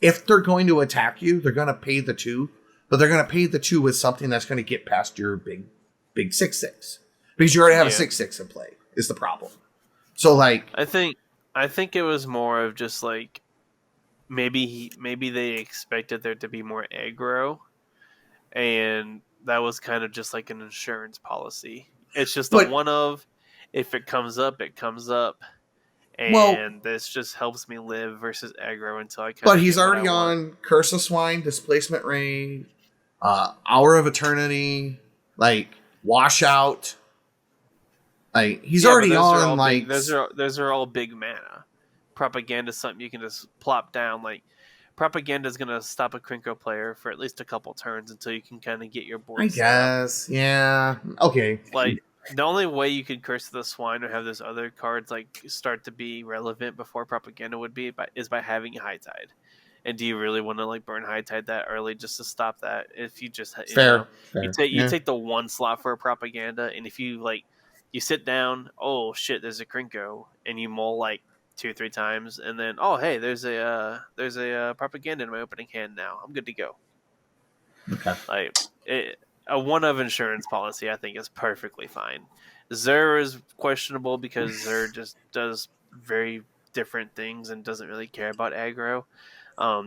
Speaker 1: If they're going to attack you, they're going to pay the 2, but they're going to pay the 2 with something that's going to get past your big 6/6 because you already have a 6/6 in play. Is the problem? So like,
Speaker 2: I think it was more of just like maybe they expected there to be more aggro, and that was kind of just like an insurance policy. It's just the one of if it comes up, it comes up. And this just helps me live versus aggro until I.
Speaker 1: But he's already on Curse of Swine, Displacement Ray, Hour of Eternity, like Washout. Like he's already on like
Speaker 2: those are all big mana. Propaganda is something you can just plop down. Like propaganda is gonna stop a Krinko player for at least a couple turns until you can kind of get your board.
Speaker 1: I guess, yeah, okay.
Speaker 2: Like. The only way you could curse the swine or have those other cards like start to be relevant before propaganda would be is by having High Tide. And do you really want to like burn High Tide that early just to stop that? If you just
Speaker 1: fair.
Speaker 2: You take the one slot for a propaganda, and if you like you sit down, oh shit, there's a Krinko, and you mull like 2 or 3 times, and then oh hey, there's a propaganda in my opening hand now. I'm good to go.
Speaker 1: Okay.
Speaker 2: Like a one of insurance policy, I think, is perfectly fine. Zur is questionable because Zur just does very different things and doesn't really care about aggro.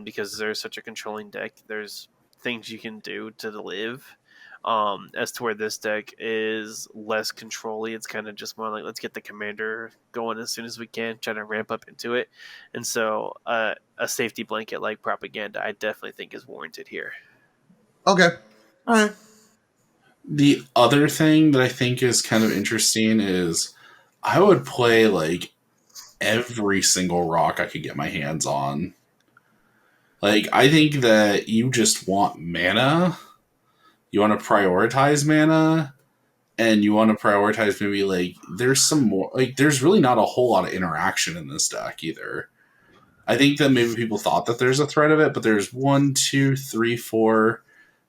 Speaker 2: Because Zur is such a controlling deck, there's things you can do to live. As to where this deck is less controlly, it's kind of just more like let's get the commander going as soon as we can, try to ramp up into it. And so a safety blanket like propaganda, I definitely think is warranted here.
Speaker 1: Okay. All right.
Speaker 3: The other thing that I think is kind of interesting is I would play like every single rock I could get my hands on. Like, I think that you just want mana. You want to prioritize mana. And you want to prioritize maybe like there's some more like there's really not a whole lot of interaction in this deck either. I think that maybe people thought that there's a threat of it, but there's 1, 2, 3, 4.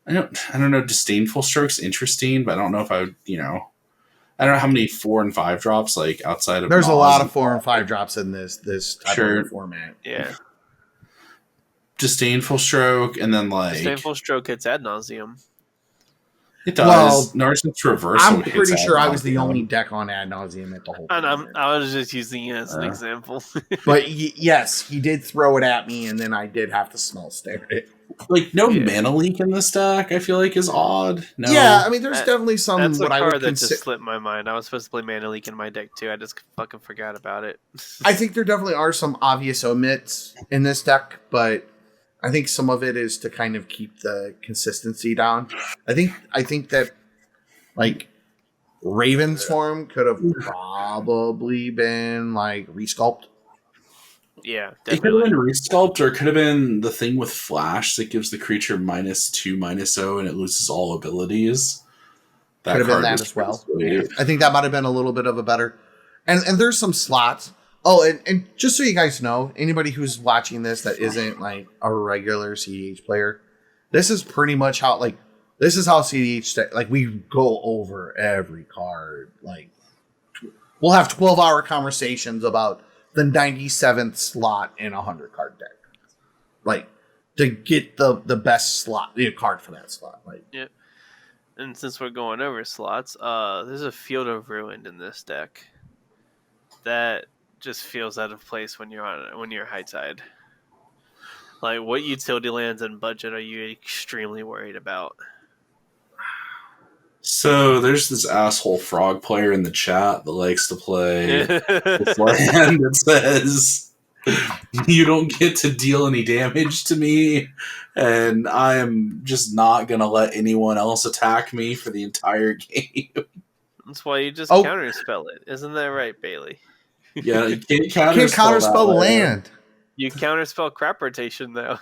Speaker 3: I don't know. Disdainful Stroke's interesting, but I don't know if I would, I don't know how many 4 and 5 drops like outside of.
Speaker 1: There's a lot of 4 and 5 drops in this type of format.
Speaker 2: Yeah.
Speaker 3: Disdainful Stroke, and then like
Speaker 2: Disdainful Stroke hits ad nauseum.
Speaker 3: It does. Narcissus Reversal.
Speaker 1: I'm pretty sure I was the only deck on ad nauseum at the whole.
Speaker 2: I was just using it as an example.
Speaker 1: But yes, he did throw it at me, and then I did have to smell stare it.
Speaker 3: Like mana leak in this deck, I feel like is odd. No.
Speaker 1: Yeah, I mean, there's definitely some.
Speaker 2: That's a card that just slipped my mind. I was supposed to play mana leak in my deck too. I just fucking forgot about it.
Speaker 1: I think there definitely are some obvious omits in this deck, but I think some of it is to kind of keep the consistency down. I think that like Raven's form could have probably been like resculpt.
Speaker 2: Yeah,
Speaker 3: definitely. It could have been resculpt, or it could have been the thing with Flash that gives the creature -2/-0 and it loses all abilities.
Speaker 1: That could have been that as well. I think that might have been a little bit of a better. And there's some slots. Oh, and just so you guys know, anybody who's watching this that isn't like a regular CDH player, this is pretty much how CDH like we go over every card. Like we'll have 12-hour conversations about the 97th slot in a 100-card deck, like to get the best slot, the card for that slot. Like,
Speaker 2: yeah. and since we're going over slots, there's a Field of Ruin in this deck that just feels out of place when you're high tide. Like, what utility lands and budget are you extremely worried about?
Speaker 3: So there's this asshole frog player in the chat that likes to play this land that says you don't get to deal any damage to me, and I am just not gonna let anyone else attack me for the entire game.
Speaker 2: That's why you just
Speaker 1: Oh.
Speaker 2: counterspell it. Isn't that right, Bailey?
Speaker 3: Yeah, you can't
Speaker 1: Can't counterspell the land.
Speaker 2: You counterspell crap rotation, though.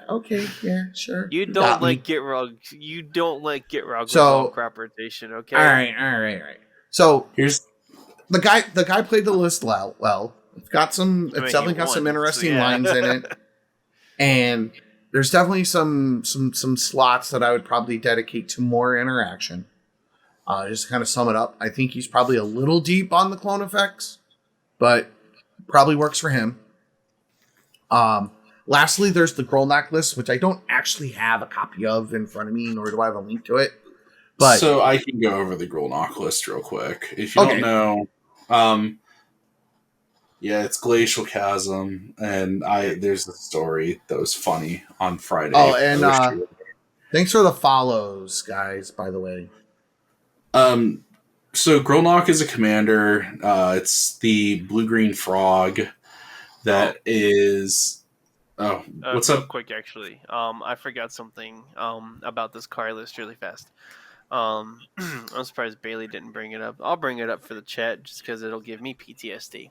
Speaker 1: Okay, yeah, sure.
Speaker 2: You don't let Gitrog. You don't let Gitrog resolve crap rotation. Okay.
Speaker 1: All right. So
Speaker 3: here's
Speaker 1: the guy. The guy played the list well. It's got some. It's definitely got some interesting lines in it, and there's definitely some slots that I would probably dedicate to more interaction. Just to kind of sum it up, I think he's probably a little deep on the clone effects, but probably works for him. Lastly, there's the Grolnoc list, which I don't actually have a copy of in front of me, nor do I have a link to it. But
Speaker 3: so I can go over the Grolnoc list real quick. If you don't know, yeah, it's Glacial Chasm, and there's a story that was funny on Friday.
Speaker 1: Oh, and thanks for the follows, guys, by the way.
Speaker 3: So Grolnoc is a commander. It's the blue-green frog that is... Oh, what's up?
Speaker 2: Quick, actually. I forgot something about this card list really fast. I'm surprised Bailey didn't bring it up. I'll bring it up for the chat just because it'll give me PTSD.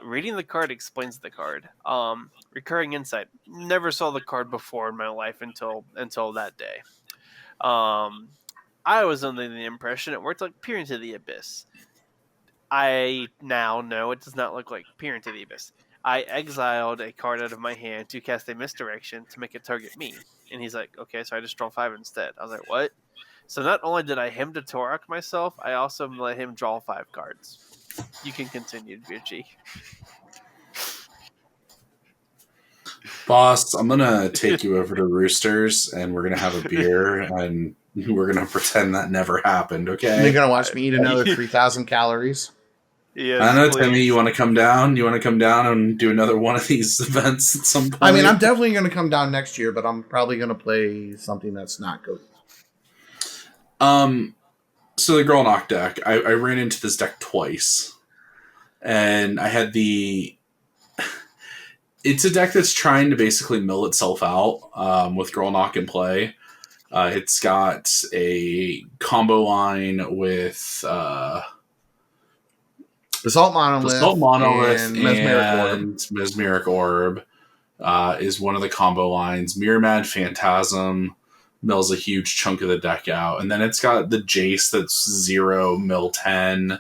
Speaker 2: Reading the card explains the card. Recurring insight. Never saw the card before in my life until that day. I was under the impression it worked like Peer into the Abyss. I now know it does not look like Peer into the Abyss. I exiled a card out of my hand to cast a misdirection to make it target me. And he's like, okay, so I just draw 5 instead. I was like, what? So not only did I him to Torok myself, I also let him draw 5 cards. You can continue, Richie.
Speaker 3: Boss, I'm going to take you over to Roosters, and we're going to have a beer, and we're going to pretend that never happened, okay?
Speaker 1: You're going to watch me eat another 3,000 calories?
Speaker 2: Yes,
Speaker 3: I know,
Speaker 2: please.
Speaker 3: Timmy, you want to come down? You want to come down and do another one of these events at some point?
Speaker 1: I mean, I'm definitely going to come down next year, but I'm probably going to play something that's not good.
Speaker 3: So the Grolnoc deck, I ran into this deck twice. And I had it's a deck that's trying to basically mill itself out with Grolnoc in play. It's got a combo line with...
Speaker 1: Basalt Monolith
Speaker 3: and
Speaker 1: Mesmeric
Speaker 3: Orb is one of the combo lines. Mirrormad Phantasm mills a huge chunk of the deck out. And then it's got the Jace that's 0, mill 10.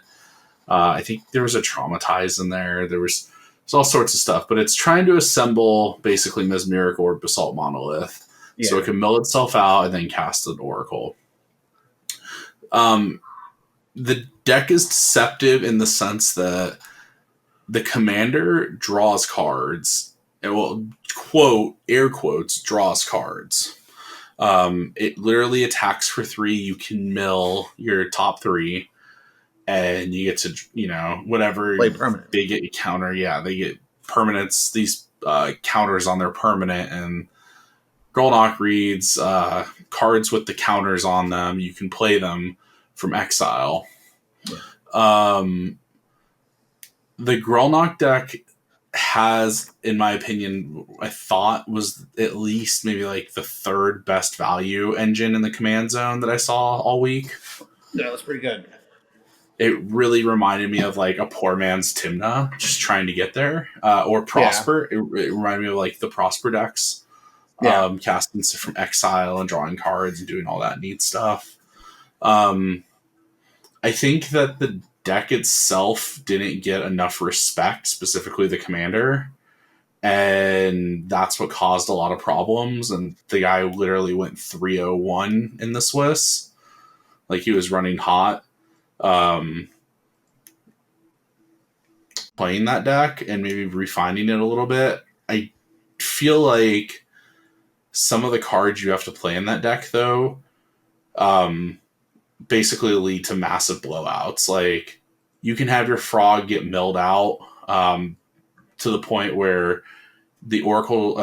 Speaker 3: I think there was a Traumatize in there. There's all sorts of stuff. But it's trying to assemble basically Mesmeric Orb Basalt Monolith. Yeah. So it can mill itself out and then cast an Oracle. The deck is deceptive in the sense that the commander draws cards. It will, quote, air quotes, draws cards. It literally attacks for 3. You can mill your top 3. And you get to, whatever.
Speaker 1: Play permanent.
Speaker 3: They get a counter. Yeah, they get permanents. These counters on their permanent. And Grolnoc reads cards with the counters on them. You can play them from exile. Yeah. The Grolnoc deck has, in my opinion, I thought was at least maybe like the 3rd best value engine in the command zone that I saw all week.
Speaker 1: Yeah, that's pretty good.
Speaker 3: It really reminded me of like a poor man's Timna, just trying to get there, or Prosper. Yeah. It reminded me of like the Prosper decks, casting stuff from exile and drawing cards and doing all that neat stuff. I think that the deck itself didn't get enough respect, specifically the commander, and that's what caused a lot of problems. And the guy literally went 3-0-1 in the Swiss, like he was running hot. Playing that deck and maybe refining it a little bit. I feel like some of the cards you have to play in that deck, though, basically lead to massive blowouts. Like, you can have your frog get milled out to the point where the Oracle,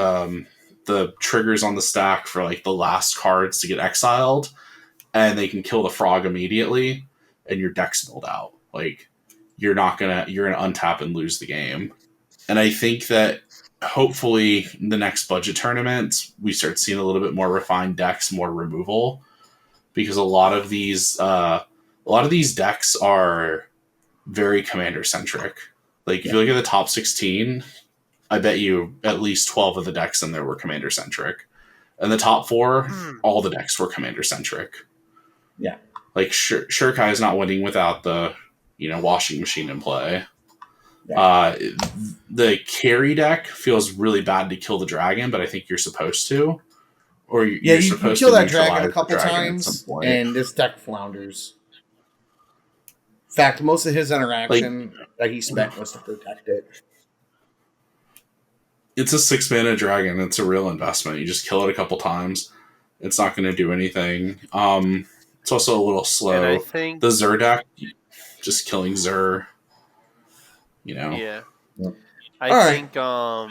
Speaker 3: the triggers on the stack for like the last cards to get exiled, and they can kill the frog immediately, and your deck's milled out. Like, you're gonna untap and lose the game. And I think that hopefully in the next budget tournament, we start seeing a little bit more refined decks, more removal, because a lot of these decks are very commander centric. Like, if you look at the top 16, I bet you at least 12 of the decks in there were commander centric, and the top 4, all the decks were commander centric.
Speaker 1: Yeah,
Speaker 3: like Shorikai is not winning without the washing machine in play. Yeah. The Kairi deck feels really bad to kill the dragon, but I think you're supposed to. Or you're supposed
Speaker 1: you kill
Speaker 3: to
Speaker 1: that dragon a couple times, and this deck flounders. In fact, most of his interaction that he spent was to protect it.
Speaker 3: It's a 6-mana dragon. It's a real investment. You just kill it a couple times. It's not going to do anything. It's also a little slow.
Speaker 2: And I think
Speaker 3: the Zur deck, just killing Zur.
Speaker 2: Yeah. I think I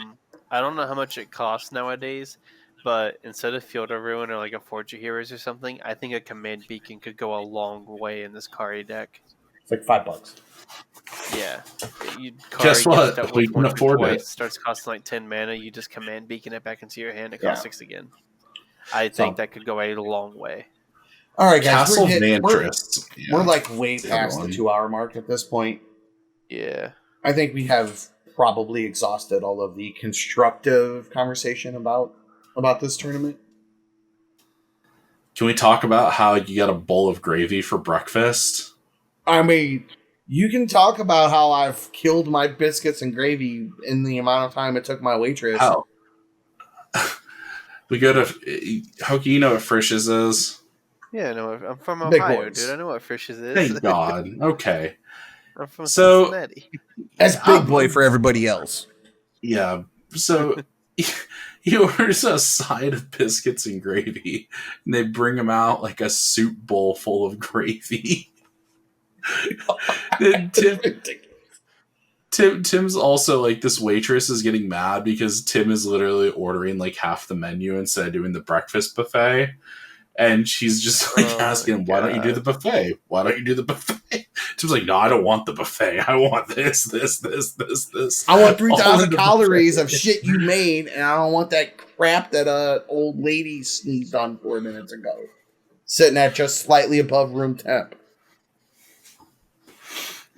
Speaker 2: don't know how much it costs nowadays, but instead of Field of Ruin or like a Forge of Heroes or something, I think a Command Beacon could go a long way in this Kairi deck.
Speaker 1: It's like $5.
Speaker 2: Yeah.
Speaker 3: Guess what? We can afford it.
Speaker 2: Starts costing like 10 mana. You just Command Beacon it back into your hand. It costs 6 again. I think that could go a long way.
Speaker 1: All right, guys.
Speaker 3: Castle Vantress.
Speaker 1: We're like way past the 2-hour mark at this point.
Speaker 2: Yeah.
Speaker 1: I think we have probably exhausted all of the constructive conversation about this tournament.
Speaker 3: Can we talk about how you got a bowl of gravy for breakfast?
Speaker 1: I mean, you can talk about how I've killed my biscuits and gravy in the amount of time it took my waitress.
Speaker 3: How? We go to Hokey. You know what Frisch's is?
Speaker 2: Yeah, no, I'm from Ohio, dude. I know what Frisch's is.
Speaker 3: Thank God. Okay.
Speaker 2: I'm from Cincinnati.
Speaker 1: That's big boy for everybody else.
Speaker 3: Yeah. So he orders a side of biscuits and gravy, and they bring him out like a soup bowl full of gravy. Then Tim's also like, this waitress is getting mad because Tim is literally ordering like half the menu instead of doing the breakfast buffet. And she's just like asking him, why don't you do the buffet? Why don't you do the buffet? Tim's like, no, I don't want the buffet. I want this.
Speaker 1: I want 3,000 calories of shit you made, and I don't want that crap that old lady sneezed on 4 minutes ago. Sitting at just slightly above room temp.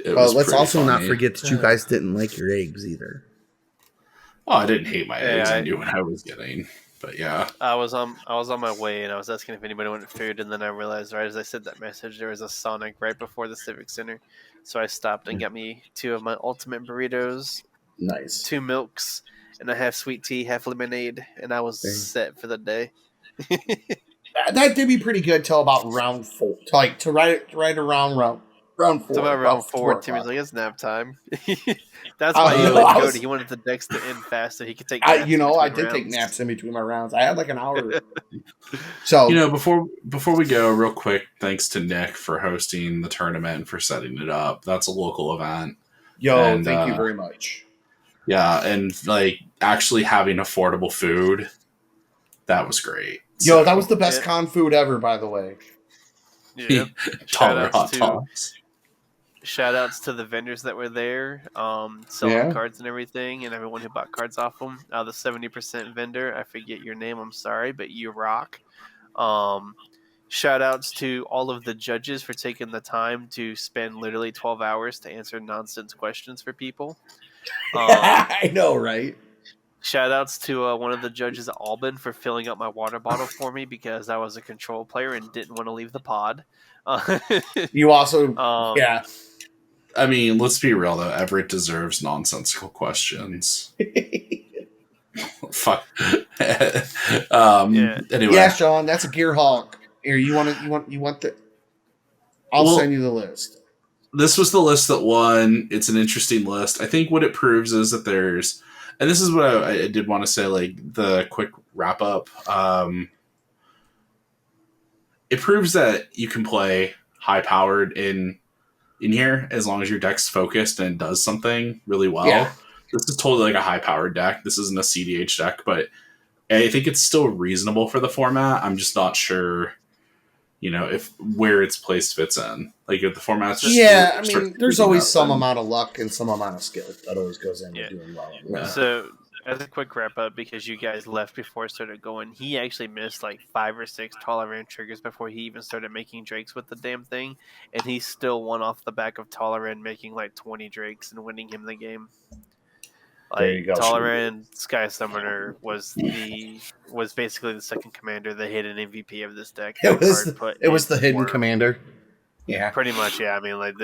Speaker 1: Well, let's also not forget that you guys didn't like your eggs either.
Speaker 3: Oh, I didn't hate my eggs. I knew what I was getting. But yeah,
Speaker 2: I was on my way, and I was asking if anybody wanted food, and then I realized right as I said that message, there was a Sonic right before the Civic Center, so I stopped and got me 2 of my ultimate burritos,
Speaker 1: nice,
Speaker 2: 2 milks, and a half sweet tea, half lemonade, and I was set for the day.
Speaker 1: That did be pretty good till about round 4, to right around round 4.
Speaker 2: It's about round 4. Timmy's like, it's nap time. That's why he let Codie. He wanted the decks to end fast so he could take naps.
Speaker 1: I did take naps in between my rounds. I had like an hour. So
Speaker 3: before we go, real quick, thanks to Nick for hosting the tournament and for setting it up. That's a local event.
Speaker 1: Thank you very much.
Speaker 3: Yeah, and like actually having affordable food, that was great.
Speaker 1: That was the best con food ever, by the way.
Speaker 2: Yeah.
Speaker 3: Taller hot dogs.
Speaker 2: Shout outs to the vendors that were there, selling cards and everything, and everyone who bought cards off them. The 70% vendor, I forget your name, I'm sorry, but you rock. Shout outs to all of the judges for taking the time to spend literally 12 hours to answer nonsense questions for people.
Speaker 1: I know, right?
Speaker 2: Shout outs to one of the judges at Albin for filling up my water bottle for me because I was a control player and didn't want to leave the pod.
Speaker 1: You also,
Speaker 3: I mean, let's be real though. Everett deserves nonsensical questions. Fuck. Anyway,
Speaker 1: yeah, Sean, that's a Gear Hawk. Here, you want the? I'll send you the list.
Speaker 3: This was the list that won. It's an interesting list. I think what it proves is that there's and this is what I did want to say, like the quick wrap up. It proves that you can play high powered in here as long as your deck's focused and does something really well.
Speaker 1: Yeah.
Speaker 3: This is totally like a high powered deck. This isn't a CDH deck, but I think it's still reasonable for the format. I'm just not sure, if where its place fits in. Like if the format's just
Speaker 1: there's always some amount of luck and some amount of skill that always goes into doing well. Yeah.
Speaker 2: So as a quick wrap up, because you guys left before it started going, he actually missed like 5 or 6 Tolerant triggers before he even started making drakes with the damn thing, and he still won off the back of Tolerant making like 20 drakes and winning him the game. Like Tolerant Sky Summoner was basically the second commander, the hidden MVP of this deck.
Speaker 1: It was the hidden commander. Yeah,
Speaker 2: pretty much. Yeah, I mean, like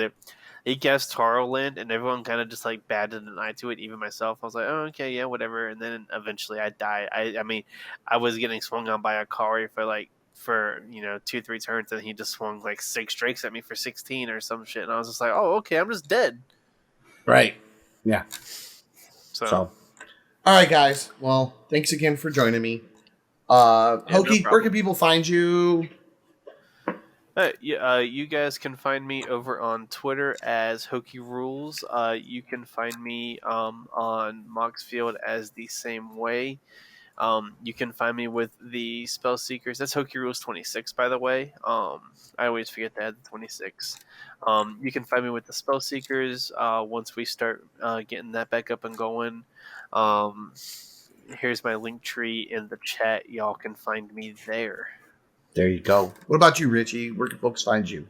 Speaker 2: he guessed Taroland, and everyone kind of just like batted an eye to it. Even myself, I was like, "Oh, okay, yeah, whatever." And then eventually, I died. I mean, I was getting swung on by a Kairi for 2-3 turns, and he just swung like 6 drakes at me for 16 or some shit, and I was just like, "Oh, okay, I'm just dead."
Speaker 1: Right. Yeah. So, all right, guys. Well, thanks again for joining me. Hokey, where can people find you?
Speaker 2: You guys can find me over on Twitter as Hokeyrulz. You can find me on Moxfield as the same way. You can find me with the Spell Seekers. That's Hokeyrulz 26, by the way. I always forget to add the 26. You can find me with the Spell Seekers once we start getting that back up and going. Here's my link tree in the chat. Y'all can find me there.
Speaker 1: There you go. What about you, Richie? Where can folks find you?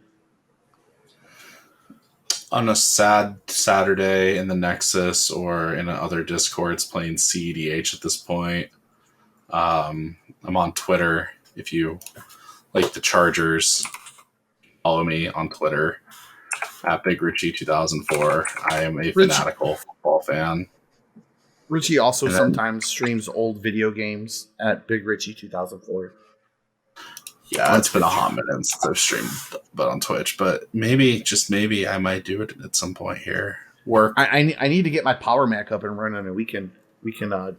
Speaker 3: On a sad Saturday in the Nexus or in other Discords playing CEDH at this point. I'm on Twitter. If you like the Chargers, follow me on Twitter at BigRichie 2004. I am a fanatical football fan.
Speaker 1: Richie also sometimes streams old video games at BigRichie 2004.
Speaker 3: Yeah, it's been a hot minute since I've streamed, but on Twitch. But maybe, just maybe, I might do it at some point here.
Speaker 1: I need to get my Power Mac up and running, and we can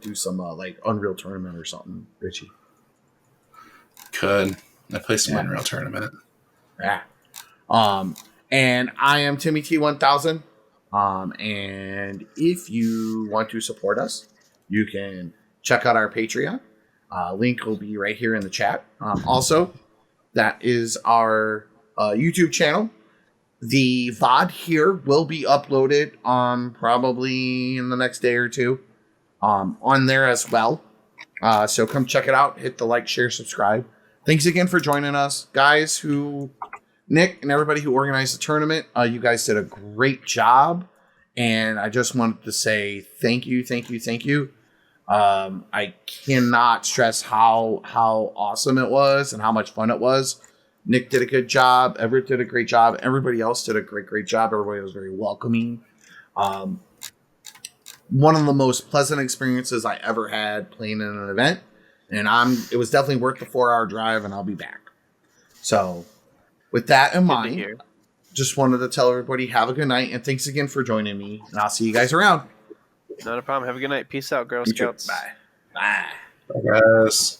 Speaker 1: do some like Unreal Tournament or something, Richie.
Speaker 3: Could I play some Unreal Tournament?
Speaker 1: Yeah. And I am Timmy T1000. And if you want to support us, you can check out our Patreon. Link will be right here in the chat. Also, that is our YouTube channel. The VOD here will be uploaded probably in the next day or two on there as well. So come check it out. Hit the like, share, subscribe. Thanks again for joining us. Guys Nick and everybody who organized the tournament, you guys did a great job. And I just wanted to say thank you. I cannot stress how awesome it was and how much fun it was. Nick did a good job. Everett did a great job. Everybody else did a great job. Everybody was very welcoming. One of the most pleasant experiences I ever had playing in an event. And it was definitely worth the 4-hour drive, and I'll be back. So with that in mind, just wanted to tell everybody have a good night, and thanks again for joining me. And I'll see you guys around.
Speaker 2: Not a problem. Have a good night. Peace out, Girl Scouts.
Speaker 1: Bye. Bye.
Speaker 3: Bye, guys.